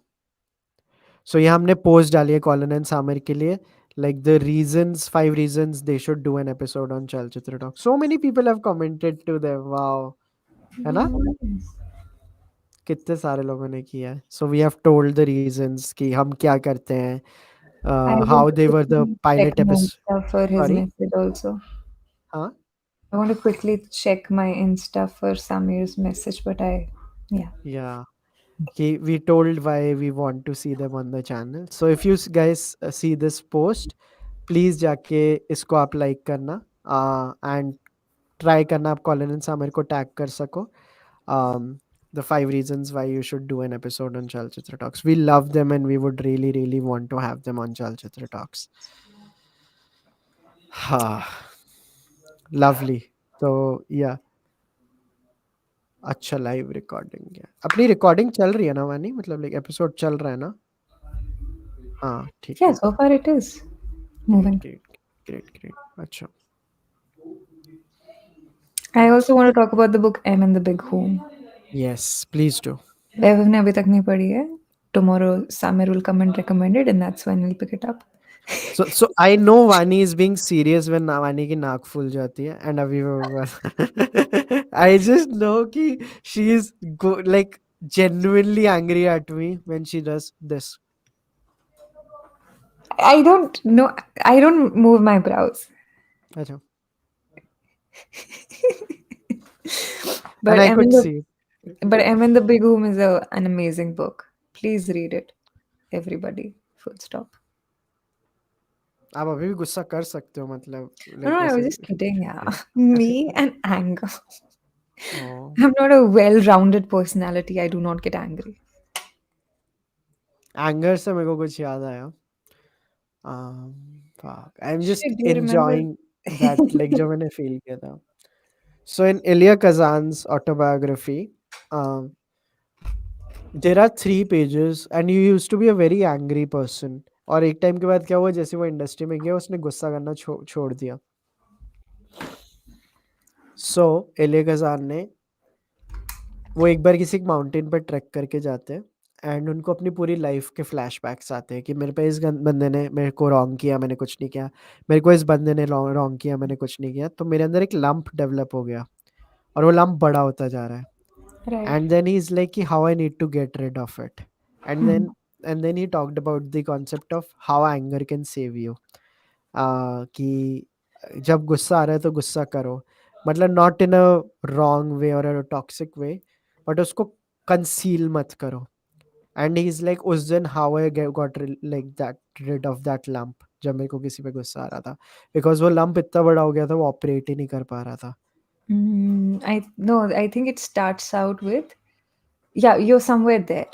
Speaker 1: So ये हमने post डाली है कॉलिन एंड सामिर के लिए like the reasons 5 reasons they should do an episode on Chalchitra Talk. So many people have commented to them. Wow. है ना
Speaker 2: Nice.
Speaker 1: कितने सारे लोगों ने किया है so we have told the reasons कि हम क्या करते हैं
Speaker 2: I
Speaker 1: how
Speaker 2: want to
Speaker 1: they were the
Speaker 2: quickly check
Speaker 1: pilot
Speaker 2: my
Speaker 1: episode
Speaker 2: Insta for his
Speaker 1: sorry
Speaker 2: message also.
Speaker 1: हाँ
Speaker 2: I want to quickly check my Insta for Samir's message, but yeah.
Speaker 1: yeah we told why we want to see them on the channel so if you guys see this post please जाके इसको आप like करना and try करना आप Colin and सामिर को tag कर सको um, the 5 reasons why you should do an episode on Chalchitra Talks. We love them and we would really, really want to have them on Chalchitra Talks. Lovely. So yeah, अच्छा live recording है अपनी recording चल रही है ना वानी मतलब like episode चल रहा है ना हाँ ठीक
Speaker 2: Yeah,
Speaker 1: है
Speaker 2: so far it is
Speaker 1: great
Speaker 2: moving.
Speaker 1: Great great great अच्छा
Speaker 2: I also want to talk about the book M and the Big Home.
Speaker 1: Yes please do
Speaker 2: Vaibhav ने अभी तक नहीं पढ़ी है. Tomorrow Samir will come and recommend it, and that's when we'll pick it up.
Speaker 1: So I know Vani is being serious when Vani की नाक फूल जाती है and अभी I just know कि she is like genuinely angry at me when she does this.
Speaker 2: I don't know. I don't move my brows.
Speaker 1: अच्छा. And
Speaker 2: But
Speaker 1: I could see.
Speaker 2: Em in the Big Room is an amazing book. Please read it, everybody. Full stop.
Speaker 1: आप अभी भी गुस्सा कर सकते हो मतलब
Speaker 2: No, no,
Speaker 1: like
Speaker 2: I was
Speaker 1: ऐसे.
Speaker 2: just kidding. Yeah, me and anger.
Speaker 1: Oh,
Speaker 2: I'm not a well-rounded personality. I do not get angry.
Speaker 1: Anger से मेरे को कुछ याद आया. Fuck. I'm just
Speaker 2: Shit, do you remember?
Speaker 1: enjoying that like जो मैंने feel किया था. So in Ilya Kazan's autobiography, um, there are 3 pages and you used to be a very angry person. और एक टाइम के बाद क्या हुआ जैसे वो इंडस्ट्री में गया उसने गुस्सा करना छोड़ दिया. सो इलिया कज़ान ने वो एक बार किसी माउंटेन पर ट्रैक करके जाते हैं एंड उनको अपनी पूरी लाइफ के फ्लैशबैक्स आते हैं कि मेरे पे इस बंदे ने मेरे को रॉन्ग किया मैंने कुछ नहीं किया, मेरे को इस बंदे ने रॉन्ग किया मैंने कुछ नहीं किया, तो मेरे अंदर एक लंप डेवलप हो गया और वो लंप बड़ा होता जा रहा है.
Speaker 2: Right.
Speaker 1: And then he's like कि how I need to get rid of it. And then
Speaker 2: Hmm.
Speaker 1: and then he talked about the concept of how anger can save you. कि जब गुस्सा आ रहा है तो गुस्सा करो, मतलब not in a wrong way और अ टॉक्सिक वे, बट उसको कंसील मत करो. एंड ही इज लाइक उस दिन how I got like that rid of that lump जब मेरे को किसी पे गुस्सा आ रहा था, बिकॉज वो लंप इतना बड़ा हो गया था वो ऑपरेट ही नहीं कर पा रहा था.
Speaker 2: I no. I think it starts out with, yeah. You're somewhere there.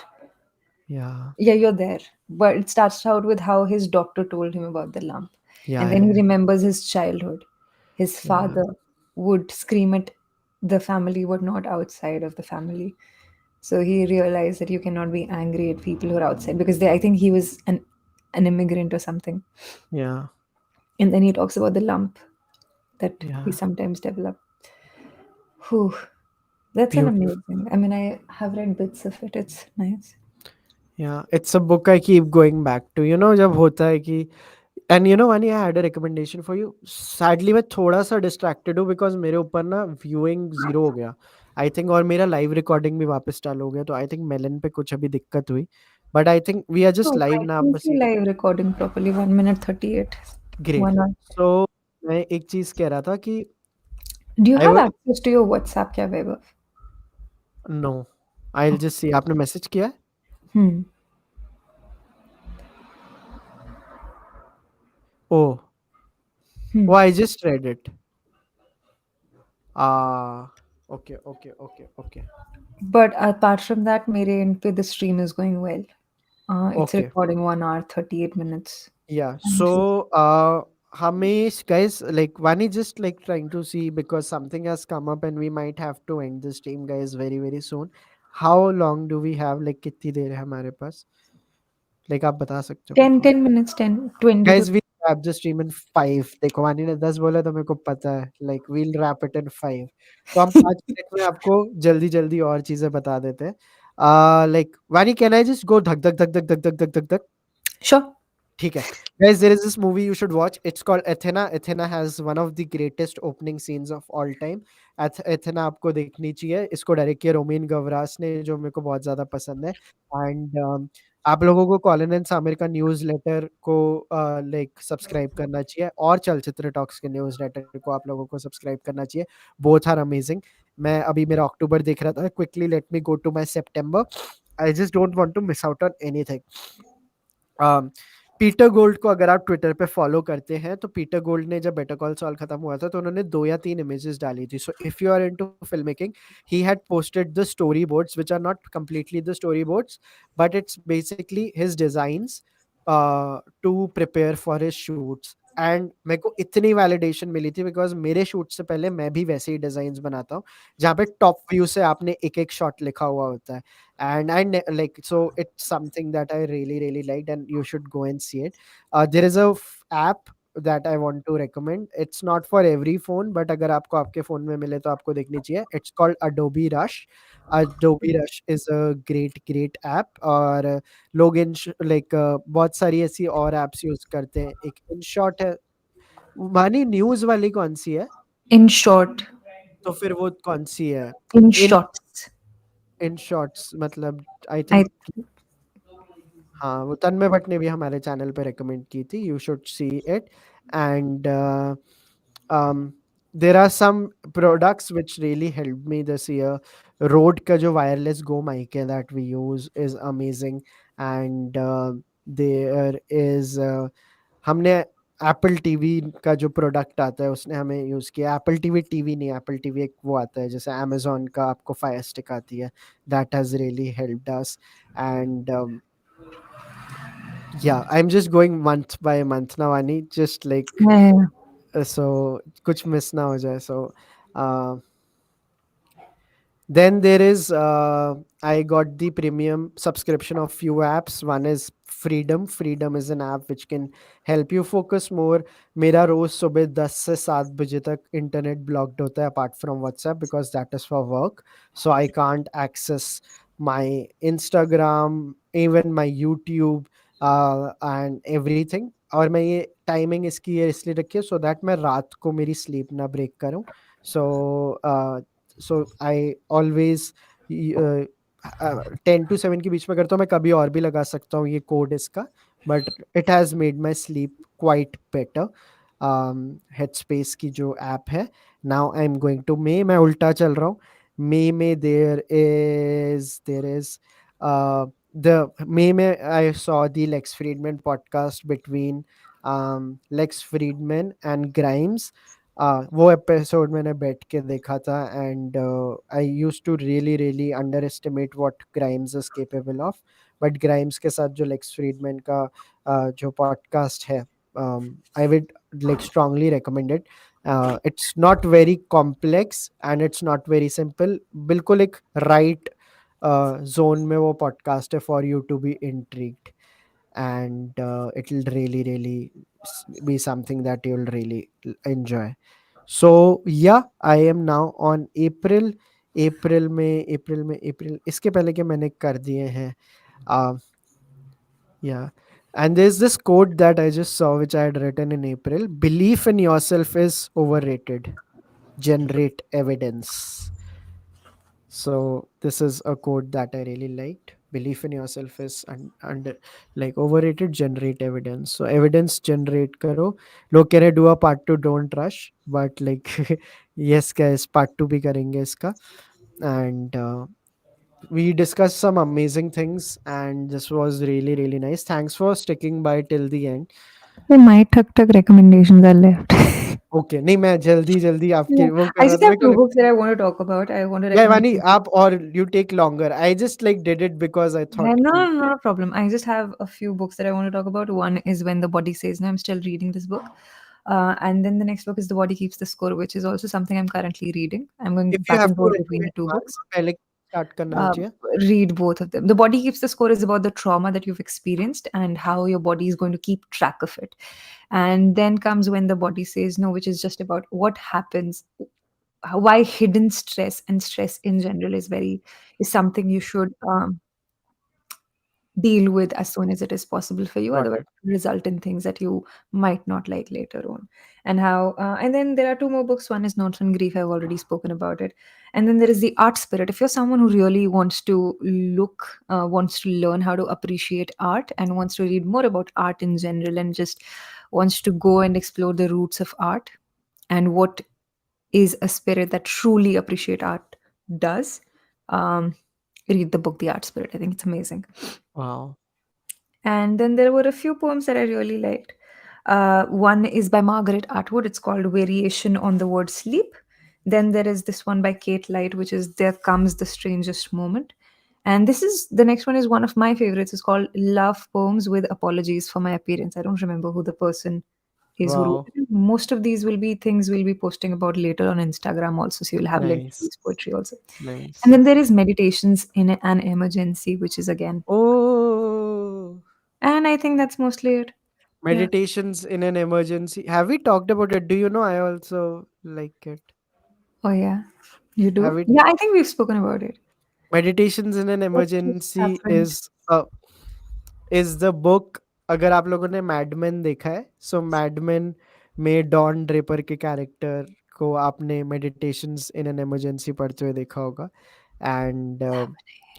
Speaker 1: या
Speaker 2: Yeah, you're there. But it starts out with how his doctor told him about the lump.
Speaker 1: या
Speaker 2: And then he remembers his childhood. His
Speaker 1: या
Speaker 2: father would scream at the family, but not outside of the family. So he realized that you cannot be angry at people who are outside because I think he was an immigrant or something.
Speaker 1: या
Speaker 2: And then he talks about the lump that
Speaker 1: या
Speaker 2: we sometimes develop. Whew, that's an
Speaker 1: beautiful.
Speaker 2: amazing. I mean, I have read bits of it. It's nice.
Speaker 1: Yeah, it's a book I keep going back to. You know, जब होता है कि and you know वानी I had a recommendation for you. Sadly मैं थोड़ा सा distracted हूँ because मेरे ऊपर ना व्यूइंग जीरो हो गया आई थिंक, और मेरा लाइव रिकॉर्डिंग भी वापस चालू हो गया, तो आई थिंक मेलन पे कुछ अभी दिक्कत हुई. But I think we are just
Speaker 2: Oh,
Speaker 1: live
Speaker 2: I
Speaker 1: ना, आप
Speaker 2: can
Speaker 1: बस
Speaker 2: see
Speaker 1: एक.
Speaker 2: live recording properly. 1 minute 38.
Speaker 1: Great.
Speaker 2: 1 hour.
Speaker 1: So मैं एक चीज कह रहा था कि
Speaker 2: Do you
Speaker 1: I
Speaker 2: have
Speaker 1: was.
Speaker 2: access to your WhatsApp, क्या Vaibhav?
Speaker 1: No, I will just see. आपने मैसेज किया है?
Speaker 2: Hmm.
Speaker 1: Oh,
Speaker 2: Hmm.
Speaker 1: वो I just read it. Ah okay okay okay okay
Speaker 2: But apart from that, मेरे end पे the stream is going well. It's
Speaker 1: okay.
Speaker 2: recording 1 hour 38 minutes.
Speaker 1: Yeah.
Speaker 2: And it's
Speaker 1: So, Hamish, guys, like Vani just like trying to see because something has come up and we might have to end this stream, guys, very very soon. How long do we have? Like कितनी देर है हमारे पास? Like आप बता सकते हो मेरे
Speaker 2: 10,
Speaker 1: को?
Speaker 2: 10 minutes, 10, 20 to.
Speaker 1: Guys, we wrap the stream in 5. देखो वानी ने 10 बोला तो मेरे को पता है. Like we'll wrap it in 5. तो हम 5 मिनट में आपको जल्दी जल्दी और चीजें बता देते हैं. Like Vani, can I just go धक धक धक धक धक धक धक धक धक?
Speaker 2: Sure.
Speaker 1: ठीक है. Guys, there is this movie you should watch. It's called Athena. Athena has one of the greatest opening scenes of all time. Athena आपको देखनी चाहिए. इसको डायरेक्ट किया रोमेन गवरास ने, जो मेरे को बहुत ज़्यादा पसंद है. एंड आप लोगों को कॉलिन एंड सामिर का न्यूज़लेटर को लाइक सब्सक्राइब करना चाहिए, और चलचित्र टॉक्स के न्यूज़लेटर को आप लोगों को सब्सक्राइब करना चाहिए. Both are amazing. मैं अभी मेरा अक्टूबर देख रहा था. Quickly let me go to my सितंबर. I just don't want to miss out on anything. Peter Gold को अगर आप ट्विटर पे फॉलो करते हैं, तो पीटर गोल्ड ने जब बेटर कॉल सॉल खत्म हुआ था तो उन्होंने 2 या 3 इमेजेस डाली थी. So if you are into film making, he had posted the story boards which are not completely the story boards, but it's basically his designs to prepare for his shoots. And मेरे को इतनी validation मिली थी because मेरे shoot से पहले मैं भी वैसे ही डिजाइन बनाता हूँ जहाँ पे टॉप व्यू से आपने एक एक शॉट लिखा हुआ होता है. And like, so it's something that I really really liked and you should go and see it. There is a app that I want to recommend. It's not for every phone, but अगर आपको आपके phone में मिले तो आपको देखनी चाहिए. It's called Adobe Rush. Adobe Rush is a great app. और लोग like बहुत सारी ऐसी और apps यूज करते हैं. एक InShot है. मानी न्यूज वाली कौन सी है?
Speaker 2: In short.
Speaker 1: तो फिर वो कौन सी है?
Speaker 2: In
Speaker 1: in
Speaker 2: shots.
Speaker 1: In shorts मतलब आई
Speaker 2: I
Speaker 1: थिंक. हाँ, वो तन्मय भट्ट ने भी हमारे चैनल पे रिकमेंड की थी, you should see it. And there are some products which really helped me this year. Rode का जो वायरलेस गो माइक है that we use is amazing. And there is हमने एप्पल टीवी का जो product आता है उसने हमें यूज किया। एप्पल टीवी टीवी नहीं, एप्पल टीवी एक वो आता है जैसे अमेजोन का आपको फायर स्टिक आती है, that has really helped us. And yeah, I'm just going month by month now, Ani, just like
Speaker 2: Yeah.
Speaker 1: so kuch miss na ho jaye. So uh, then there is I got the premium subscription of few apps. One is Freedom. Freedom is an app which can help you focus more. मेरा रोज सुबह 10 से 7 बजे तक internet blocked होता है apart from WhatsApp because that is for work. So I can't access my Instagram, even my YouTube and everything. और मैं ये टाइमिंग इसकी ये इसलिए रखी है सो दैट मैं रात को मेरी स्लीप ना ब्रेक करूं। सो सो आई ऑलवेज 10 to 7 के बीच में करता हूँ। मैं कभी और भी लगा सकता हूँ ये कोड इसका, but it has made my sleep quite better. Headspace की जो ऐप है। Now I am going to May, मैं उल्टा चल रहा हूँ। मे में देर इज the May में I saw the Lex Friedman podcast between Lex Friedman and Grimes. वो एपिसोड मैंने बैठ के देखा था and I use to really really underestimate what Grimes is capable of. But Grimes के साथ जो लेक्स फ्रीडमैन का जो पॉडकास्ट है, I would like strongly recommend it. It's not very complex and it's not very simple, बिल्कुल एक right zone में वो podcast है for you to be intrigued, and it'll really be something that you'll really enjoy. So yeah, I am now on April इसके पहले के मैंने कर दिए हैं। uh, yeah, and there's this quote that I just saw which I had written in April: belief in yourself is overrated, generate evidence. So this is a quote that I really liked. Belief in yourself is under like overrated. Generate evidence. So evidence generate karo. लोग कह रहे do a part two, don't rush. But like yes guys, part two भी करेंगे इसका. And we discussed some amazing things, and this was really nice. Thanks for sticking by till the end.
Speaker 2: So my tuk tuk recommendations are left.
Speaker 1: Okay, नहीं मैं जल्दी जल्दी
Speaker 2: Yeah.
Speaker 1: आपके वो कर
Speaker 2: I
Speaker 1: रहा
Speaker 2: just
Speaker 1: था
Speaker 2: have
Speaker 1: मेरे
Speaker 2: two
Speaker 1: को।
Speaker 2: books that I want to talk about. I want to
Speaker 1: Yeah,
Speaker 2: recommend
Speaker 1: Vani,
Speaker 2: two books.
Speaker 1: आप or you take longer. I just like did it because I
Speaker 2: Yeah,
Speaker 1: thought
Speaker 2: no,
Speaker 1: कि
Speaker 2: no, not a problem. I just have a few books that I want to talk about. One is When the Body Says No. I'm still reading this book. And then the next book is The Body Keeps the Score, which is also something I'm currently reading. I'm going
Speaker 1: if you
Speaker 2: back
Speaker 1: have
Speaker 2: and
Speaker 1: to
Speaker 2: forth between the
Speaker 1: recommend
Speaker 2: two
Speaker 1: one,
Speaker 2: books.
Speaker 1: तो पहले start करना
Speaker 2: Uh,
Speaker 1: चाहिए।
Speaker 2: Read both of them. The Body Keeps the Score is about the trauma that you've experienced and how your body is going to keep track of it. And then comes When the Body Says No, which is just about what happens, why hidden stress and stress in general is something you should deal with as soon as it is possible for you,
Speaker 1: Got
Speaker 2: otherwise
Speaker 1: it.
Speaker 2: it will result in things that you might not like later on. And how and then there are two more books. One is Notes on Grief. I've already spoken about it. And then there is The Art Spirit. If you're someone who really wants to wants to learn how to appreciate art and wants to read more about art in general and just wants to go and explore the roots of art and what is a spirit that truly appreciate art does, um, read the book The Art Spirit. I think it's amazing.
Speaker 1: Wow.
Speaker 2: And then there were a few poems that I really liked. One is by Margaret Atwood. It's called Variation on the Word Sleep. Then there is this one by Kate Light, which is There Comes the Strangest Moment. And this is the next one is one of my favorites. It's called Love Poems with Apologies for My Appearance. I don't remember who the person is who wrote
Speaker 1: Wow.
Speaker 2: it. Most of these will be things we'll be posting about later on Instagram also. So you'll have links to
Speaker 1: Nice.
Speaker 2: this poetry also. And
Speaker 1: Nice.
Speaker 2: then there is Meditations in an Emergency, which is again.
Speaker 1: Oh,
Speaker 2: And I think that's mostly it. Yeah.
Speaker 1: meditations in an emergency. Have we talked about it? Do you know I also like it?
Speaker 2: Oh, yeah. You
Speaker 1: Have
Speaker 2: do?
Speaker 1: we?
Speaker 2: Yeah, I think we've spoken about it.
Speaker 1: Meditations in an
Speaker 2: Let's just have
Speaker 1: emergency
Speaker 2: friends.
Speaker 1: is the book। अगर आप लोगों ने madman देखा है, सो madman में don Draper के character को आपने मेडिटेशंस इन एन इमरजेंसी पढ़ते हुए देखा होगा। एंड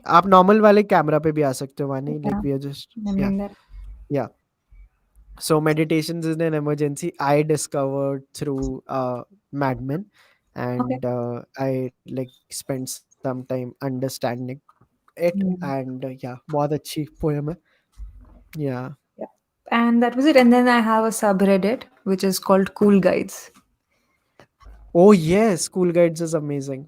Speaker 1: आप नॉर्मल वाले कैमरा पे भी आ सकते हो Vani,
Speaker 2: Yeah,
Speaker 1: like we are just
Speaker 2: I
Speaker 1: yeah
Speaker 2: mean that.
Speaker 1: या so meditations in an emergency I discovered through Mad Men,
Speaker 2: Okay.
Speaker 1: and I like spent some time understanding it,
Speaker 2: Yeah.
Speaker 1: and yeah, बहुत अच्छी poem है. Yeah.
Speaker 2: Yeah. And that was it. And then I have a subreddit which is called Cool Guides.
Speaker 1: Oh yes, Cool Guides is amazing.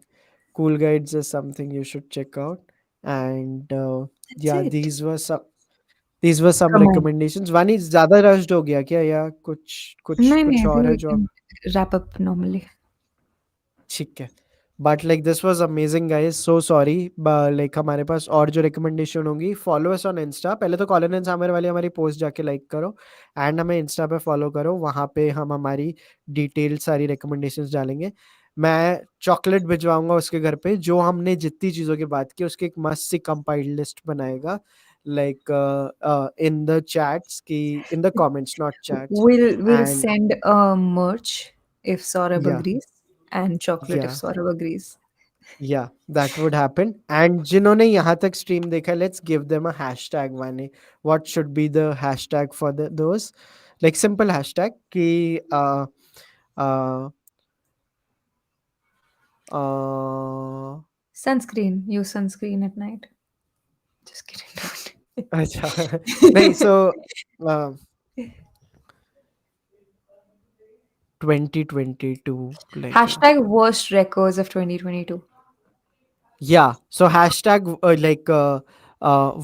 Speaker 1: Cool Guides is something you should check out. And
Speaker 2: That's
Speaker 1: yeah,
Speaker 2: it.
Speaker 1: these were some
Speaker 2: From mine.
Speaker 1: recommendations. वानी ज़्यादा rushed हो गया क्या, या कुछ कुछ
Speaker 2: No, no,
Speaker 1: कुछ
Speaker 2: I think
Speaker 1: और है
Speaker 2: we
Speaker 1: जो आप.
Speaker 2: can wrap up normally.
Speaker 1: ठीक है. But like this was amazing guys, so sorry. Like हमारे पास और जो रिकमेंडेशन होंगी, फॉलो अस ऑन इंस्टा. पहले तो कॉलिन एंड सामर वाली हमारी पोस्ट जाके लाइक करो, एंड हमें इंस्टा पे फॉलो करो. वहाँ पे हम हमारी डिटेल्ड सारी रिकमेंडेशंस डालेंगे. मैं चॉकलेट भिजवाऊंगा उसके घर पे, जो हमने जितनी चीज़ों की बात की उसकी एक मस्त सी कंपाइल्ड लिस्ट बनाएगा, लाइक इन द चैट्स की, in the comments, not chats.
Speaker 2: We'll
Speaker 1: and
Speaker 2: send a merch if Saurabh
Speaker 1: या
Speaker 2: agrees and chocolate if
Speaker 1: या
Speaker 2: Saurabh agrees.
Speaker 1: Yeah, that would happen. And जिन्होंने यहाँ तक stream देखा, let's give them a hashtag, Vani. What should be the hashtag for those? Like simple hashtag कि uh, uh,
Speaker 2: Sunscreen. Use sunscreen at night. Just kidding. Don't.
Speaker 1: अच्छा. नहीं, so uh, 2022 like
Speaker 2: Hashtag worst records of 2022.
Speaker 1: yeah, so hashtag like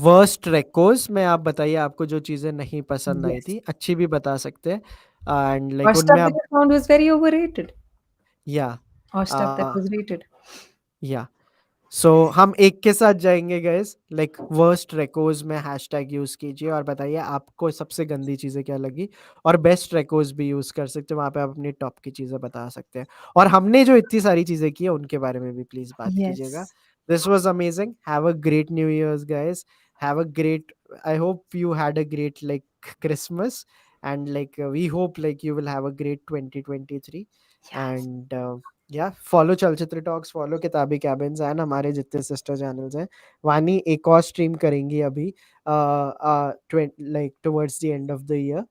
Speaker 1: worst recos में आप बताइए आपको जो चीज़ें नहीं पसंद आई
Speaker 2: Yes.
Speaker 1: थी, अच्छी भी बता सकते हैं, एंड
Speaker 2: Or
Speaker 1: लाइक
Speaker 2: stuff
Speaker 1: उनमें
Speaker 2: that
Speaker 1: आप.
Speaker 2: you found was very overrated.
Speaker 1: या
Speaker 2: Or stuff that was rated.
Speaker 1: या सो हम एक के साथ जाएंगे गाइस, लाइक वर्स्ट रेकोज में हैशटैग यूज कीजिए और बताइए आपको सबसे गंदी चीजें क्या लगी. और बेस्ट रेकोज भी यूज कर सकते हैं, वहां पे आप अपनी टॉप की चीजें बता सकते हैं. और हमने जो इतनी सारी चीजें की है उनके बारे में भी प्लीज बात कीजिएगा.
Speaker 2: Yes.
Speaker 1: This was amazing. Have a great new years guys. Have a great, I hope you had a great like Christmas, and like we hope like you will have a great 2023.
Speaker 2: Yes.
Speaker 1: And या follow चलचित्र talks, follow किताबी cabins, and हमारे जितने sister channels हैं. वानी एक और stream करेंगी अभी, like towards the end of the year,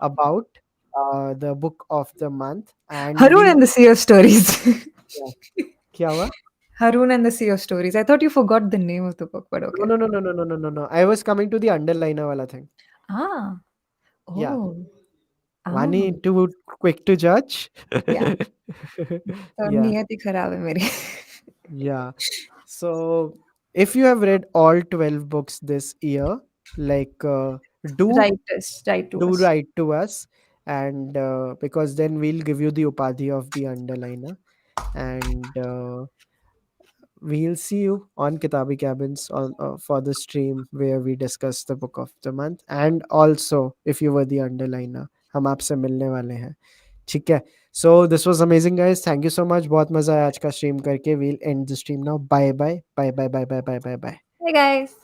Speaker 1: about the book of the month. And
Speaker 2: Harun
Speaker 1: we
Speaker 2: and the Sea of Stories.
Speaker 1: क्या हुआ?
Speaker 2: Harun and the Sea of Stories. I thought you forgot the name of the book, but
Speaker 1: no
Speaker 2: okay.
Speaker 1: No no no no no no no no, I was coming to the underliner वाला thing.
Speaker 2: Ah.
Speaker 1: Yeah
Speaker 2: Oh.
Speaker 1: Vani
Speaker 2: Oh.
Speaker 1: Too quick to जज.
Speaker 2: Yeah. तो
Speaker 1: या
Speaker 2: नियत ही खराब है मेरी.
Speaker 1: Yeah. So, if you have read all 12 books this year, like do
Speaker 2: Write to
Speaker 1: do
Speaker 2: us.
Speaker 1: write to us, and because then we'll give you the upadhi of the underliner, and we'll see you on Kitabi Cabins on for the stream where we discuss the book of the month. And also, if you were the underliner, हम आपसे मिलने वाले हैं. ठीक है. So this was amazing guys, thank you so much. बहुत मजा आया आज का स्ट्रीम करके. We'll end the stream now. Bye bye bye bye bye bye bye bye bye.
Speaker 2: Hey guys.